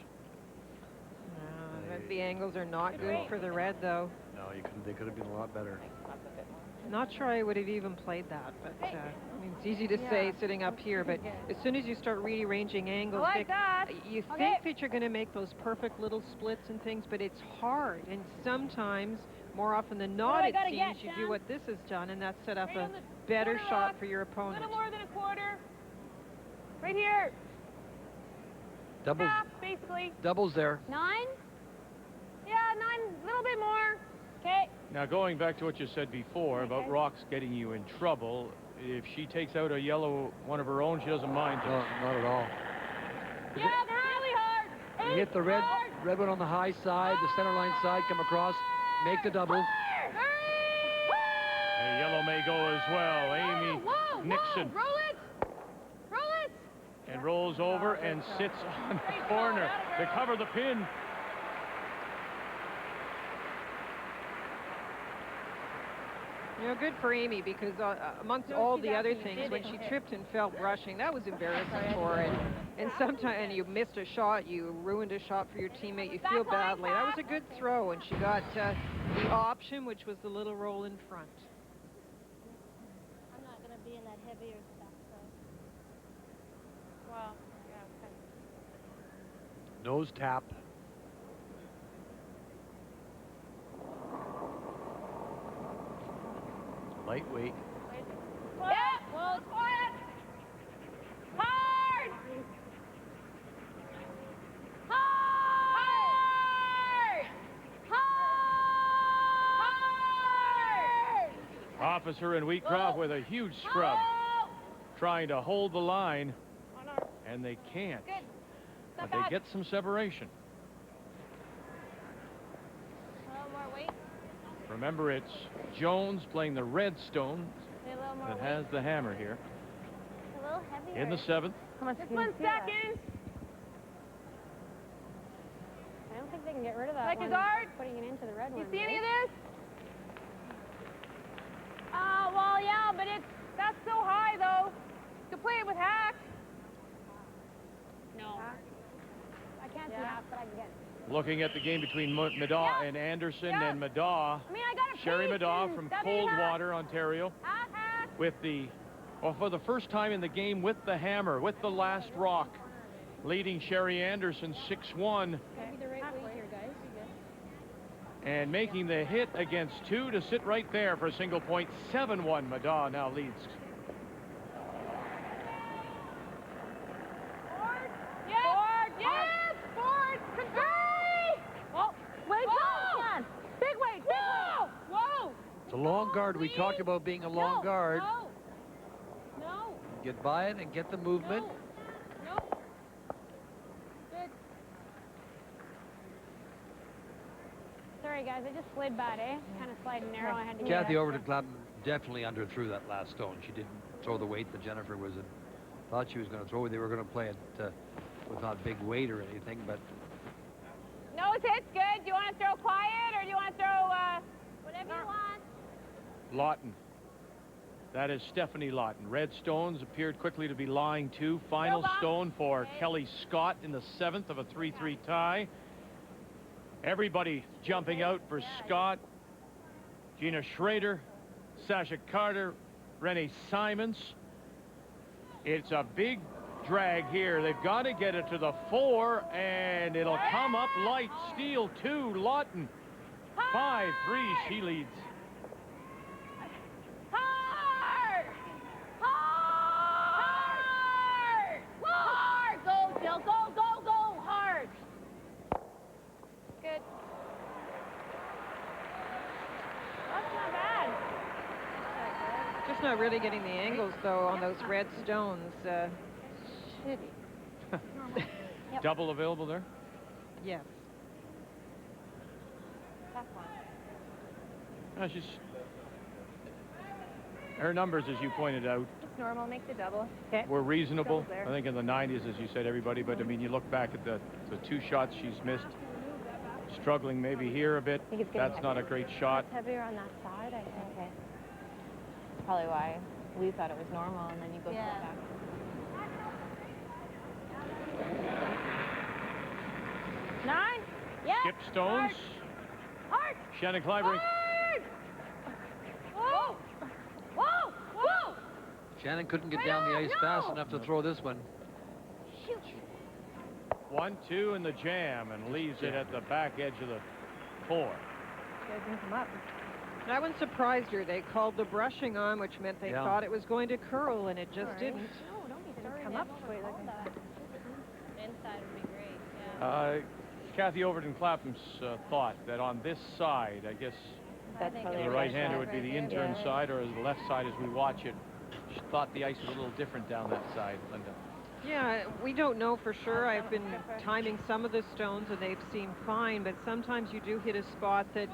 The angles are not good for the red, though. No, they could have been a lot better. Not sure I would have even played that, but I mean, it's easy to say sitting up here, but as soon as you start rearranging angles, you think that you're going to make those perfect little splits and things, but it's hard. And sometimes, more often than not, it seems you do what this has done, and that's set up a better shot for your opponent. A little more than a quarter. Right here. Doubles. Half, basically. Doubles there. 9? Yeah, 9, a little bit more. Okay. Now, going back to what you said before about rocks getting you in trouble, if she takes out a yellow one of her own, she doesn't mind. No, not at all. Yeah, really hard. You hit the red one on the high side, the center line side, come across, make the double. A yellow may go as well. Amy Nixon. Roll it. Roll it. And rolls over and sits on the corner to cover the pin. You know, good for Amy, because amongst all the other things, when she tripped and fell brushing, that was embarrassing for her. And sometimes you missed a shot, you ruined a shot for your teammate, you feel badly. That was a good throw, and she got the option, which was the little roll in front. I'm not going to be in that heavier stuff, so. Well, yeah, okay. Nose tap. Lightweight. Yeah, well, quiet. Hard. Hard. Hard. Officer and Wheatcroft with a huge scrub, trying to hold the line, and they can't. But they get some separation. A little more weight. Remember, it's Jones playing the red stone that has the hammer here. A little heavier. In the 7th. How much? Just 1 second. I don't think they can get rid of that. Like a guard? Putting it into the red one. You see any of this? Well, yeah, but that's so high, though. You can play it with hack. No. I can't see hack, but I can get it. Looking at the game between Madaw and Anderson, and Madaw, Sherry Madaw from Coldwater, Ontario, with for the first time in the game with the hammer, with the last rock, leading Sherry Anderson 6-1. And making the hit against 2 to sit right there for a single point. 7-1, Madaw now leads. It's a long guard. We talked about being a long guard. No. Get by it and get the movement. No. Good. Sorry, guys. I just slid bad, eh? Kind of sliding narrow. I had to Kathy Overton-Clapton definitely underthrew that last stone. She didn't throw the weight that Jennifer was in. Thought she was going to throw. They were going to play it with not big weight or anything, but... No, it's good. Do you want to throw quiet, or do you want to throw whatever you want? Lawton. That is Stephanie Lawton. Red stones appeared quickly to be lying to. Final stone for Kelly Scott in the 7th of a 3-3 tie. Everybody jumping out for Scott. Gina Schrader, Sasha Carter, Renee Simons. It's a big drag here. They've got to get it to the 4, and it'll come up light. Steal 2, Lawton. 5-3, she leads. Hard! Hard! Hard! Go, Jill. Go, go, go. Hard. Good. That's not bad. Just not really getting the angles, though, on those red stones. Shitty. Double available there? Yes. She's her numbers, as you pointed out, It's normal, make the double. were reasonable. Double's there. I think in the 90s, as you said, everybody. But I mean, you look back at the 2 shots she's missed, struggling maybe here a bit. That's not a great shot. It's heavier on that side, I think. Okay. That's probably why we thought it was normal, and then you go to the back. Nine. Yeah. Skip Stones. Hard. Shannon Kleibrink. Hard. Whoa. Whoa. Whoa. Shannon couldn't get down the ice fast enough to throw this one. Shoot. 1-2 in the jam, and leaves it at the back edge of the 4. She didn't come up. That one surprised her. They called the brushing on, which meant they thought it was going to curl, and it just didn't. No, don't be sorry. Come up. Inside would be great, yeah. Kathy Overton Clapham's thought that on this side, I guess the right-hander would be the intern side, or the left side as we watch it. She thought the ice was a little different down that side, Linda. Yeah, we don't know for sure. I've been timing some of the stones, and they've seemed fine, but sometimes you do hit a spot that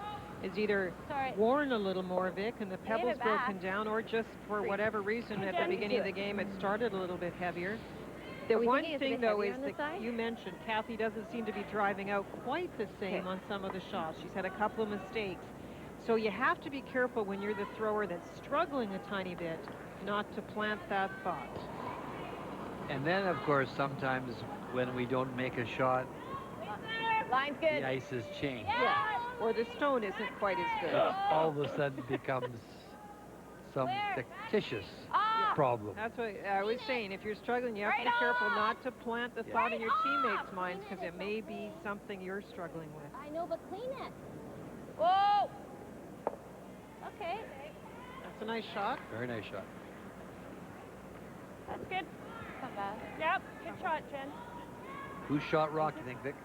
is either worn a little more, Vic, and the pebble's broken down, or just for whatever reason at the beginning of the game it started a little bit heavier. The one thing, though, is that you mentioned Kathy doesn't seem to be driving out quite the same on some of the shots. She's had a couple of mistakes. So you have to be careful when you're the thrower that's struggling a tiny bit not to plant that thought. And then, of course, sometimes when we don't make a shot, Line's good. the ice has changed. Yeah. Or the stone isn't quite as good. All of a sudden becomes some fictitious problem. That's what I was saying. If you're struggling, you have to be careful not to plant the thought in your teammates' minds, because it may be something you're struggling with. I know, but clean it. Whoa. Okay. That's a nice shot. Very nice shot. That's good. Not bad. Yep, good shot, Jen. Who shot rock, you think, Vic?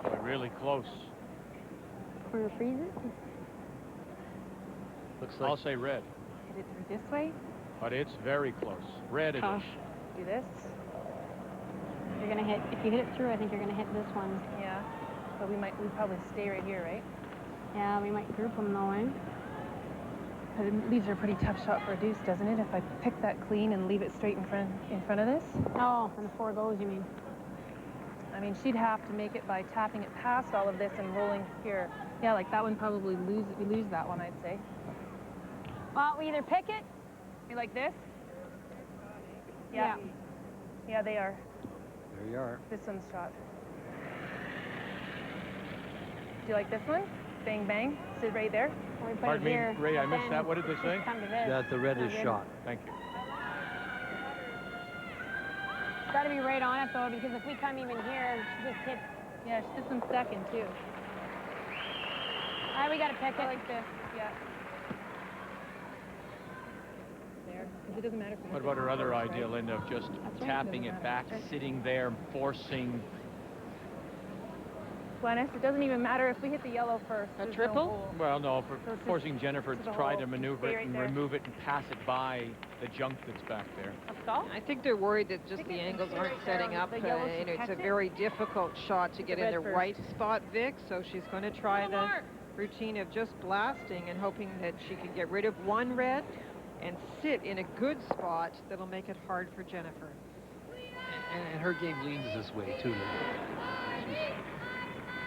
Boy, really close. Corner freezes. Looks like I'll say red, Hit it through this way. but it's very close. Red it is. Do this. You're gonna hit. If you hit it through, I think you're gonna hit this one. Yeah, but we probably stay right here, right? Yeah, we might group them though, eh? But it leaves her a pretty tough shot for a deuce, doesn't it? If I pick that clean and leave it straight in front of this. Oh, and the 4 goes, you mean? I mean, she'd have to make it by tapping it past all of this and rolling here. Yeah, like that one probably we lose that one, I'd say. Well, we either pick it. You like this? Yeah. Yeah, they are. There you are. This one's shot. Do you like this one? Bang, bang. Sit right there. Pardon me, Ray, I missed that. What did they say? That the red is shot. Thank you. It's got to be right on it, though, because if we come even here, she just hits. Yeah, this one's second, too. All right, we got to pick it. I like this, yeah. There, because it doesn't matter. What about her other idea, Linda, of just tapping it back, sitting there, forcing? Glennis, it doesn't even matter if we hit the yellow first. A There's triple? No hole. Well, no, for forcing Jennifer to try to maneuver it right and there. remove it and pass it by the junk that's back there. I think they're worried that just the angles aren't setting up, and it's a very difficult shot to get in the right spot, Vic, so she's going to try the routine of just blasting and hoping that she can get rid of one red and sit in a good spot that'll make it hard for Jennifer. And her game leans this way, too. She's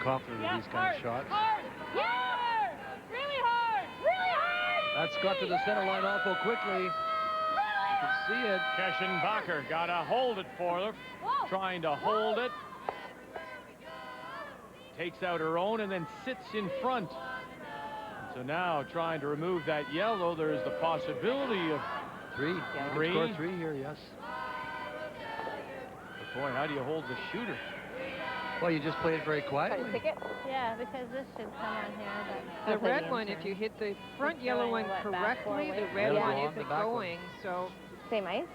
confident in these kind of shots. Hard! Yeah! Really hard! Really hard! That's got to the center line awful quickly. You can see it. Keschenbacher got to hold it for her. Whoa. Trying to hold it. Takes out her own and then sits in front. So now trying to remove that yellow, there's the possibility of three. Score 3 here, yes. But boy, how do you hold the shooter? Well, you just play it very quietly. Pick it? Yeah, because this should come on here. But The red one, if you hit the front yellow one correctly, the red one isn't going, so... Same ice?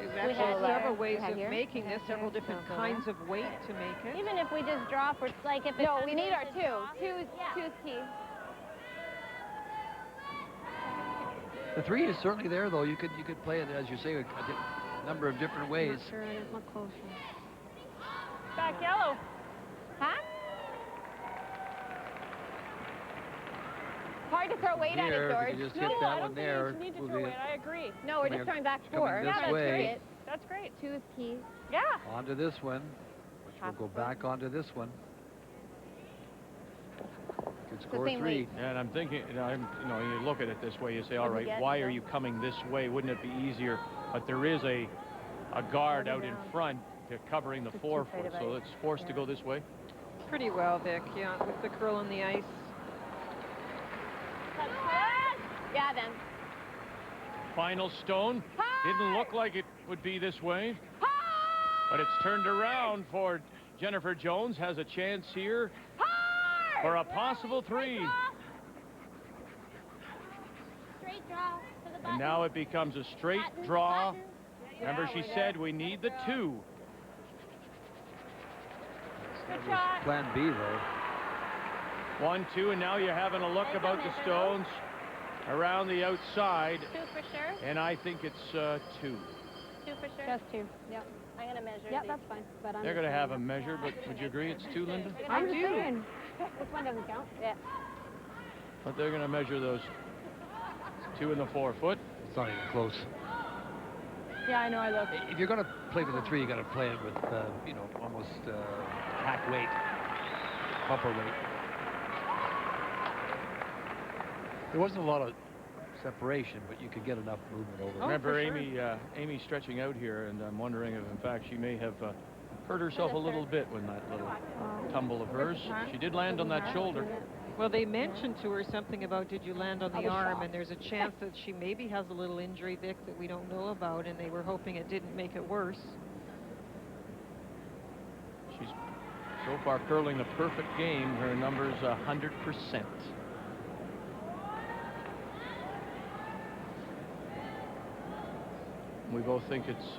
There's actually several ways of making this, several different kinds of weight to make it. Even if we just drop, or like if it's... No, we need our two. Two's key. The 3 is certainly there, though. You could play it, as you say, a number of different ways. Not sure, I didn't look closer. Back yellow. Huh? hard to throw weight at it, Here, George. if you just hit that one there. You need to move throw it weight. I agree. No, we're just throwing back coming 4. this Yeah, way. that's That's great. 2 is key. Yeah. Onto this one, which will go back onto this one. Could score 3. And I'm thinking, you look at it this way, you say, all right, why are you coming this way? Wouldn't it be easier? But there is a guard out in front covering the 4-foot, so it's forced to go this way. Pretty well, Vic, yeah, with the curl on the ice. Yeah, then. Final stone. Didn't look like it would be this way. But it's turned around for Jennifer Jones. Has a chance here for a possible 3. Straight draw to the button. And now it becomes a straight draw. Remember, she said we need the 2. Good shot. Plan B, though. 1, 2, and now you're having a look about the stones around the outside. 2 for sure. And I think it's 2. 2 for sure. Just 2. Yep. I'm gonna measure. Yep, that's fine. But I'm They're going to have a measure, but would you agree it's 2, Linda? I do. This one doesn't count. Yeah. But they're going to measure those 2 and the 4-foot. It's not even close. Yeah, I know. I looked. If you're going to play for the 3, you got to play it with, almost hack weight, bumper weight. There wasn't a lot of separation, but you could get enough movement over. Remember Amy stretching out here, and I'm wondering if, in fact, she may have hurt herself a little bit when that little tumble of hers. She did land on that shoulder. Well, they mentioned to her something about did you land on the arm, and there's a chance that she maybe has a little injury, Vic, that we don't know about, and they were hoping it didn't make it worse. She's so far curling the perfect game. Her number's 100%. We both think it's,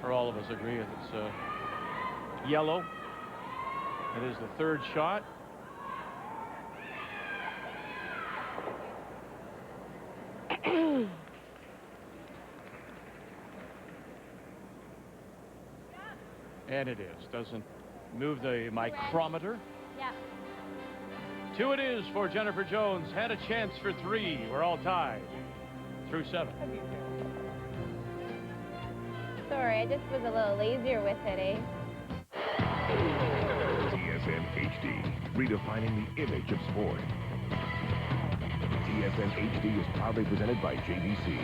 or all of us agree, it's yellow. It is the 3rd shot. And it is. Doesn't move the micrometer. Yeah. 2 it is for Jennifer Jones. Had a chance for 3. We're all tied through 7. Sorry, I just was a little lazier with it, eh? TSN HD, redefining the image of sport. TSN HD is proudly presented by JVC.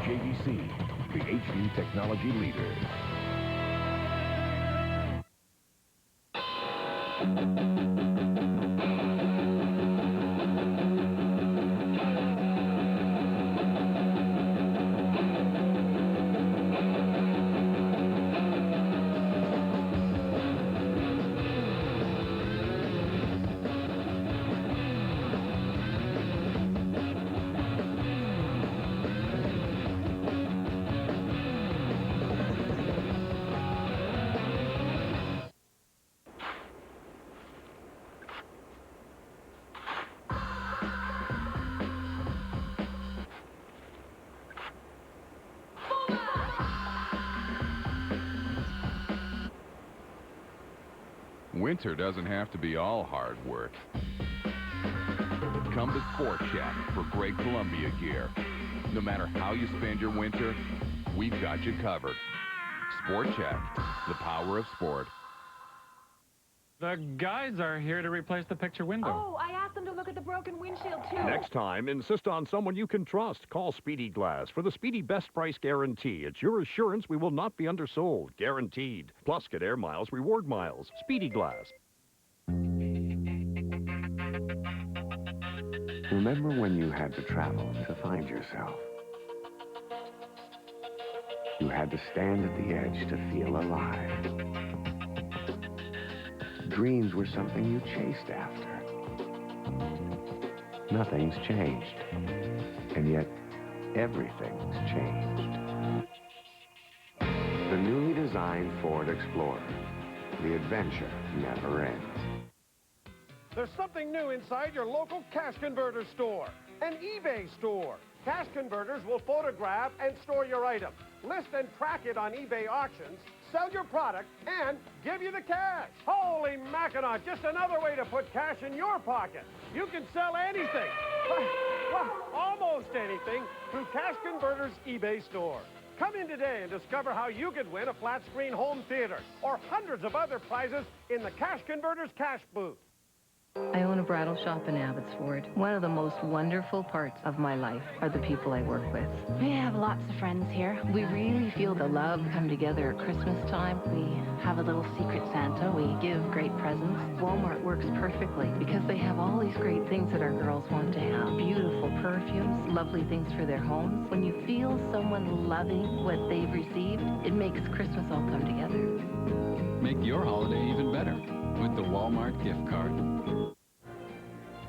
JVC, the HD technology leader. Winter doesn't have to be all hard work. Come to Sport Shack for great Columbia gear. No matter how you spend your winter, we've got you covered. Sport Shack, the power of sport. The guys are here to replace the picture window. Oh, I asked them to look at the broken windshield, too. Next time, insist on someone you can trust. Call Speedy Glass for the Speedy Best Price Guarantee. It's your assurance we will not be undersold. Guaranteed. Plus, get air miles, reward miles. Speedy Glass. Remember when you had to travel to find yourself? You had to stand at the edge to feel alive. Dreams were something you chased after. Nothing's changed. And yet, everything's changed. The newly designed Ford Explorer. The adventure never ends. There's something new inside your local cash converter store. An eBay store. Cash converters will photograph and store your item, list and track it on eBay auctions, sell your product, and give you the cash. Holy Mackinac, just another way to put cash in your pocket. You can sell anything, Well, almost anything through Cash Converter's eBay store. Come in today and discover how you could win a flat-screen home theater or hundreds of other prizes in the Cash Converter's cash booth. I own a bridal shop in Abbotsford. One of the most wonderful parts of my life are the people I work with. We have lots of friends here. We really feel the love come together at Christmas time. We have a little secret Santa. We give great presents. Walmart works perfectly because they have all these great things that our girls want to have. Beautiful perfumes, lovely things for their homes. When you feel someone loving what they've received, it makes Christmas all come together. Make your holiday even better with the Walmart gift card.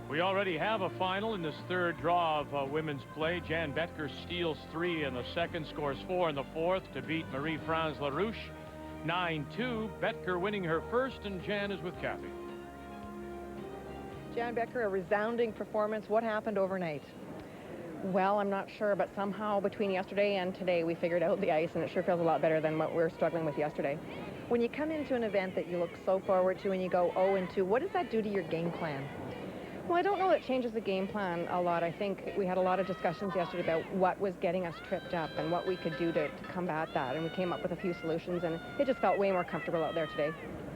We already have a final in this third draw of women's play. Jan Betker steals 3 in the second, scores 4 in the fourth to beat Marie-France LaRouche. 9-2, Betker winning her first, and Jan is with Kathy. Jan Betker, a resounding performance. What happened overnight? Well, I'm not sure, but somehow between yesterday and today we figured out the ice, and it sure feels a lot better than what we were struggling with yesterday. When you come into an event that you look so forward to and you go 0-2, what does that do to your game plan? Well, I don't know that it changes the game plan a lot. I think we had a lot of discussions yesterday about what was getting us tripped up and what we could do to combat that, and we came up with a few solutions, and it just felt way more comfortable out there today.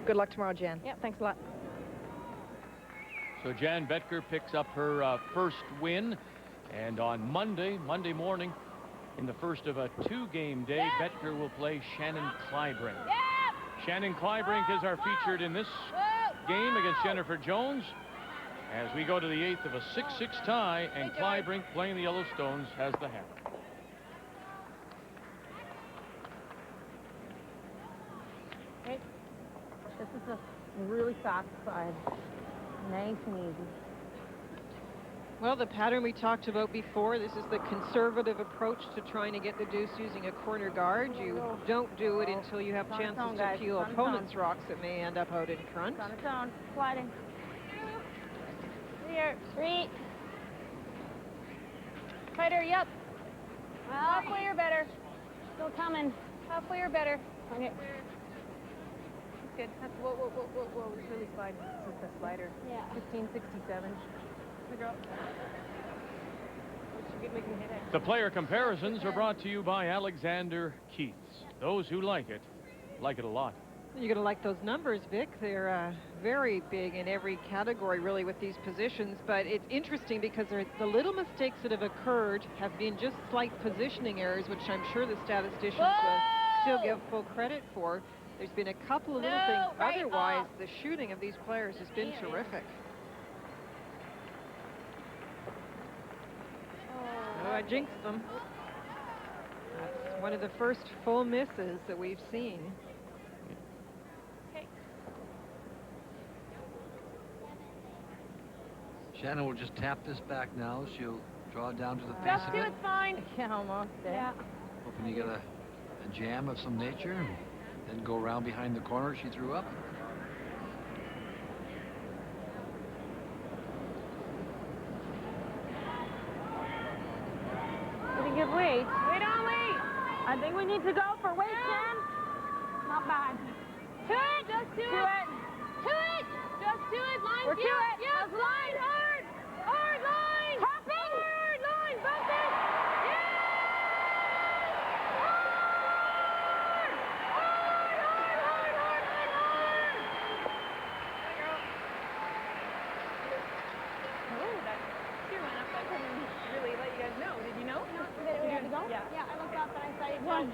Good luck tomorrow, Jan. Yeah, thanks a lot. So Jan Betker picks up her first win, and on Monday morning, in the first of a 2-game day, Betker will play Shannon Kleibrink. Shannon Kleibrink is our featured in this game against Jennifer Jones, as we go to the 8th of a 6-6 tie, and Kleibrink, playing the Yellowstones, has the hammer. Okay. This is a really fast side. Nice and easy. Well, the pattern we talked about before, this is the conservative approach to trying to get the deuce using a corner guard. You don't do it until you have chances to peel opponents' rocks that may end up out in front. On its own, sliding. Here, 3. Tighter, yep. Halfway or better. Still coming. Halfway or better. Okay. That's good. That's, whoa, it's really sliding. This is the slider. Yeah. 1567. The girl. We can hit it. The player comparisons are brought to you by Alexander Keith's. Those who like it a lot. You're going to like those numbers, Vic. They're very big in every category, really, with these positions. But it's interesting because the little mistakes that have occurred have been just slight positioning errors, which I'm sure the statisticians will still give full credit for. There's been a couple of little things. Otherwise, the shooting of these players has been terrific. Oh, I jinxed them. That's one of the first full misses that we've seen. Shannon will just tap this back now. She'll draw down to the face of it. It's fine. Yeah, almost. Yeah. Hoping you get a jam of some nature, and then go around behind the corner she threw up. Pretty good weight. Wait on, wait. I think we need to go for weight, Jen. Not bad. To it. Just to it. To it. Just to it. Line. We're to it. Yes, line. Hard. Hard line. Hopping. Hard line. Bump it. Yeah. Hard. Hard, hard, hard, hard, hard, hard. Oh, that tear went up. I couldn't really let you guys know. Did you know? No, that we had to go? Yeah. Yeah, I looked up and I saw you. One.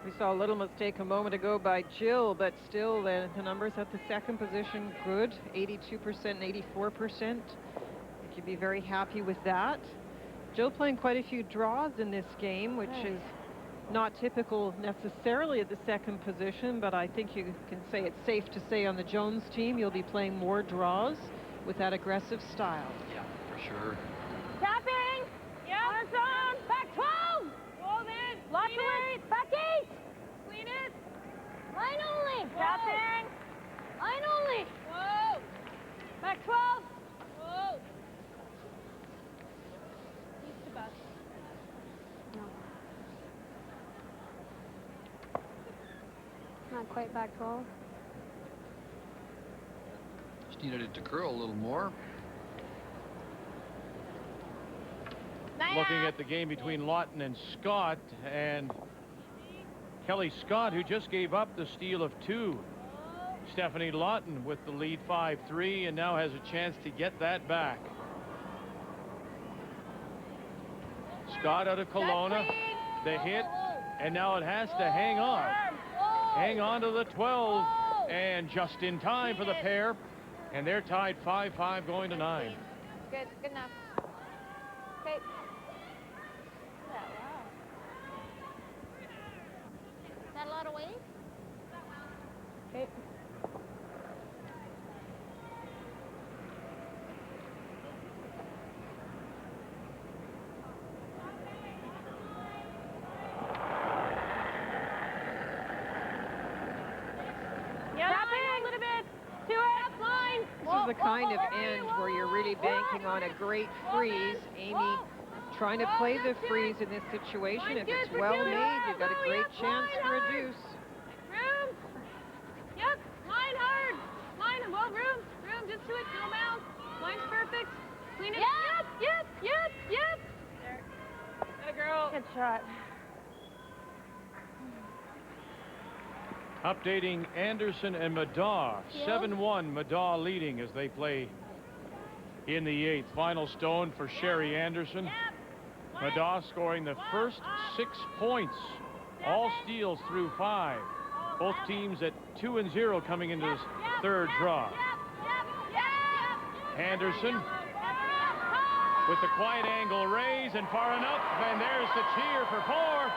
We saw a little mistake a moment ago by Jill, but still the numbers at the second position good, 82% and 84%. You'd be very happy with that. Jill playing quite a few draws in this game, which is Not typical necessarily at the second position, but I think you can say it's safe to say on the Jones team you'll be playing more draws with that aggressive style. Yeah, for sure. Tapping! Yeah. On its own! Back 12! Roll in! Lots of weight! Back 8! Clean it! Line only! Tapping! Line only! Whoa! Back 12! Whoa! East to bus. No. Not quite back 12. Just needed it to curl a little more. Looking at the game between Lawton and Scott, and Kelly Scott, who just gave up the steal of 2. Stephanie Lawton with the lead 5-3 and now has a chance to get that back. Scott out of Kelowna, the hit, and now it has to hang on. Hang on to the 12, and just in time for the pair, and they're tied 5-5 going to 9. Good, good enough. Okay. Is that a lot of weight? Okay. This is the kind of end where you're really banking on a great freeze. Amy trying to play the freeze in this situation. If it's well made, you've got a great chance for a deuce. Room. Yep. Line hard. Line. Well, room. Just to it. No bounce. Line's perfect. Clean it. Yep. There. Good girl. Good shot. Updating Anderson and Madaw. 7-1, Madaw leading as they play in the 8th. Final stone for Sherry Anderson. Madaw scoring the first 6 points. All steals through 5. Both teams at 2-0 coming into this third draw. Anderson with the quiet angle raise and far enough, and there's the cheer for 4.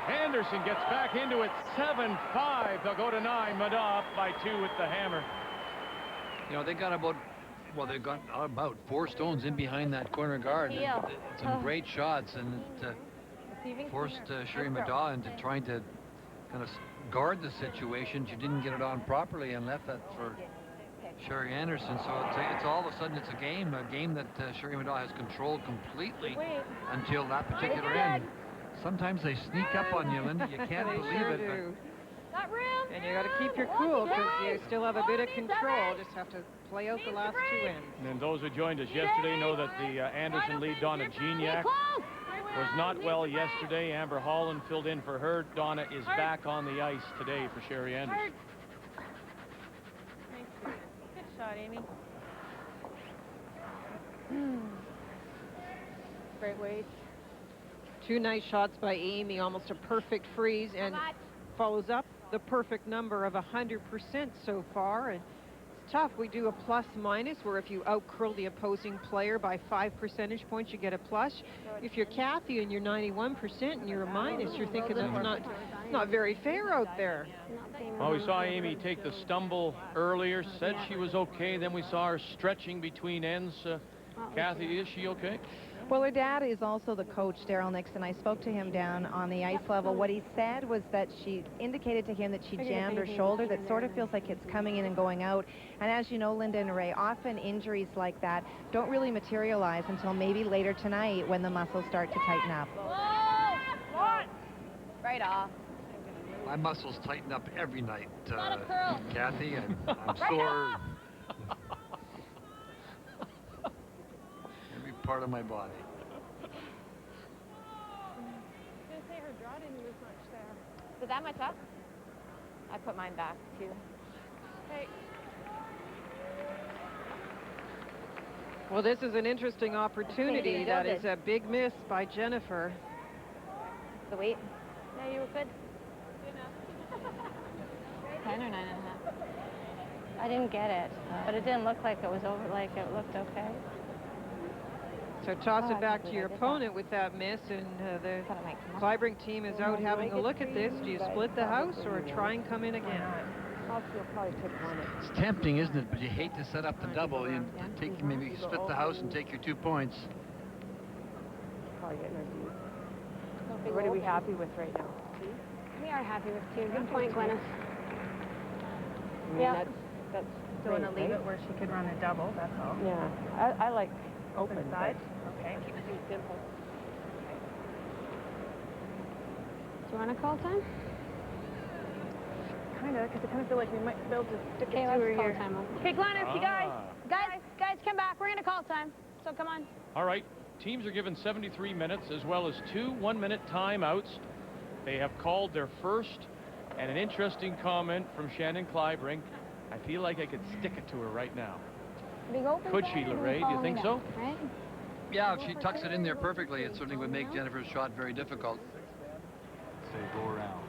Anderson gets back into it. 7-5. They'll go to 9. Madaw up by 2 with the hammer. You know, they got about, well, they've got about 4 stones in behind that corner guard. Some great shots, and it forced Sherry Madaw into trying to kind of guard the situation. She didn't get it on properly and left that for Sherry Anderson. So it's all of a sudden it's a game that Sherry Madaw has controlled completely until that particular end. Sometimes they sneak up on you, Linda. You can't believe it. Got room. And you got to keep your cool because you still have a bit of control. Just have to play out the last 2 ends. And those who joined us yesterday know that the Anderson lead, Donna Gignac, was not well yesterday. Amber Holland filled in for her. Donna is back on the ice today for Sherry Anderson. Good shot, Amy. Great weight. 2 nice shots by Amy, almost a perfect freeze, and follows up the perfect number of 100% so far. And it's tough. We do a plus-minus, where if you out-curl the opposing player by 5 percentage points, you get a plus. If you're Kathy and you're 91% and you're a minus, you're thinking that's not very fair out there. Well, we saw Amy take the stumble earlier, said she was okay. Then we saw her stretching between ends. Kathy, is she okay? Well, her dad is also the coach, Daryl Nixon. I spoke to him down on the ice level. What he said was that she indicated to him that she jammed her shoulder. That sort of feels like it's coming in and going out. And as you know, Linda and Ray, often injuries like that don't really materialize until maybe later tonight when the muscles start to tighten up. Right off. My muscles tighten up every night, Kathy, and I'm sore. Part of my body. I was going to say her draw didn't move much there. Did that much up? I put mine back too. Okay. Well, this is an interesting opportunity. That is a big miss by Jennifer. The weight? Yeah, you were good. 10 or 9.5. I didn't get it, but it didn't look like it was over. Like it looked okay. So toss it back to your opponent with that miss, and the Kleibrink team is out having a look at this. Do you split the house or try and come in again? It's tempting, isn't it? But you hate to set up the double. You take, maybe split the house and take your 2 points. What are we happy with right now? We are happy with 2. Good point, Glennis. Yeah. That's So want to leave it where she could run a double, that's all. Yeah, I like open side. Okay. Keep it simple. Do you want to call time? Kind of, because I kind of feel like we might be able to stick Okay, it to let's her call here. time. Okay, Glennis, you guys, come back. We're going to call time. So come on. All right. Teams are given 73 minutes as well as 2 one-minute timeouts. They have called their first, and an interesting comment from Shannon Kleibrink. I feel like I could stick it to her right now. Could she, Lorraine? Do you think so? Right? Yeah, if she tucks it in there perfectly, it certainly would make Jennifer's shot very difficult. Say go around.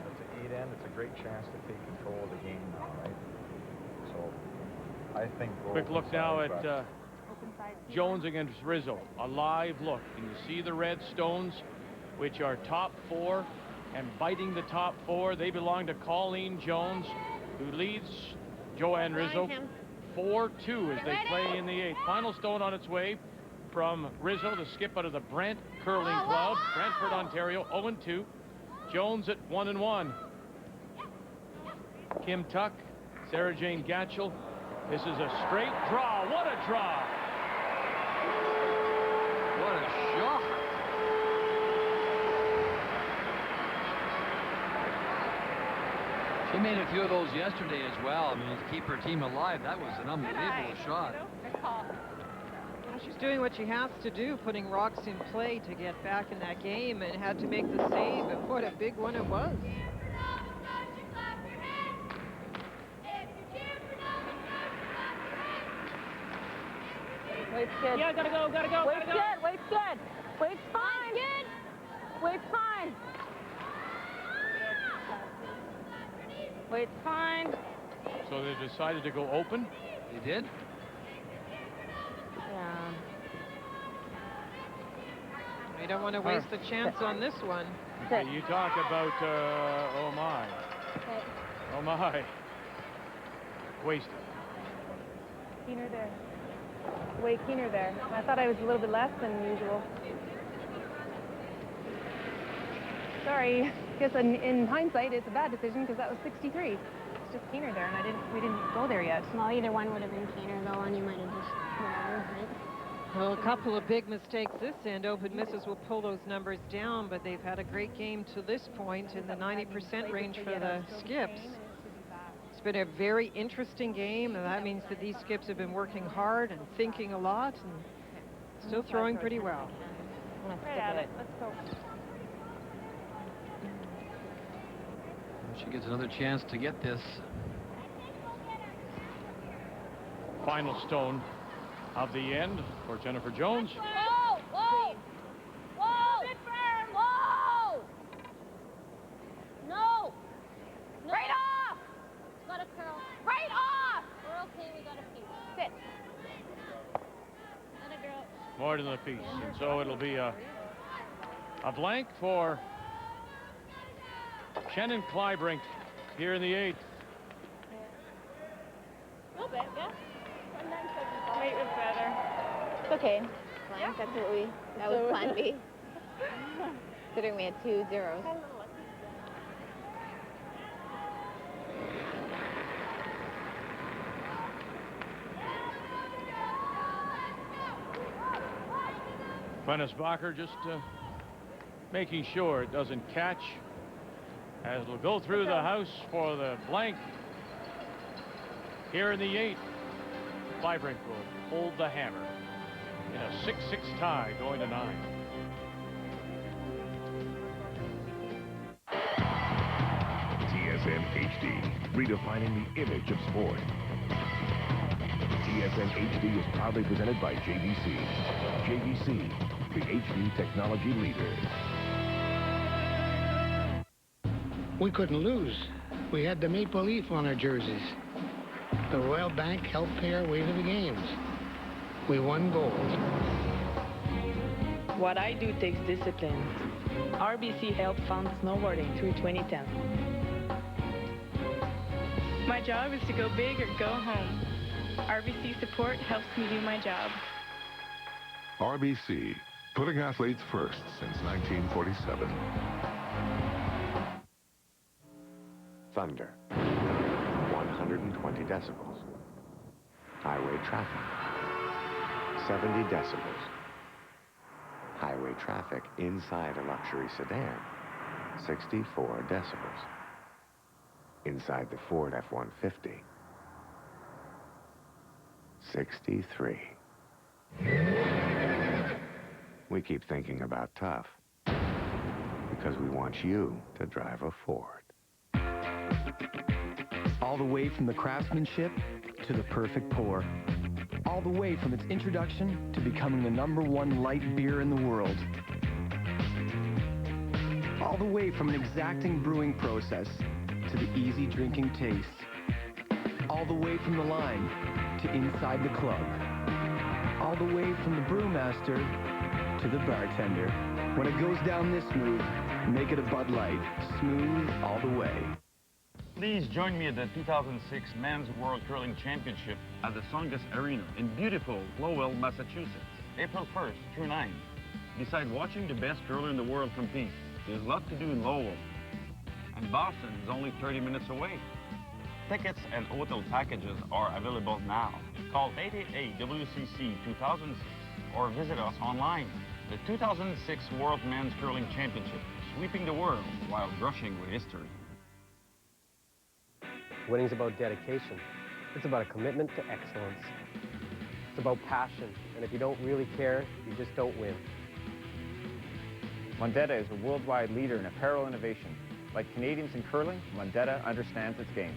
That's an 8-end. It's a great chance to take control of the game now, right? So I think. Quick look now at Jones against Rizzo. A live look. And you see the red stones, which are top 4 and biting the top 4. They belong to Colleen Jones, who leads Joanne Rizzo 4-2 as they play in the 8th. Final stone on its way from Rizzo, the skip out of the Brent Curling Club, Brantford, Ontario, 0-2. Jones at 1-1. Kim Tuck, Sarah Jane Gatchell. This is a straight draw. What a draw! What a shot! She made a few of those yesterday as well. I mean, to keep her team alive, that was an unbelievable shot. She's doing what she has to do, putting rocks in play to get back in that game, and had to make the save, and what a big one it was. Wait's good. Yeah, gotta go. Wait's good. Wait's good. Wait's fine. Good. Wait's fine. Wait's fine. So they decided to go open? They did? Yeah. We don't want to waste a chance on this one. Okay, you talk about, oh my. Oh my. Wasted. Keener there. Way keener there. I thought I was a little bit less than usual. Sorry. I guess in hindsight, it's a bad decision because that was 63. It's just keener there, and we didn't go there yet. Well, either one would have been keener, though, and you might have just whatever, right? Well, a couple of big mistakes this end. Open misses will pull those numbers down, but they've had a great game to this point in the 90% range for the skips. It's been a very interesting game, and that means that these skips have been working hard and thinking a lot and still throwing pretty well. Right at it. Let's go. She gets another chance to get this. Final stone of the end for Jennifer Jones. Whoa! Whoa! Whoa! Sit firm! Whoa! No! Right off! Got a curl. Right off! We're okay, we got a piece. Sit. Let a girl. More than a piece. And so it'll be a blank for Shannon Kleibrink here in the 8th. A little bit, yeah. Wait was better. It's okay. Blank, that was plan B. Considering we had 2 zeros. Glennis Bacher just making sure it doesn't catch as it'll go through the house for the blank. Here in the 8th, Kleibrink will hold the hammer in a 6-6 tie going to 9. TSN HD, redefining the image of sport. TSN HD is proudly presented by JVC. JVC, the HD technology leader. We couldn't lose. We had the maple leaf on our jerseys. The Royal Bank helped pay our way to the games. We won gold. What I do takes discipline. RBC helped fund snowboarding through 2010. My job is to go big or go home. RBC support helps me do my job. RBC, putting athletes first since 1947. Thunder, 120 decibels. Highway traffic, 70 decibels. Highway traffic inside a luxury sedan, 64 decibels. Inside the Ford F-150, 63. We keep thinking about tough because we want you to drive a Ford. All the way from the craftsmanship to the perfect pour. All the way from its introduction to becoming the #1 light beer in the world. All the way from an exacting brewing process to the easy drinking taste. All the way from the line to inside the club. All the way from the brewmaster to the bartender. When it goes down this smooth, make it a Bud Light. Smooth all the way. Please join me at the 2006 Men's World Curling Championship at the Songus Arena in beautiful Lowell, Massachusetts, April 1st through 9th. Besides watching the best curler in the world compete, there's a lot to do in Lowell, and Boston is only 30 minutes away. Tickets and hotel packages are available now. Call 888-WCC-2006 or visit us online. The 2006 World Men's Curling Championship, sweeping the world while brushing with history. Winning's about dedication. It's about a commitment to excellence. It's about passion, and if you don't really care, you just don't win. Mondetta is a worldwide leader in apparel innovation. Like Canadians in curling, Mondetta understands its game.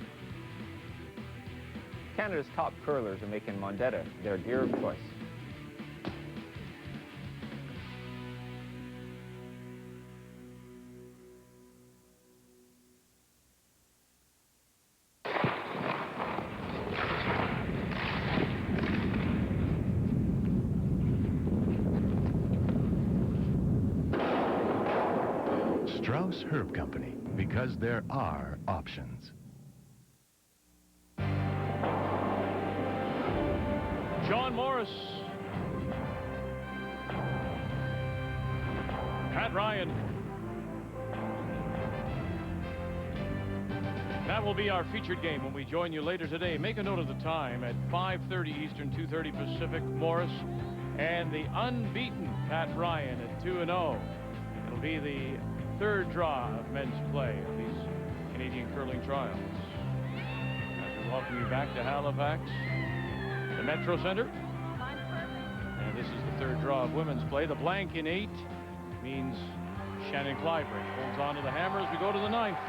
Canada's top curlers are making Mondetta their gear of choice. Strauss Herb Company, because there are options. John Morris. Pat Ryan. That will be our featured game when we join you later today. Make a note of the time at 5:30 Eastern, 2:30 Pacific. Morris and the unbeaten Pat Ryan at 2-0. It'll be the third draw of men's play of these Canadian curling trials. I'd like to welcome you back to Halifax, the Metro Center. And this is the third draw of women's play. The blank in 8 means Shannon Kleibrink holds on to the hammer as we go to the 9th.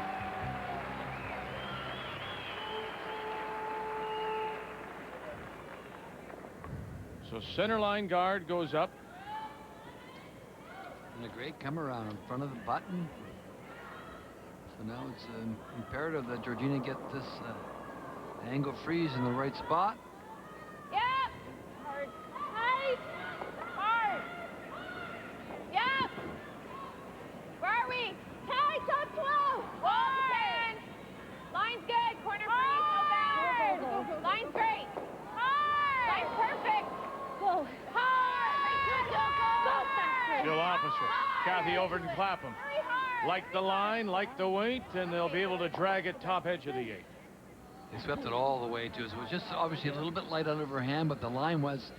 So center line guard goes up. And a great come around in front of the button. So now it's imperative that Georgina get this angle freeze in the right spot. Yep. Hard. Nice. Hard. Yep. Where are we? Tight, top 12. Hard. Line's good. Corner freeze. No bad. Line's great. Hard. Line's perfect. Go. Hard. Go. Still opposite. Kathy Overton Clapham. Like the line, like the weight, and they'll be able to drag it top edge of the 8. They swept it all the way to us. It was just obviously a little bit light out of her hand, but the line was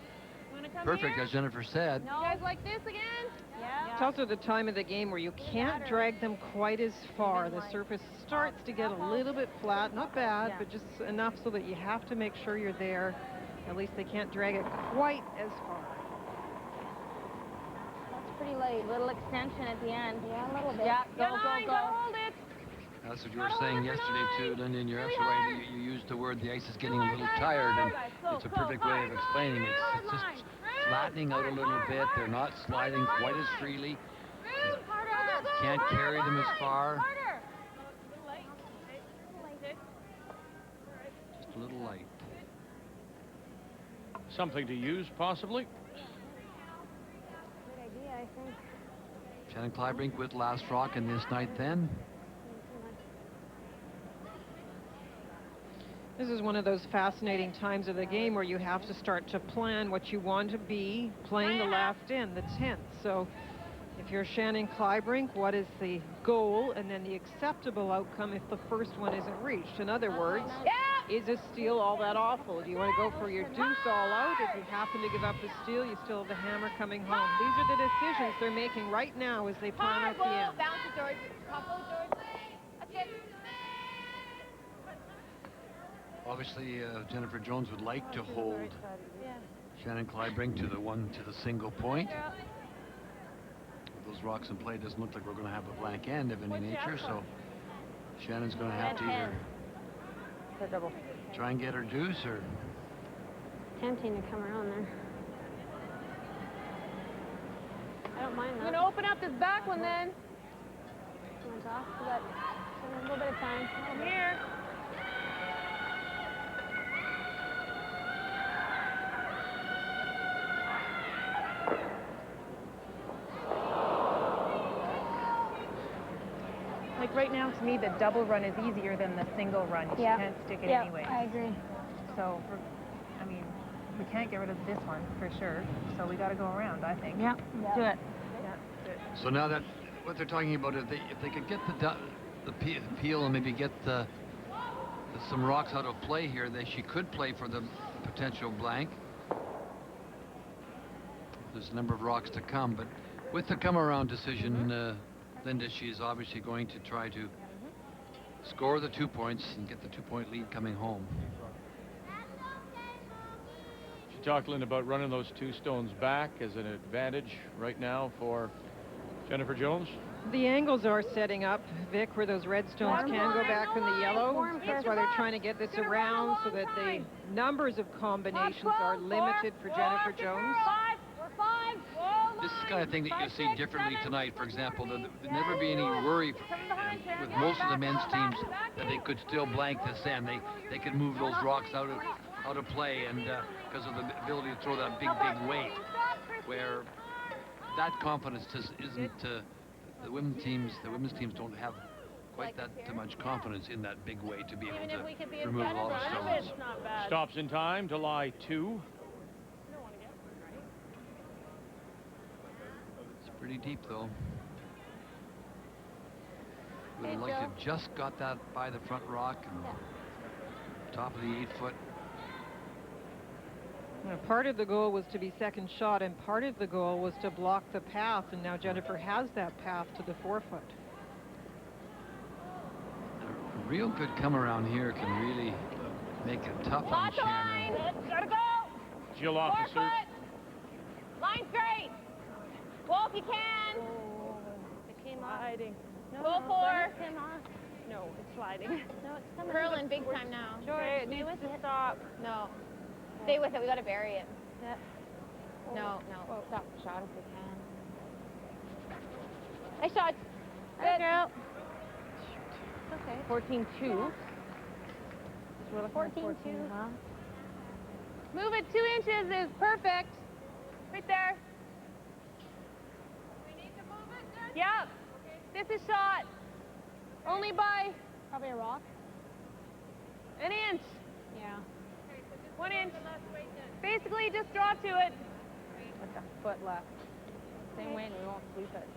perfect, as Jennifer said. No. You guys like this again? Yeah. It's also the time of the game where you can't drag them quite as far. The surface starts to get a little bit flat. Not bad, but just enough so that you have to make sure you're there. At least they can't drag it quite as far. Pretty late. Little extension at the end. Yeah, a little bit. Yeah, go. Hold it. That's what you were saying yesterday, too, Linda, and you're absolutely right. You used the word the ice is getting a little tired, and it's a perfect way of explaining it. It's just flattening out a little bit. They're not sliding quite as freely. You can't carry them as far. Just a little light. Something to use, possibly. Good idea, I Shannon Kleibrink with last rock in this ninth then. This is one of those fascinating times of the game where you have to start to plan what you want to be playing the last in, the 10th. So if you're Shannon Kleibrink, what is the goal and then the acceptable outcome if the first one isn't reached? In other words, is a steal all that awful? Do you want to go for your deuce all out? If you happen to give up the steal, you still have the hammer coming home. These are the decisions they're making right now as they plan out the end. Bounce it, George. Couple, George. That's it. Obviously, Jennifer Jones would like to hold Shannon Kleibrink to the single point. With those rocks in play, it doesn't look like we're going to have a blank end of any nature, so Shannon's going to have to either try and get her deuce or... Tempting to come around there. I don't mind that. I'm going to open up this back one then. You want to talk? We got a little bit of time. Come here. Like right now, to me, the double run is easier than the single run. You can't stick it anyway. I agree. So, I mean, we can't get rid of this one for sure. So we got to go around, I think. Yeah, do it. Yeah, do it. So now that what they're talking about, if they could get the peel and maybe get some rocks out of play here, she could play for the potential blank. There's a number of rocks to come, but with the come around decision, Linda, she's obviously going to try to score the 2 points and get the 2-point lead coming home. She talked, Linda, about running those 2 stones back as an advantage right now for Jennifer Jones. The angles are setting up, Vic, where those red stones can go back from the yellow. That's why they're trying to get this around so that the numbers of combinations are limited for Jennifer Jones. This is the kind of thing that you see differently tonight. For example, there'd never be any worry with most of the men's teams that they could still blank this end. They could move those rocks out of play, and because of the ability to throw that big weight, where that confidence just isn't. The women's teams don't have quite that much confidence in that big weight to be able to remove a lot of stones. Stops in time to lie 2. Pretty deep, though. Would have liked to have just got that by the front rock and top of the 8-foot. Well, part of the goal was to be second shot, and part of the goal was to block the path, and now Jennifer has that path to the 4-foot. A real good come around here can really make it tough on Shannon. Gotta go. Jill off the serve. Line straight. Well, if you can. It came sliding. Go for. No, it's sliding. No, it's coming. Curling big time now. George, stay with it. Stop. No. Stay with it. We got to bury it. Yeah. No. Stop the shot if we can. Nice shot. Good girl. Okay. 14-2. 14-2. Move it 2 inches is perfect. Right there. We need to move it. Yep. This is shot. Only by probably a rock. An inch. Yeah. 1 inch. Basically, just draw to it. With a foot left. Same way, and we won't sweep it.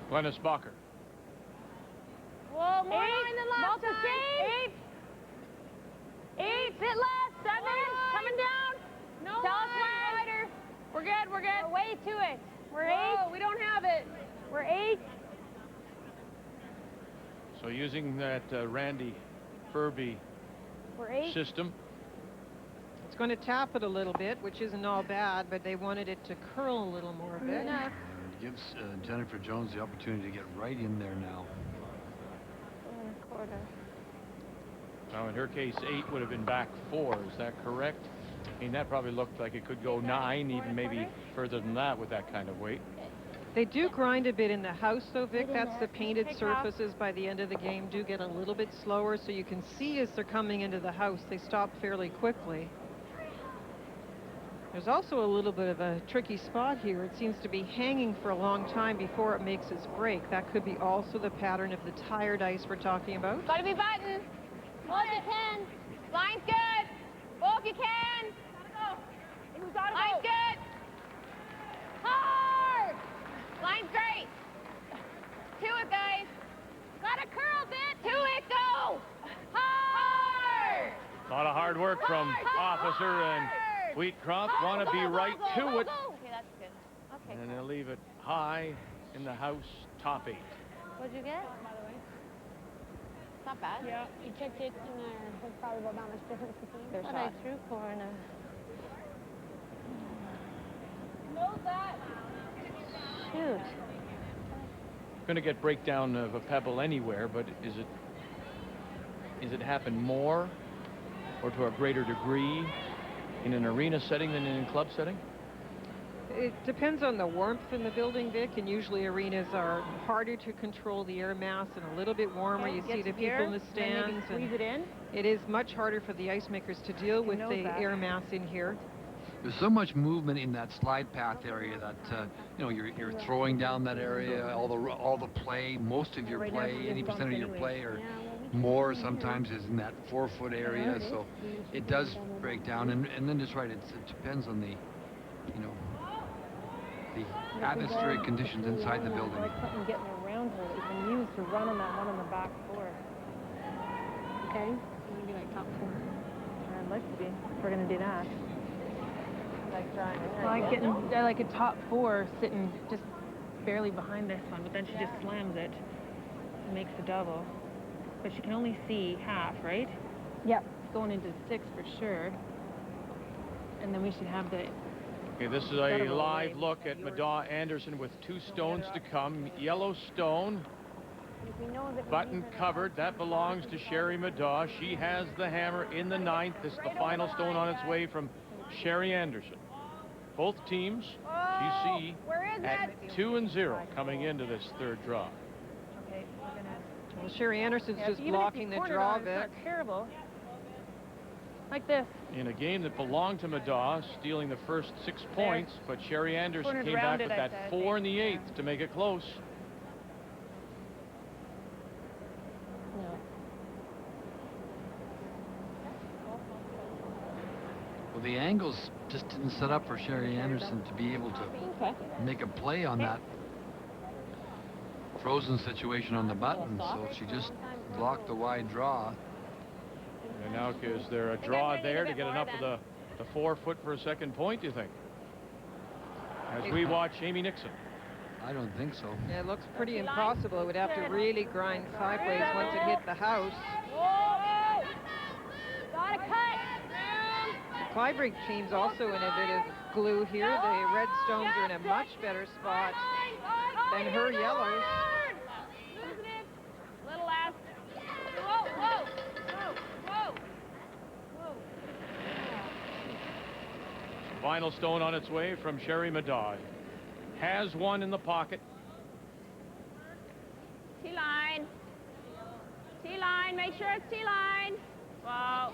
Glennis Bacher. Whoa, more line than last time. 8. Bit less. 7. Coming down. No. Tell us when. We're good. We're good. We're way to it. We're 8. We don't have it. We're 8. So using that Randy Furby system. It's going to tap it a little bit, which isn't all bad, but they wanted it to curl a little more a bit. It gives Jennifer Jones the opportunity to get right in there now. Now, in her case, 8 would have been back 4. Is that correct? I mean, that probably looked like it could go 9, even maybe further than that with that kind of weight. They do grind a bit in the house, though, Vic. That's the painted surfaces by the end of the game do get a little bit slower, so you can see as they're coming into the house, they stop fairly quickly. There's also a little bit of a tricky spot here. It seems to be hanging for a long time before it makes its break. That could be also the pattern of the tired ice we're talking about. Gotta be button. Pull if you can. Line's good. Pull if you can. Line's good. Hard. Line's great. To it, guys. Gotta curl bit. To it, go. Hard. A lot of hard work from Officer and Wheatcroft. Want to be right to it. Okay, that's good. Okay. And they'll leave it high in the house, top 8. What'd you get? By the way. It's not bad. Yeah, you checked it in there. There's probably about that much difference between. There's What shot. I threw corner. Know that. Shoot. Going to get breakdown of a pebble anywhere, but is it happen more or to a greater degree in an arena setting than in a club setting? It depends on the warmth in the building, Vic, and usually arenas are harder to control the air mass and a little bit warmer. You see the people in the stands. Squeeze it in. It is much harder for the ice makers to deal with the air mass in here. There's so much movement in that slide path area that you know, you're throwing down that area, all the play, most of your play, 80% of your play, or more sometimes is in that 4-foot area. So it does break down, and then it's right. It depends on the, you know, the atmospheric conditions inside the building. Like something getting around her that you can use to run on that one on the back floor. Okay. Maybe like top 4. I'd like to be, if we're going to do that. Like trying. I like a top 4 sitting just barely behind this one, but then she just slams it and makes the double. But she can only see half, right? Yep. It's going into 6 for sure. And then we should have the... Okay, this is a live look at Madaw Anderson with 2 stones to come. Yellow stone, button covered. That belongs to Sherry Madaw. She has the hammer in the 9th. This is the final stone on its way from Sherry Anderson. Both teams, you see, at 2-0 coming into this 3rd draw. Okay, we're gonna... Well, Sherry Anderson's just blocking the draw, Vic. It's not terrible. Like this. In a game that belonged to Madaw, stealing the first 6 points, but Sherry Anderson came back with that 4 in the 8th to make it close. Well, the angles just didn't set up for Sherry Anderson to be able to make a play on that frozen situation on the button, so she just blocked the wide draw. And now, is there a draw there to get enough of the 4-foot for a second point, do you think? As we watch Amy Nixon. I don't think so. Yeah, it looks pretty impossible. It would have to really grind sideways once it hit the house. Gotta cut. The Kleibrink team's also in a bit of glue here. The red stones are in a much better spot than her yellows. Little last. Whoa, whoa, whoa, whoa. Final stone on its way from Sherry Madaw. Has one in the pocket. T-line. T-line. Make sure it's T-line. Wow.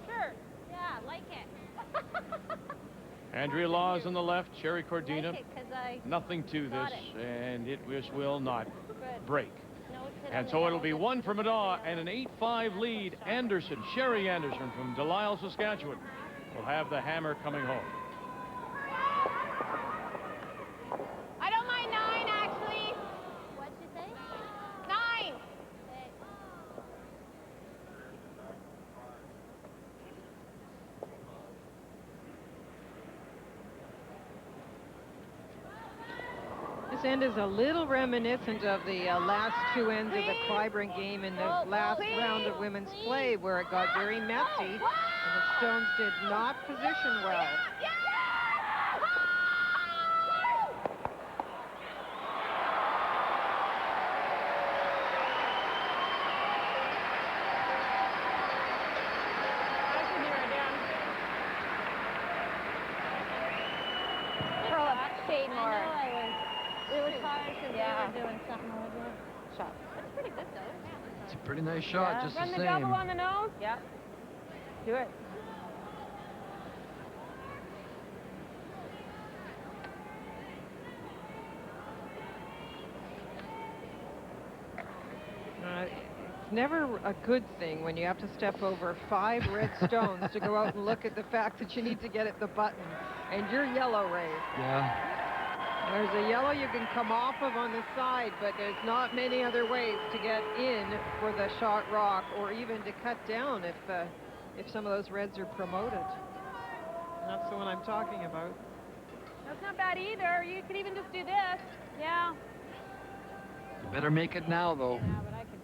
Sure. Yeah, like it. Andrea Laws on the left, Sherry Cordina. Like it 'cause I nothing to got this, it. and it just will not Good. break. No, it's And so it'll be 1 for Madaw and an 8-5 lead. Anderson, Sherry Anderson from Delisle, Saskatchewan, will have the hammer coming home. I don't mind 9, actually. What'd you say? 9. This end is a little reminiscent of the last 2 ends of the Kleibrink game in the last round of women's play, where it got very messy and the stones did not position well. Curl up shade more. Yeah. They were doing something over there. Shot. That's pretty good, though. It's a pretty nice shot, just Run the the same. double on the nose. Yep. Do it. It's never a good thing when you have to step over 5 red stones to go out and look at the fact that you need to get at the button. And you're yellow, Ray. Yeah. There's a yellow you can come off of on the side, but there's not many other ways to get in for the shot rock, or even to cut down if some of those reds are promoted. And that's the one I'm talking about. That's not bad either. You could even just do this. Yeah. You better make it now, though. Yeah, but I could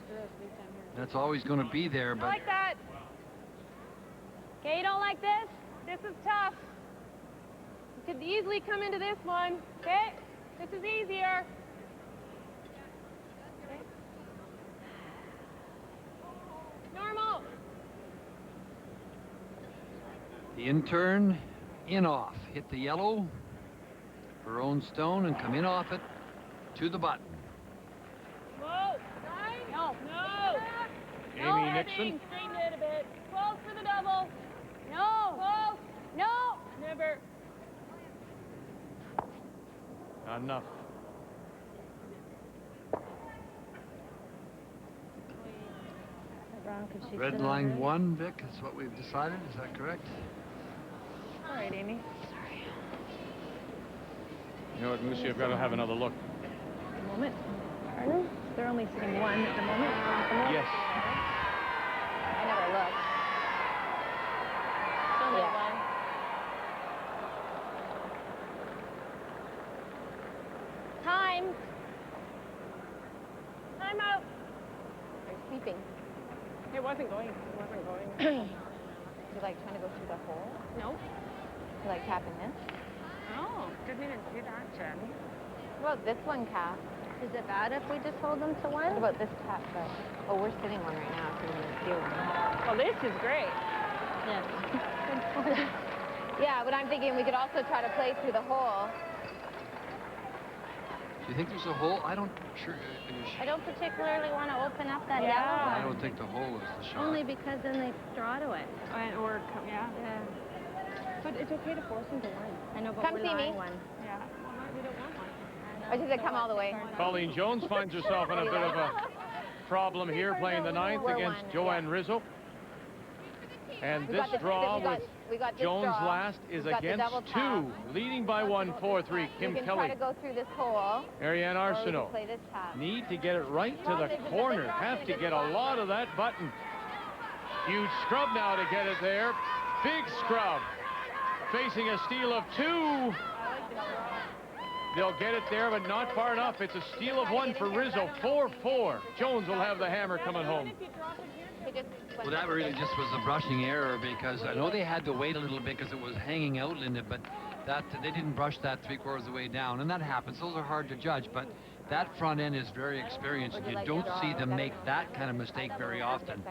screw us big time here. That's always going to be there, I but like that. Okay, you don't like this? This is tough. You could easily come into this one. Okay? This is easier. Okay. Normal. the in-turn, in-off. Hit the yellow, her own stone, and come in off it to the button. Whoa. No. No. Amy Nixon. Straighten it a bit. Close for the double. No. Close. No. Never. Enough. Red line 1, Vic, is what we've decided. Is that correct? All right, Amy. You know what, Moosey, I've got to have another look. At the moment. Pardon? They're only sitting 1 at the moment. Yes. I never looked. Only Yeah. one. Time. Time out. They're sleeping. It wasn't going. It wasn't going. You like trying to go through the hole? No. You like tapping this? Oh, didn't even see that, Jen. What about this one, Kath? Is it bad if we just hold them to What one? about this tap? But oh, we're sitting one right now, so we're gonna steal one. Well, this is great. Yeah. Yeah, but I'm thinking we could also try to play through the hole. Do you think there's a hole? I don't sure. I don't particularly want to open up that I yellow don't think the hole is the shot. one. Only because then they draw to it. Or, yeah. Yeah. But it's okay to force them to win. I know, but Come we're see me. lying one. Yeah. Well, we don't want one. I just said come all the way. Colleen Jones finds herself in a bit of a problem here, playing the ninth We're against one, Joanne Rizzo. And We this got the- draw we got with this Jones draw. last is We've got the against double 2, tap. leading by 1-4-3. Kim We can Kelly, try to go through this hole. Ariane Or we can Arsenault. play this tap. Need to get it right to the corner. Have to get a lot of that button. Huge scrub now to get it there. Big scrub. Facing a steal of 2. They'll get it there, but not far enough. It's a steal of 1 for Rizzo. 4-4. Jones will have the hammer coming home. Well, that really just was a brushing error, because I know they had to wait a little bit because it was hanging out, Linda, but that they didn't brush that 3/4 of the way down, and that happens. Those are hard to judge, but that front end is very experienced. You don't see them make that kind of mistake very often.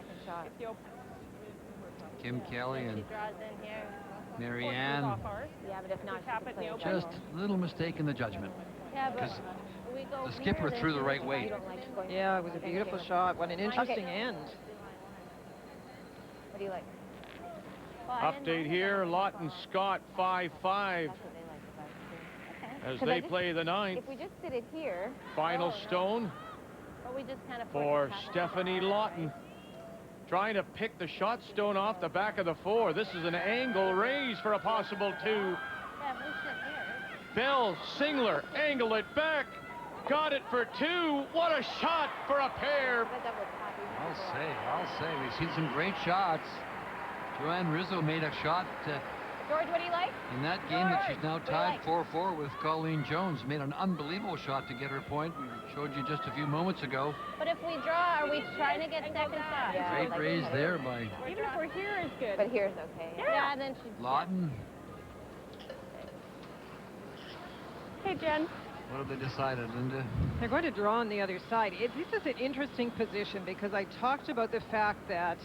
Kim Kelly and Marianne, Yeah, but if not, she could play it. just a little mistake in the judgment. Yeah, but Because we go the skipper here, threw then the right way. Yeah, it was a beautiful shot. What an interesting end. What do you like? Update here, Lawton Scott 5-5 as they play the ninth. If we just sit it here. Final stone But we just kind of for Stephanie Lawton. Trying to pick the shot stone off the back of the 4. This is an angle raise for a possible 2. Yeah, if we sit here. Bell Singler angled it back. Got it for 2. What a shot for a pair. I'll say, we've seen some great shots. Joanne Rizzo made a shot George, what do you like? in that game that she's now tied 4-4 with Colleen Jones. Made an unbelievable shot to get her point. We showed you just a few moments ago. But if we draw, are we trying to get second shot? Yeah, Great like raise it. there by Even if we're here is good. But here's okay. Yeah, and then she's... Lawton. Hey, Jen. What have they decided, Linda? They're going to draw on the other side. This is an interesting position because I talked about the fact that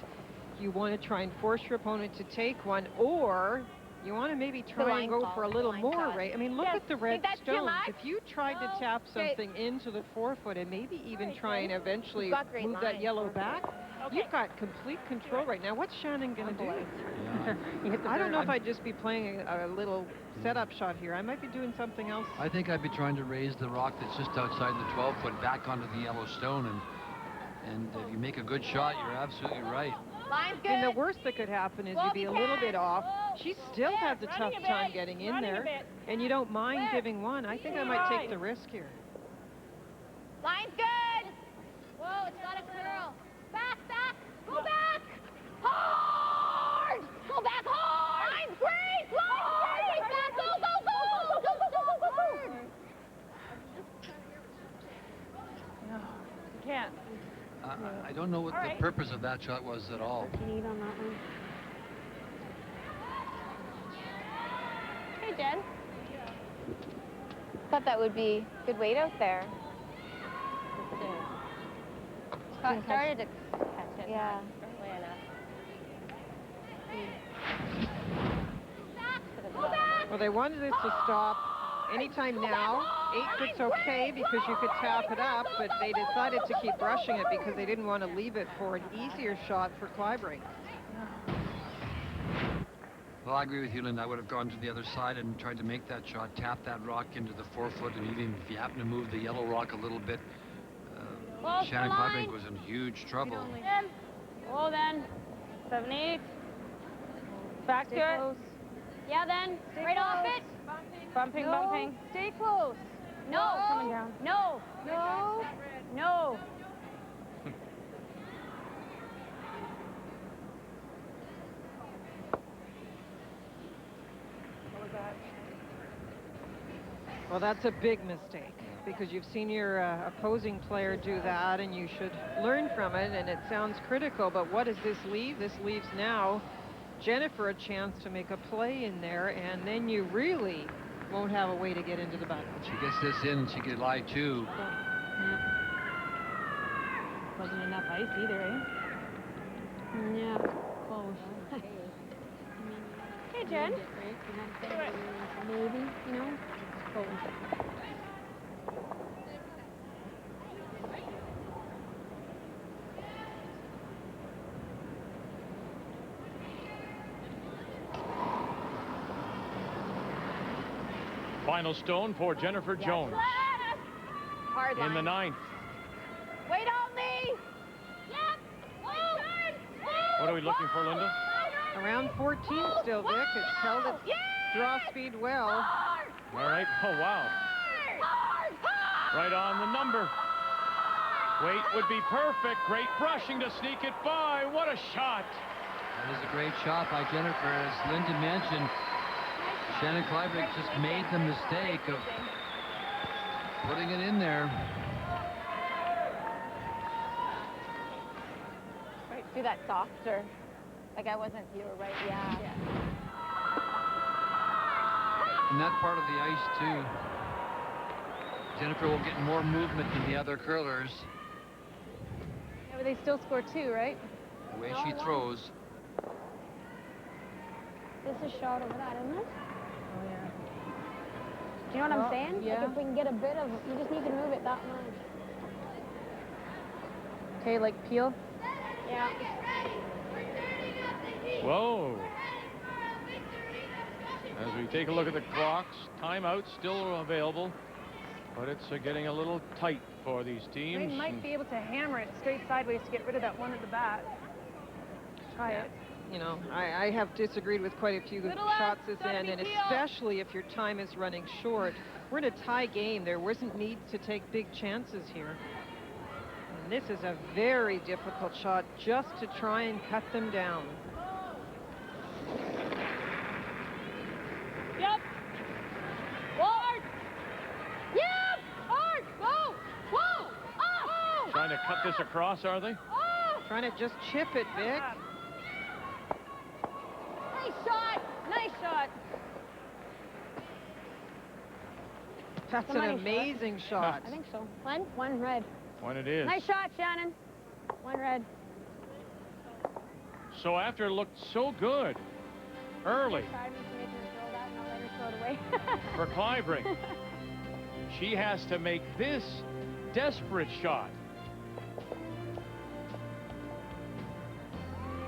you want to try and force your opponent to take one, or You want to maybe try and go for a little more, right? I mean, look at the red stones. If you tried to tap something into the 4-foot and maybe even try and eventually move that yellow back, you've got complete control right now. What's Shannon going to do? I don't know if I'd just be playing a little setup shot here. I might be doing something else. I think I'd be trying to raise the rock that's just outside the 12-foot back onto the yellow stone, and if you make a good shot, you're absolutely right. Line's good. And the worst that could happen is you'd be a little bit off. She still has a tough time getting in there, and you don't mind giving one. I think I might take the risk here. Line's good. Whoa, it's not a curl. Back, back, go back. Hard. Go back hard. Line's great. Line's great. Back, go, go, go. Go, go, go, go, go. No, you can't. I don't know what the purpose of that shot was at all. What do you need on that one? Hey, Jen. Thought that would be good weight out there. Scott started to catch it. Yeah. Well, they wanted it to stop anytime now. 8-foot's okay because you could tap it up, but they decided to keep rushing it because they didn't want to leave it for an easier shot for Kleibrink. Well, I agree with you, Linda. I would have gone to the other side and tried to make that shot, tap that rock into the 4-foot, and even if you happen to move the yellow rock a little bit, Shannon Kleibrink was in huge trouble. Oh, then. 7-8. Back to it. Yeah, then. Right off it. Bumping, bumping. Stay close. No. Coming down. No. No. No. What was that? Well, that's a big mistake because you've seen your opposing player do that, and you should learn from it, and it sounds critical, but what does this leave? This leaves now Jennifer a chance to make a play in there, and then you really won't have a way to get into the button. She gets this in, she could lie too. Wasn't enough ice either, eh? Yeah. Close. Hey, Jen. Maybe, you know. Final stone for Jennifer Jones. Hard line. In the 9th. Wait on me. Yep. What are we looking for, Linda? Around 14 still, Vic. It's held its draw speed well. All right. Oh, wow. Right on the number. Weight would be perfect. Great brushing to sneak it by. What a shot. That is a great shot by Jennifer. As Linda mentioned, Shannon Kleibrink just made the mistake of putting it in there. Right, do that softer. Like I wasn't, you were right, yeah. And that part of the ice, too. Jennifer will get more movement than the other curlers. Yeah, but they still score 2, right? The way she throws. This is shot over that, isn't it? Oh, yeah. Do you know what I'm saying? Yeah. Like if we can get a bit of, you just need to move it that much. Okay, like peel. Yeah. Whoa. As we take a look at the clocks, timeout still available, but it's getting a little tight for these teams. They might be able to hammer it straight sideways to get rid of that one at the bat. Try it. You know, I have disagreed with quite a few shots this end, and especially if your time is running short. We're in a tie game. There wasn't need to take big chances here. And this is a very difficult shot just to try and cut them down. Yep. Hard. Yep. Hard. Go. Whoa. Oh. Trying to cut this across, are they? Oh. Trying to just chip it, Vic. Nice shot. Nice shot. That's an amazing shot. I think so. One red. One it is. Nice shot, Shannon. One red. So after it looked so good early, float away. For Kleibrink. She has to make this desperate shot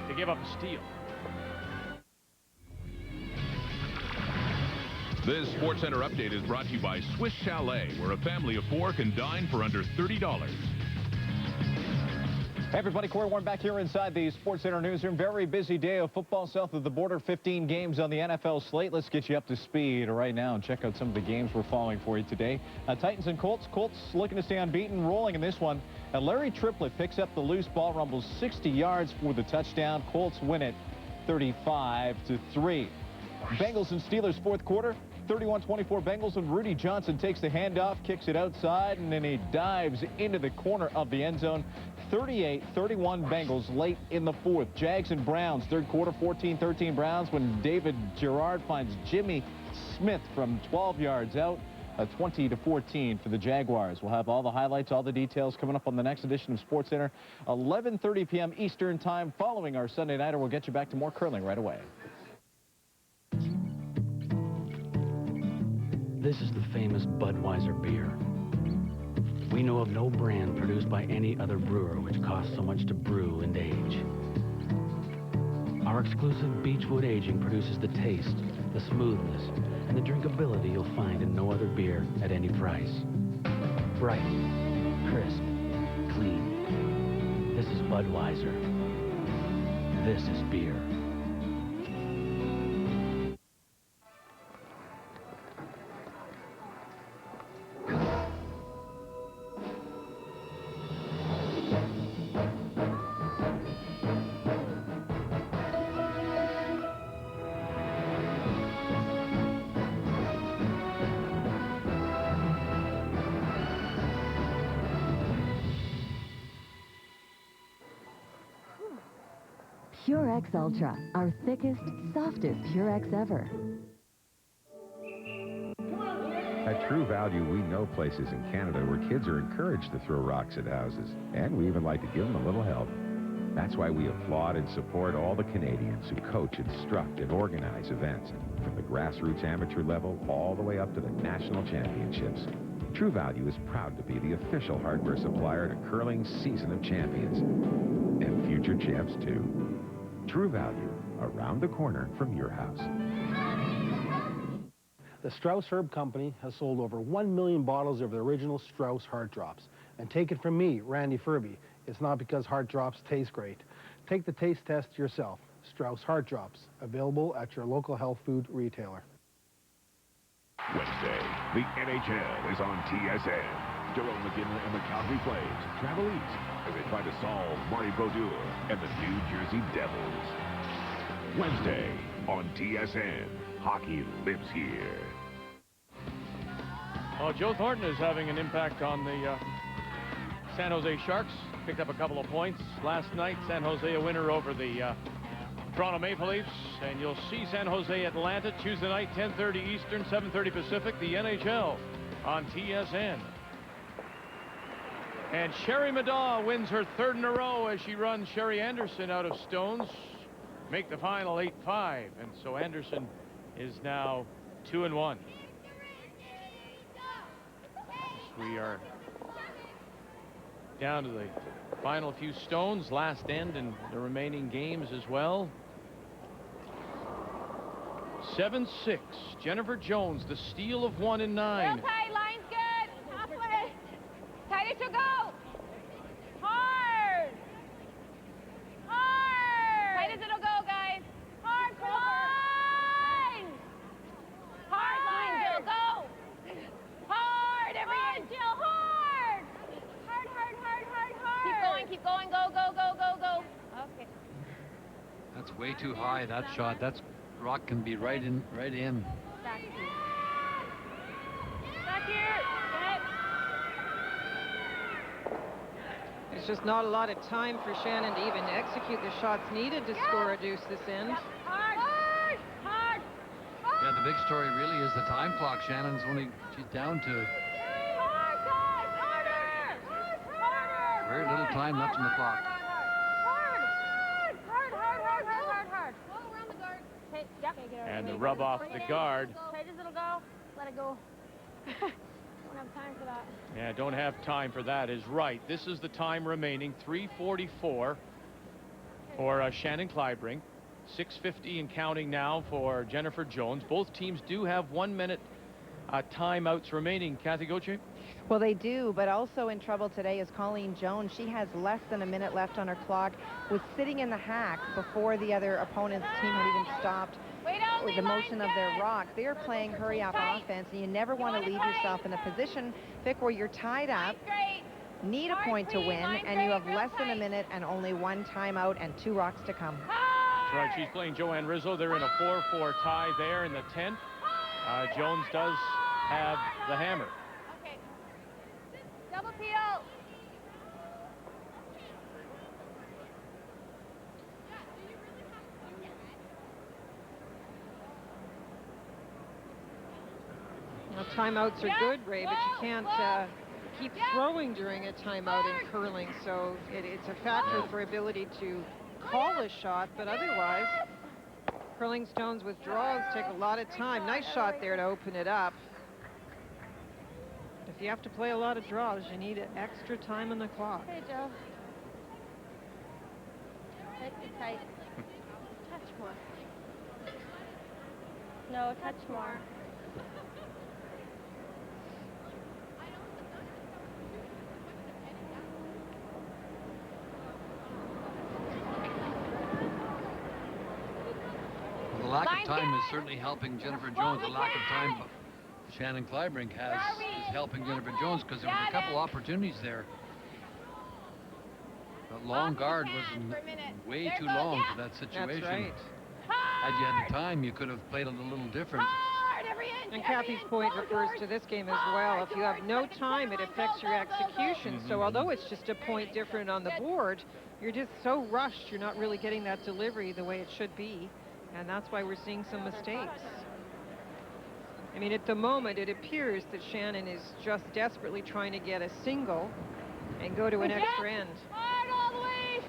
to give up a steal. This SportsCenter update is brought to you by Swiss Chalet, where a family of 4 can dine for under $30. Hey everybody, Corey Warren back here inside the SportsCenter newsroom. Very busy day of football south of the border. 15 games on the NFL slate. Let's get you up to speed right now and check out some of the games we're following for you today. Titans and Colts. Colts looking to stay unbeaten, rolling in this one. Larry Triplett picks up the loose ball, rumbles 60 yards for the touchdown. Colts win it 35-3. Bengals and Steelers fourth quarter. 31-24 Bengals, and Rudy Johnson takes the handoff, kicks it outside, and then he dives into the corner of the end zone. 38-31 Bengals late in the fourth. Jags and Browns, third quarter, 14-13 Browns when David Gerard finds Jimmy Smith from 12 yards out. 20-14 for the Jaguars. We'll have all the highlights, all the details coming up on the next edition of SportsCenter, 11:30 p.m. Eastern Time following our Sunday Nighter. We'll get you back to more curling right away. This is the famous Budweiser beer. We know of no brand produced by any other brewer which costs so much to brew and age. Our exclusive Beechwood aging produces the taste, the smoothness, and the drinkability you'll find in no other beer at any price. Bright, crisp, clean. This is Budweiser. This is beer. Purex Ultra, our thickest, softest Purex ever. At True Value, we know places in Canada where kids are encouraged to throw rocks at houses, and we even like to give them a little help. That's why we applaud and support all the Canadians who coach, instruct, and organize events, from the grassroots amateur level all the way up to the national championships. True Value is proud to be the official hardware supplier to Curling's Season of Champions, and future champs too. True Value, around the corner from your house. The Strauss Herb Company has sold over 1 million bottles of the original Strauss Heart Drops. And take it from me, Randy Furby, it's not because Heart Drops taste great. Take the taste test yourself. Strauss Heart Drops, available at your local health food retailer. Wednesday, the NHL is on TSN. Jerome McGinley and the Calgary Flames travel east as they try to solve Marty Brodeur and the New Jersey Devils. Wednesday on TSN, hockey lives here. Well, Joe Thornton is having an impact on the San Jose Sharks. Picked up a couple of points last night. San Jose a winner over the Toronto Maple Leafs, and you'll see San Jose Atlanta Tuesday night, 10:30 Eastern, 7:30 Pacific, the NHL on TSN. And Sherry Madaw wins her third in a row as she runs Sherry Anderson out of stones. Make the final 8-5, and so Anderson is now 2-1. We are down to the final few stones, last end in the remaining games as well. 7-6. Jennifer Jones, the steal of 1 in 9. Real tight, line's good. Halfway. Tight to go. Hard. Hard. Tight as it'll go, guys. Hard, come on. Hard line, Jill, go. Hard, every inch, Jill, hard. Hard, hard, hard, hard, hard. Keep going, go, go, go, go, go. Okay. That's way too high, that shot. That's rock can be right in. Back here. There's just not a lot of time for Shannon to even execute the shots needed to score a deuce this end. Hard, hard, hard. Yeah, the big story really is the time clock. Shannon's she's down to very little time left in the clock. Hard, hard, hard, hard, hard, hard, hard. Go around the guard. Hey, yeah. And the rub off the guard. Tight as it'll go. Let it go. Don't have time for that. Yeah, don't have time for that is right. This is the time remaining, 3:44 for Shannon Kleibrink. 6:50 and counting now for Jennifer Jones. Both teams do have 1 minute timeouts remaining. Kathy Gauthier? Well, they do, but also in trouble today is Colleen Jones. She has less than a minute left on her clock, was sitting in the hack before the other opponent's team had even stopped the motion of their rocks. They are playing hurry-up offense, and you never want to leave yourself in a position, Vic, where you're tied up, need a point to win, and you have less than a minute and only one timeout and 2 rocks to come. That's right. She's playing Joanne Rizzo. They're in a 4-4 tie there in the 10th. Jones does have the hammer. Okay. Double peel. Now, timeouts are good, Ray, but you can't keep throwing during a timeout in curling, so it's a factor for ability to call a shot, but otherwise, curling stones withdrawals take a lot of time. Nice shot there to open it up. If you have to play a lot of draws, you need extra time on the clock. Hey, Joe. Tight, tight. Touch more. No, touch more. The lack of time is certainly helping Jennifer Jones. The lack of time Shannon Kleibrink has is helping Jennifer Jones, because there was a couple opportunities there. The long guard was way too long for that situation. That's right. Had you had the time, you could have played it a little different. And Kathy's point refers to this game as well. If you have no time, it affects your execution. So although it's just a point different on the board, you're just so rushed, you're not really getting that delivery the way it should be. And that's why we're seeing some mistakes. I mean, at the moment, it appears that Shannon is just desperately trying to get a single and go to an extra end. Hard all the way!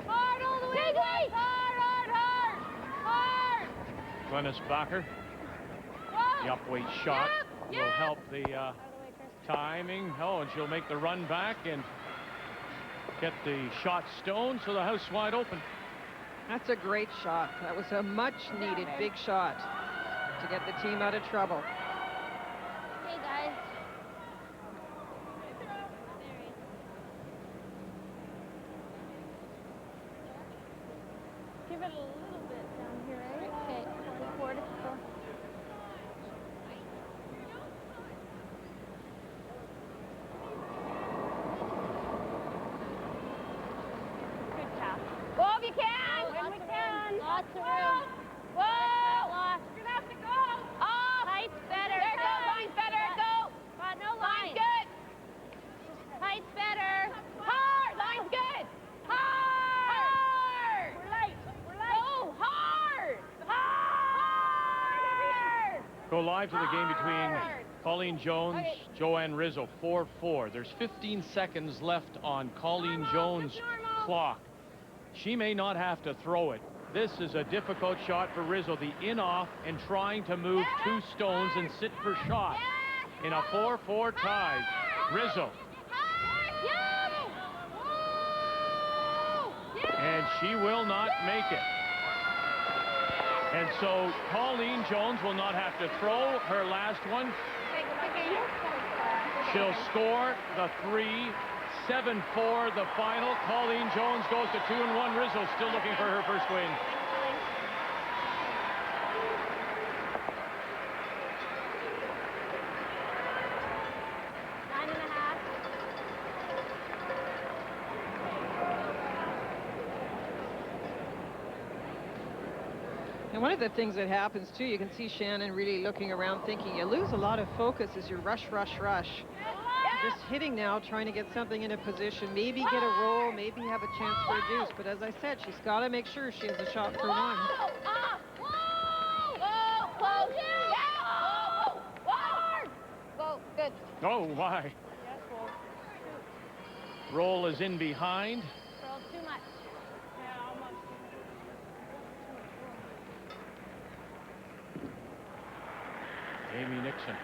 Hard all the way! Hard, hard, hard! Hard! Glennis Bacher. The upweight shot will help the timing. Oh, and she'll make the run back and get the shot stoned, so the house wide open. That's a great shot. That was a much-needed big shot to get the team out of trouble. Hey, guys. Give it a little bit down here, right? Okay, 44 to go. Good tap. Go if you can! When we can! Lots of room. Whoa! You're gonna have to go! Off! Tight's better. There, go! Line's better. Go! Got no line. Line's good. Tight's better. Hard! Line's good. Hard! We're late. We're late. Go hard! Hard! Go live to the game between Colleen Jones, Joanne Rizzo, 4-4. There's 15 seconds left on Colleen Jones' clock. She may not have to throw it. This is a difficult shot for Rizzo. The in-off and trying to move 2 stones and sit for shot in a 4-4 tie. Rizzo. And she will not make it. And so Colleen Jones will not have to throw her last one. She'll score the 3. 7-4 the final. Colleen Jones goes to 2-1. Rizzo still looking for her first win. And one of the things that happens too, you can see Shannon really looking around thinking you lose a lot of focus as you rush. Just hitting now, trying to get something in a position, maybe get a roll, maybe have a chance for a deuce. But as I said, she's got to make sure she has a shot for one. Go, good. Oh, why? Yes, roll. Roll is in behind. Roll too much. Yeah, almost. Amy Nixon.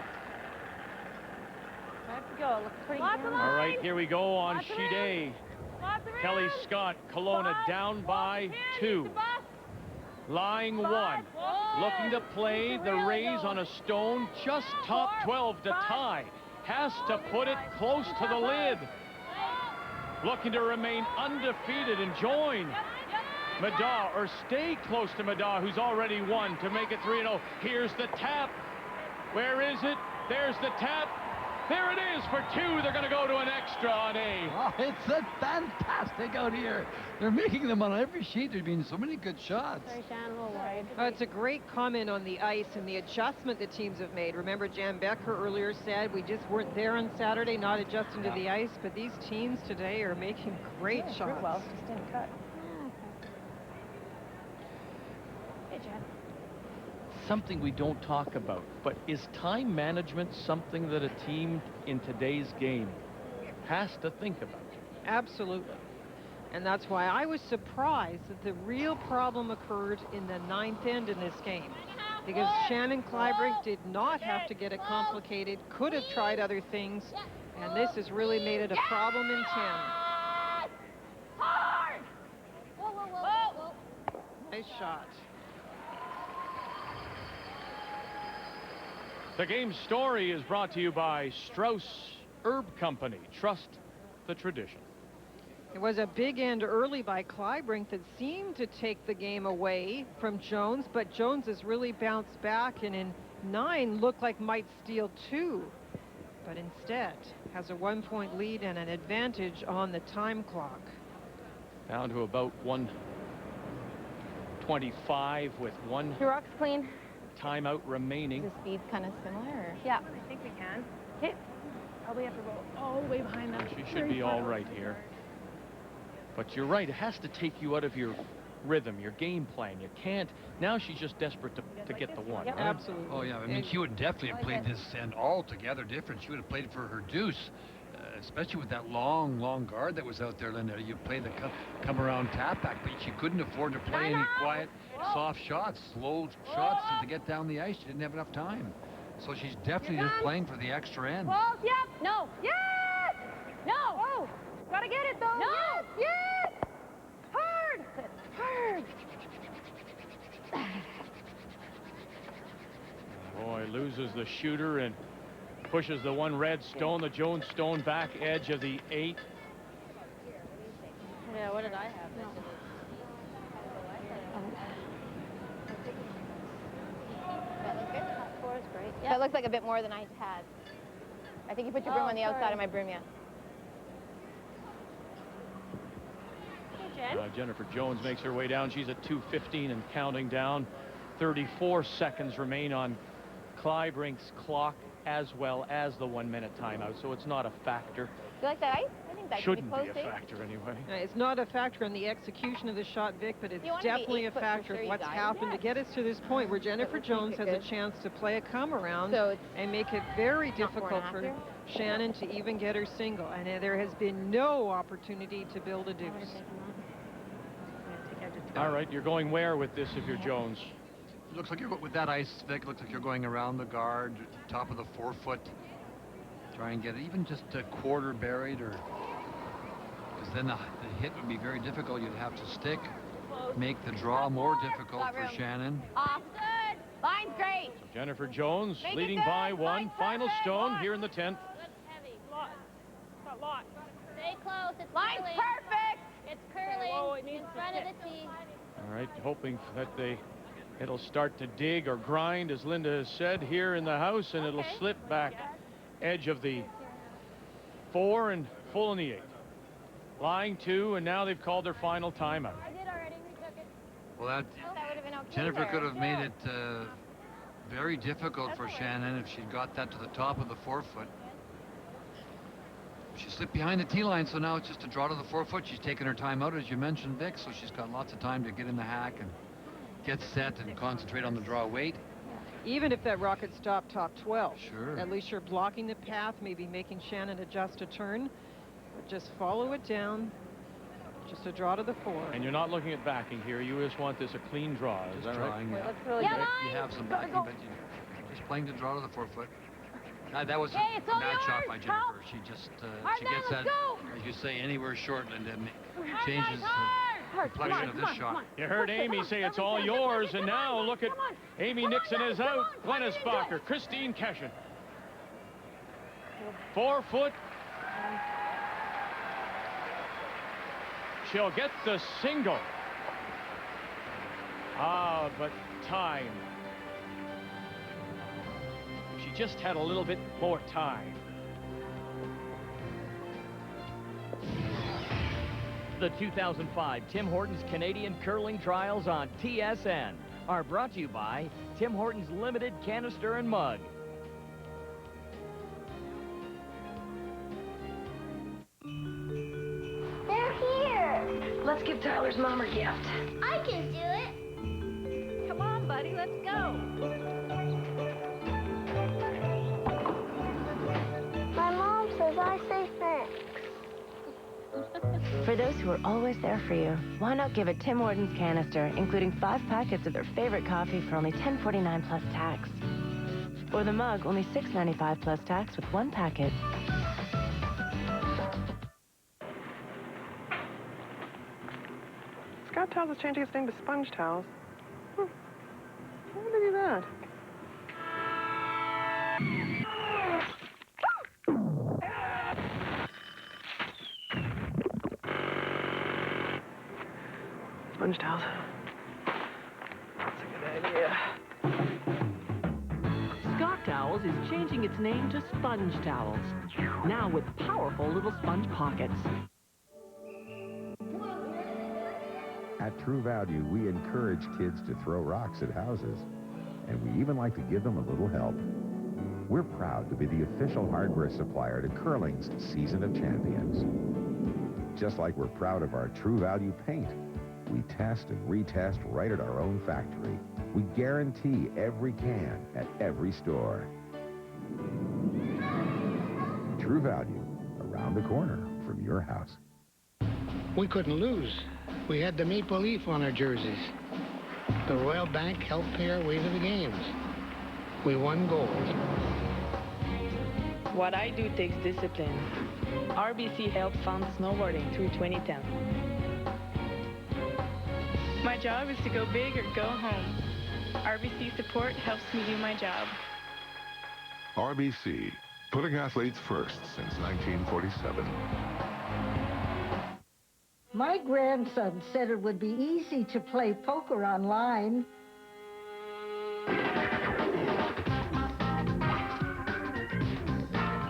Let's go. Looks pretty good. All right, here we go on sheet A. Kelly Scott, Kelowna down by 2. Lying 1. Looking to play the Rays on a stone, just top 12 to tie. Has to put it close to the lid. Looking to remain undefeated and join Madaw, or stay close to Madaw, who's already won, to make it 3-0. Here's the tap. Where is it? There's the tap. There it is for 2. They're going to go to an extra on A. Oh, it's a fantastic out here. They're making them on every sheet. There's been so many good shots. Sorry, Shannon, a little wide. It's a great comment on the ice and the adjustment the teams have made. Remember, Jan Becker earlier said we just weren't there on Saturday, not adjusting to the ice, but these teams today are making great shots. Well, just didn't cut. Hey, Jan. Something we don't talk about, but is time management something that a team in today's game has to think about? Absolutely. And that's why I was surprised that the real problem occurred in the 9th end in this game. Because Shannon Kleibrink did not have to get it complicated, could have tried other things, and this has really made it a problem in 10. Hard! Whoa, whoa, whoa, whoa. Nice shot. The game story is brought to you by Strauss Herb Company. Trust the tradition. It was a big end early by Kleibrink that seemed to take the game away from Jones, but Jones has really bounced back, and in 9 looked like might steal 2, but instead has a 1-point lead and an advantage on the time clock. Down to about 1:25 with 1 Your rock's clean. timeout remaining. The speed's kind of similar. Or? Yeah, I think we can. Hit. Probably have to go all the way behind them. She should be all right here. But you're right, it has to take you out of your rhythm, your game plan. You can't. Now she's just desperate to get the 1. Yep. Right? Absolutely. Oh, yeah. I mean, she would definitely have played this end altogether different. She would have played it for her deuce, especially with that long guard that was out there, Linda. You play the come around tap back, but she couldn't afford to play any quiet, soft shots, slow shots to get down the ice. She didn't have enough time. So she's definitely just playing for the extra end. Well, yep. No. Yes! No! Oh! Gotta get it, though. No! Yes! Yes! Hard! Hard! Boy, loses the shooter and pushes the 1 red stone, the Jones stone back edge of the 8. Yeah, what did I have? No. That looks good. Top 4 is great. Yeah. That looks like a bit more than I had. I think you put your broom on the outside of my broom, yeah. Jennifer Jones makes her way down. She's at 2:15 and counting down. 34 seconds remain on Kleibrink's clock, as well as the 1-minute timeout, so it's not a factor. Do you like that ice? I think that shouldn't be be a factor anyway. It's not a factor in the execution of the shot, Vic, but it's definitely a factor of what's happened to get us to this point where Jennifer Jones has a chance to play a come around and make it very difficult for Shannon to even get her single, and there has been no opportunity to build a deuce. All right, you're going where with this if you're Jones? Looks like you're with that ice, Vic. Looks like you're going around the guard, top of the 4-foot. Try and get it even just a quarter buried, or because then the hit would be very difficult. You'd have to stick, make the draw more difficult for Shannon. Off good. Line's great. So Jennifer Jones leading by 1. Final stone here in the 10th. That's heavy. Lot. Got lot. Stay close. It's line's perfect. It's curling. Whoa, it needs in front of the tee. All right, hoping that it'll start to dig or grind, as Linda has said, here in the house, and it'll slip back edge of the 4 and full in the 8. Lying 2, and now they've called their final timeout. I did already. We took it. Well, that would have been okay. Jennifer could have made it very difficult for Shannon if she'd got that to the top of the 4-foot. She slipped behind the tee line, so now it's just a draw to the 4-foot. She's taken her time out, as you mentioned, Vic, so she's got lots of time to get in the hack and get set and concentrate on the draw weight. Even if that rocket stopped top 12, at least you're blocking the path, maybe making Shannon adjust a turn, but just follow it down. Just a draw to the 4. And you're not looking at backing here. You just want this a clean draw. Is that right? Yeah. Looks really good. You have some backing, but playing to draw to the forefoot. That was a Hey, it's all bad shot yours. by Jennifer. She just she gets that, as you say, anywhere short, Linda, and changes the complexion of this shot. You heard Amy say it's all yours, and now look at Amy Nixon is out. Glennisbacher, Christine Keshen. 4 foot. She'll get the single. Ah, but time. She just had a little bit more time. The 2005 Tim Hortons Canadian Curling Trials on TSN are brought to you by Tim Hortons Limited Canister and Mug. They're here. Let's give Tyler's mom her gift. I can do it. Come on, buddy, let's go. My mom says I say thanks. For those who are always there for you, why not give a Tim Hortons canister, including 5 packets of their favorite coffee for only $10.49 plus tax? Or the mug, only $6.95 plus tax with 1 packet. Scott Towels is changing its name to Sponge Towels. Why would they do that? Sponge Towels. That's a good idea. Scott Towels is changing its name to Sponge Towels, now with powerful little sponge pockets. At True Value, we encourage kids to throw rocks at houses, and we even like to give them a little help. We're proud to be the official hardware supplier to Curling's Season of Champions. Just like we're proud of our True Value paint, we test and retest right at our own factory. We guarantee every can at every store. True Value, around the corner from your house. We couldn't lose. We had the maple leaf on our jerseys. The Royal Bank helped pay our way to the games. We won gold. What I do takes discipline. RBC helped fund snowboarding through 2010. My job is to go big or go home. RBC support helps me do my job. RBC, putting athletes first since 1947. My grandson said it would be easy to play poker online.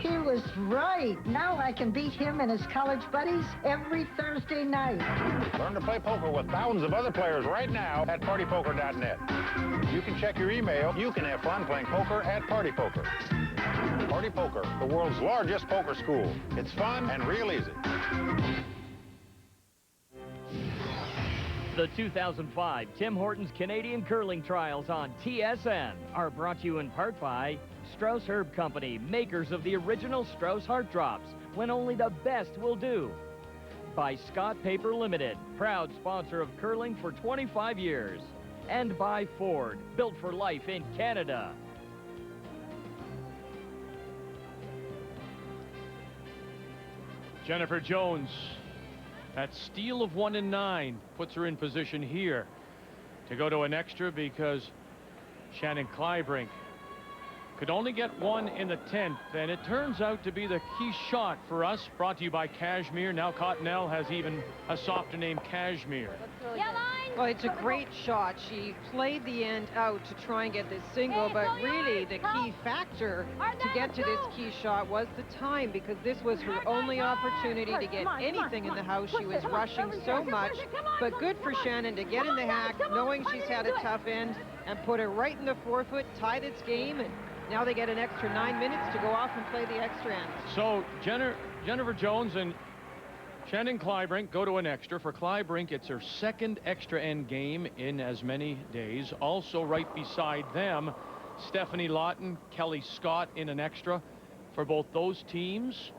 He was right. Now I can beat him and his college buddies every Thursday night. Learn to play poker with thousands of other players right now at partypoker.net. You can check your email. You can have fun playing poker at Party Poker. Party Poker, the world's largest poker school. It's fun and real easy. The 2005 Tim Hortons Canadian Curling Trials on TSN are brought to you in part by Strauss Herb Company, makers of the original Strauss Heart Drops, when only the best will do. By Scott Paper Limited, proud sponsor of curling for 25 years. And by Ford, built for life in Canada. Jennifer Jones, that steal of 1 and 9 puts her in position here to go to an extra because Shannon Kleibrink could only get 1 in the 10th, and it turns out to be the key shot for us. Brought to you by Cashmere. Now Cottonelle has even a softer name, Cashmere. Well, it's a great shot. She played the end out to try and get this single, but really the key factor to get to this key shot was the time, because this was her only opportunity to get anything in the house. She was rushing so much, but good for Shannon to get in the hack, knowing she's had a tough end, and put her right in the forefoot, tie this game, and now they get an extra 9 minutes to go off and play the extra end. So Jennifer Jones and Shannon Kleibrink go to an extra. For Kleibrink, it's her second extra end game in as many days. Also right beside them, Stephanie Lawton, Kelly Scott in an extra for both those teams.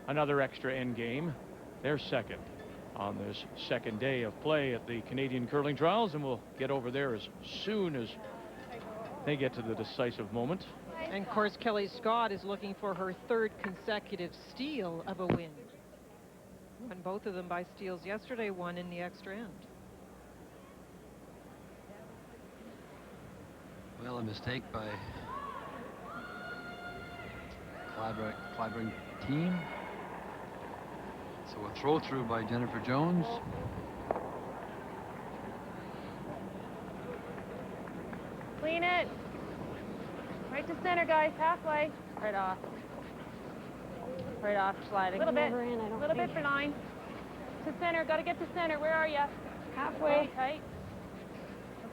Another extra end game. They're second on this second day of play at the Canadian Curling Trials, and we'll get over there as soon as they get to the decisive moment. And of course, Kelly Scott is looking for her third consecutive steal of a win. Won both of them by steals yesterday, one in the extra end. Well, a mistake by Kleibrink team. So a throw through by Jennifer Jones. Clean it. Right to center, guys. Halfway. Right off. Right off, sliding. A little bit. A little bit for line. To center. Got to get to center. Where are you? Halfway. Tight.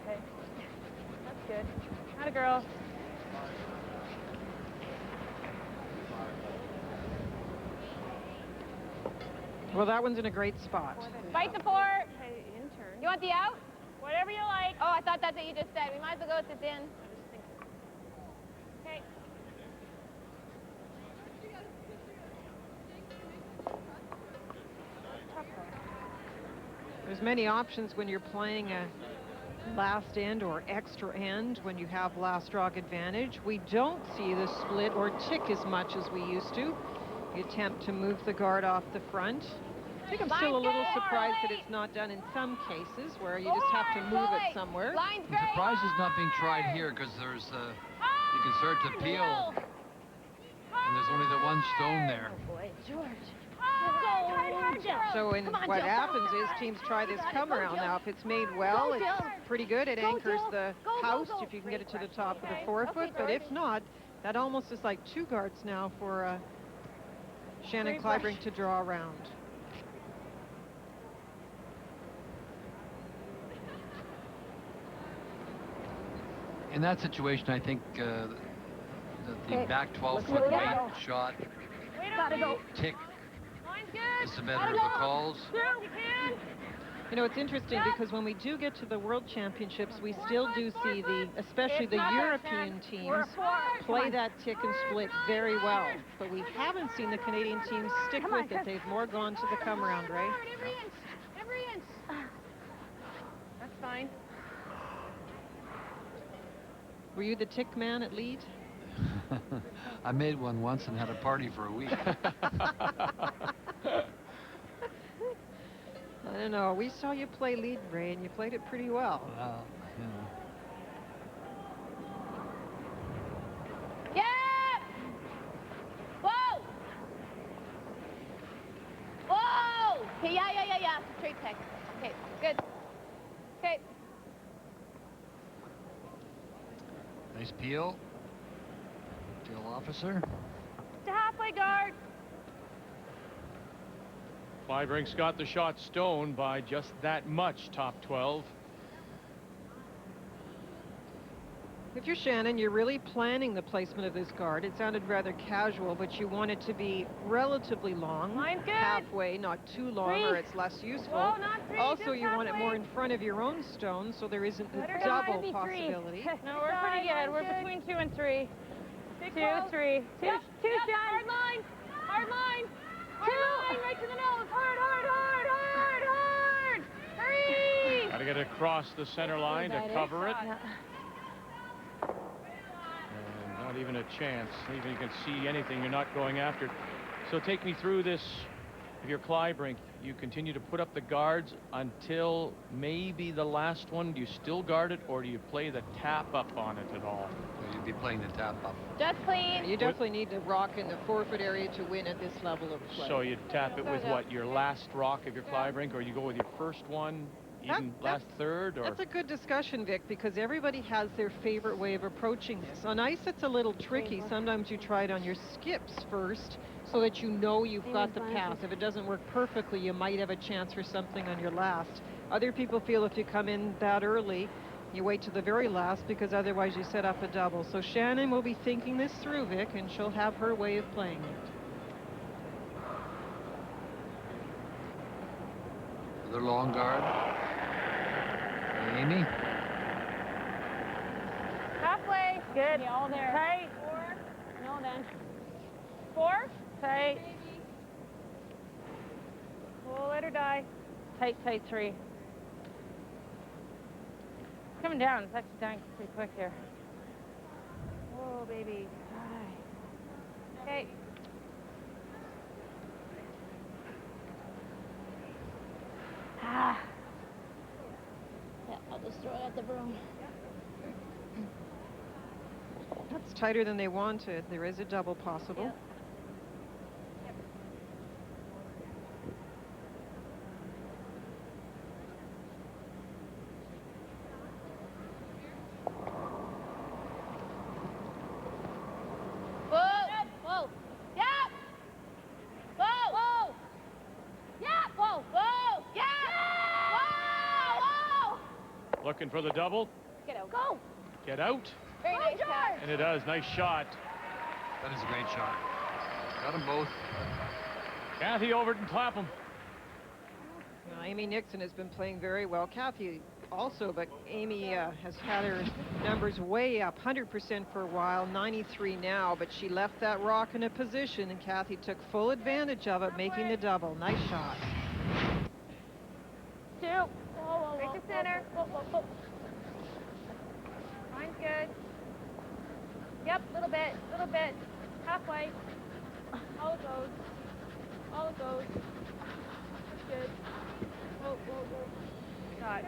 Okay. That's good. Atta girl. Well, that one's in a great spot. Fight the four. Okay, intern. You want the out? Whatever you like. Oh, I thought that's what you just said. We might as well go with this in. Okay. There's many options when you're playing a last end or extra end when you have last drop advantage. We don't see the split or tick as much as we used to. The attempt to move the guard off the front. I think I'm still a little surprised that it's not done in some cases where you just have to move it somewhere. I'm surprised it's not being tried here because there's you can start to peel and there's only the one stone there. Oh boy, George. So what happens is teams try this come around. Now if it's made well, it's pretty good. It anchors the house if you can get it to the top of the forefoot. But if not, that almost is like two guards now for Shannon Kleibrink to draw around. In that situation, I think that the back 12-foot weight shot tick is the better of the calls. You know, it's interesting because when we do get to the World Championships, we still do see especially the European teams play that tick and split very well. But we haven't seen the Canadian teams stick with it. They've more gone to the come around, right? Every inch. That's fine. Were you the tick man at lead? I made one once and had a party for a week. I don't know. We saw you play lead, Ray, and you played it pretty well. Well, you know. Yeah! Whoa! Whoa! Okay, yeah. Straight tech. Okay, good. Okay. Nice peel. Tail officer. To halfway guard. Kleibrink's got the shot stoned by just that much, top 12. If you're Shannon, you're really planning the placement of this guard. It sounded rather casual, but you want it to be relatively long. Line's good. Halfway, not too long, or it's less useful. Whoa, not three, Also, just you want it halfway. more in front of your own stone, so there isn't the Let her double die. possibility. No, we're pretty good. We're between 2 and 3. 2, 3. Two, Yep. Shannon. Hard line. Hard line. Hard line, right to the nose. Hard. Hurry. Got to get it across the center line to cover it. And not even a chance. Even you can see anything, you're not going after it. So take me through this. If you're Kleibrink, you continue to put up the guards until maybe the last one. Do you still guard it, or do you play the tap up on it at all? So you'd be playing the tap up. Just clean. You definitely need to rock in the forefoot area to win at this level of play. So you tap it with what, your last rock if you're Kleibrink, or you go with your first one, even last third? Or? That's a good discussion, Vic, because everybody has their favorite way of approaching this. On ice, it's a little tricky. Sometimes you try it on your skips first so that you know you've got the pass. If it doesn't work perfectly, you might have a chance for something on your last. Other people feel if you come in that early, you wait to the very last because otherwise you set up a double. So Shannon will be thinking this through, Vic, and she'll have her way of playing it. Another long guard. Amy. Halfway. Good. Yeah, all there. Tight. 4. No, then. 4. Tight. We'll let her die. Tight, 3. It's coming down. It's actually dying pretty quick here. Oh, baby. Okay. Ah. Yeah, I'll just throw it at the broom. That's tighter than they wanted. There is a double possible. Yep. Looking for the double. Get out. Go. Get out. Very nice catch. And it does. Nice shot. That is a great shot. Got them both. Kathy Overton Clapham. Now, Amy Nixon has been playing very well. Kathy also, but Amy has had her numbers way up, 100% for a while, 93 now, but she left that rock in a position, and Kathy took full advantage of it, making the double. Nice shot. 2. Right to center. Mine's good. Yep, little bit. Halfway. All it goes. Good. Whoa. Shot.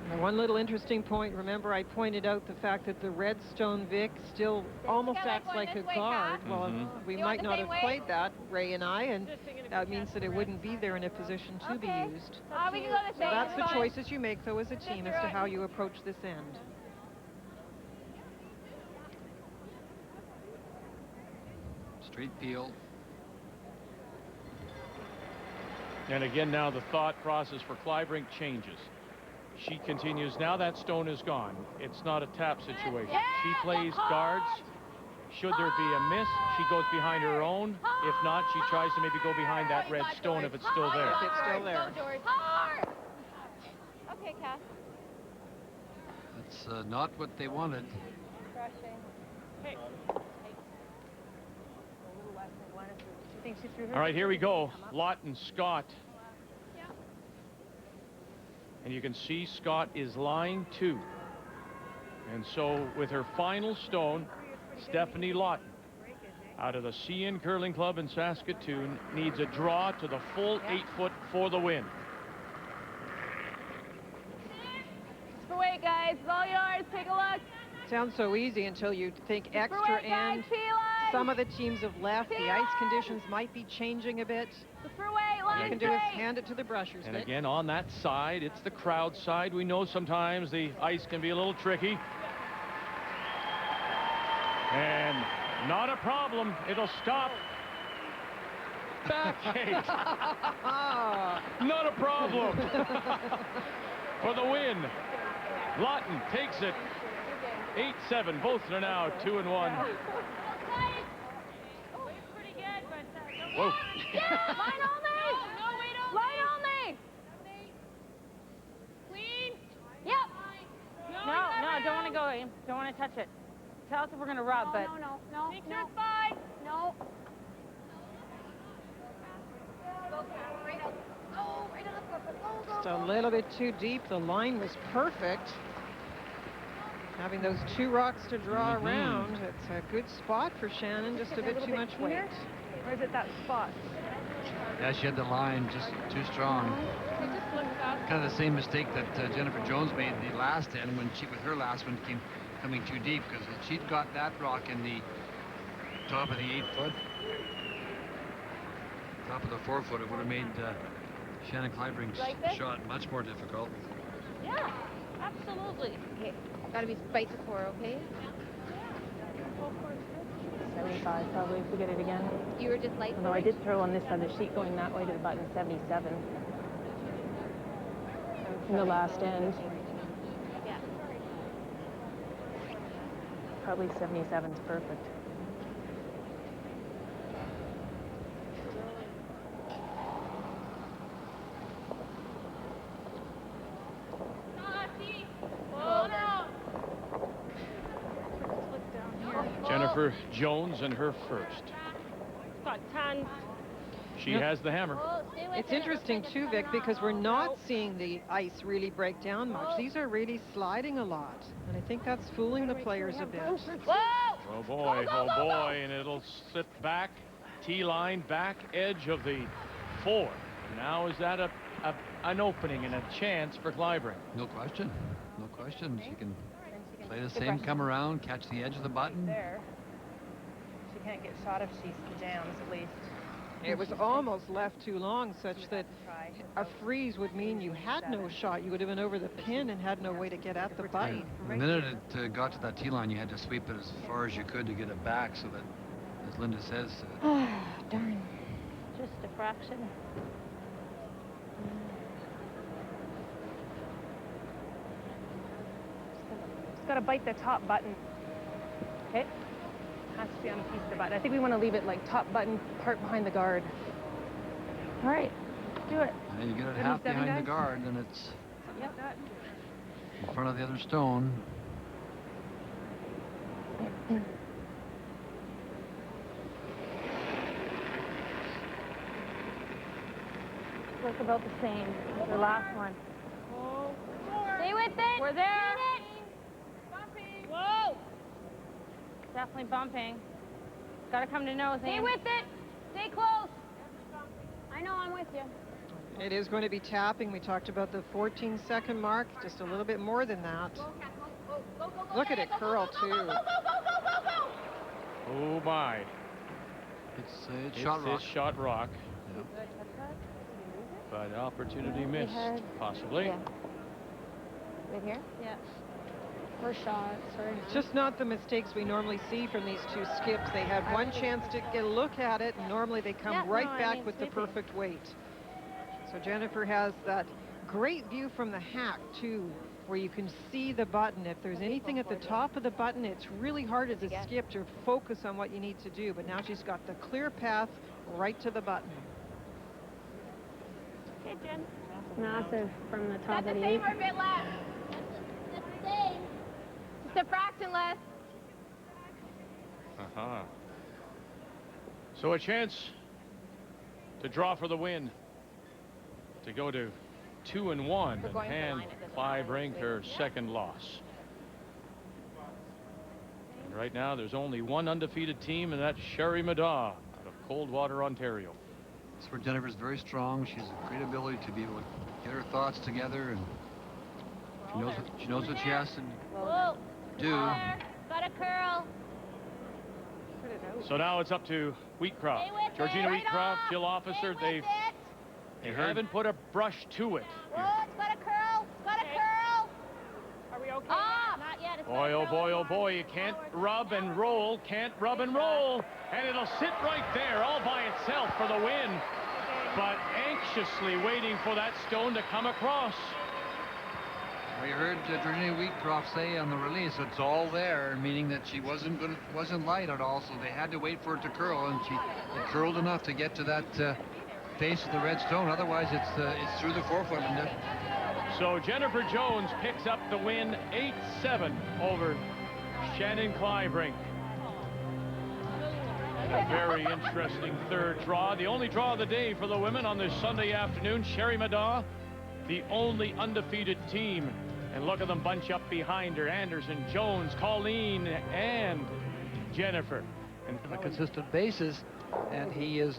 Now, one little interesting point, remember I pointed out the fact that the Redstone Vic still almost acts like a guard. Well, we might not have played that, Ray and I, and that means that it wouldn't be there in a position to be used. We can go this way. So that's the choices you make, though, as a team, as to how you approach this end. Straight peel. And again, now the thought process for Kleibrink changes. She continues, now that stone is gone. It's not a tap situation. She plays guards. Should there be a miss, she goes behind her own. If not, she tries to maybe go behind that red stone if it's still there. If it's still there. Okay, Cass. That's not what they wanted. Hey. All right, here we go. Lawton, Scott. And you can see Scott is line 2. And so with her final stone, Stephanie Lawton, out of the CN Curling Club in Saskatoon, needs a draw to the full 8-foot for the win. Super weight, guys. It's all yours. Take a look. Sounds so easy until you think extra weight, guys. end. T-line. Some of the teams have left. The ice conditions might be changing a bit. Super weight, All line you can do is hand it to the brushers. And again, on that side, it's the crowd side. We know sometimes the ice can be a little tricky. And not a problem. It'll stop. Backhand. Not a problem. For the win. Lawton takes it. 8-7. Both are now 2-1. Whoa. Yeah, line only. No, wait only. Line only. Clean. Yep. No, don't want to go in. Don't want to touch it. Tell us if we're going to rub, but... No. Make sure it's fine. No. Just a little bit too deep. The line was perfect. Having those 2 rocks to draw around, it's a good spot for Shannon, just a bit too much weight. Or is it that spot? Yeah, she had the line just too strong. Kind of the same mistake that Jennifer Jones made the last end when she, with her last one, came coming too deep, because if she'd got that rock in the top of the 8-foot, top of the 4-foot, it would have made Shannon Kleibrink's shot much more difficult. Yeah, absolutely. Okay, gotta be spiked to 4, okay? 75 probably if we get it again. You were just light. Although I did throw on this side of the sheet going that way to the button, 77. In the last end. Yeah. Probably 77's perfect. Jennifer Jones and her first. Got 10. She has the hammer. Oh, It's interesting too, Vic, because we're not seeing the ice really break down much. These are really sliding a lot, and I think that's fooling the players a bit. Oh boy, oh boy, and it'll sit back, T-line, back edge of the 4. Now is that an opening and a chance for Kleibrink? No question. No question. She can play the same come around, catch the edge of the button. There. She can't get shot if she jams, at least. It was almost left too long, such that a freeze would mean you had no shot. You would have been over the pin and had no way to get at the button. The minute it got to that T-line, you had to sweep it as far as you could to get it back so that, as Linda says... Darn. Just a fraction. Just got to bite the top button. Okay? Has to be on a piece of the button. I think we want to leave it like top button, part behind the guard. All right, let's do it. And you get it half behind the guard, then it's in front of the other stone. Look about the same as the last one. Stay with it. We're there. Bumping. Whoa. Definitely bumping. Got to come to nose. Stay with it. Stay close. I know, I'm with you. It is going to be tapping. We talked about the 14-second mark, just a little bit more than that. Look at it curl, too. Oh, my. It's shot rock. It's shot rock. Yeah. But opportunity missed, possibly. Yeah. Right here? Yeah. First shot, sorry. It's just not the mistakes we normally see from these two skips. They had one chance to get a look at it, and normally they come back with the perfect weight. So Jennifer has that great view from the hack, too, where you can see the button. If there's anything at the top of the button, it's really hard as a skip to focus on what you need to do. But now she's got the clear path right to the button. Okay, Jen. Massive from the top of the Same or a bit less. That's the same. Just a fraction less. So a chance to draw for the win, to go to 2-1 and hand Kleibrink her second loss. And right now there's only one undefeated team, and that's Sherry Madaw out of Coldwater, Ontario. That's where Jennifer's very strong. She has a great ability to be able to get her thoughts together, and she knows what she has to do. Got a curl. So now it's up to Wheatcroft. Georgina Wheatcroft, Jill Officer. They haven't put a brush to it. Whoa, it's got a curl. It's got a curl. Are we okay? Not yet. Boy, oh boy, oh boy, you can't rub and roll, can't rub and roll. And it'll sit right there all by itself for the win. But anxiously waiting for that stone to come across. We heard Georgina Wheatcroft say on the release, it's all there, meaning that she wasn't light at all, so they had to wait for it to curl, and it curled enough to get to that face of the red stone. Otherwise, it's through the 4-foot, Linda. So Jennifer Jones picks up the win 8-7 over Shannon Kleibrink. A very interesting third draw. The only draw of the day for the women on this Sunday afternoon. Sherry Madaw, the only undefeated team. And look at them bunch up behind her. Anderson, Jones, Colleen, and Jennifer. And on a consistent basis, and he is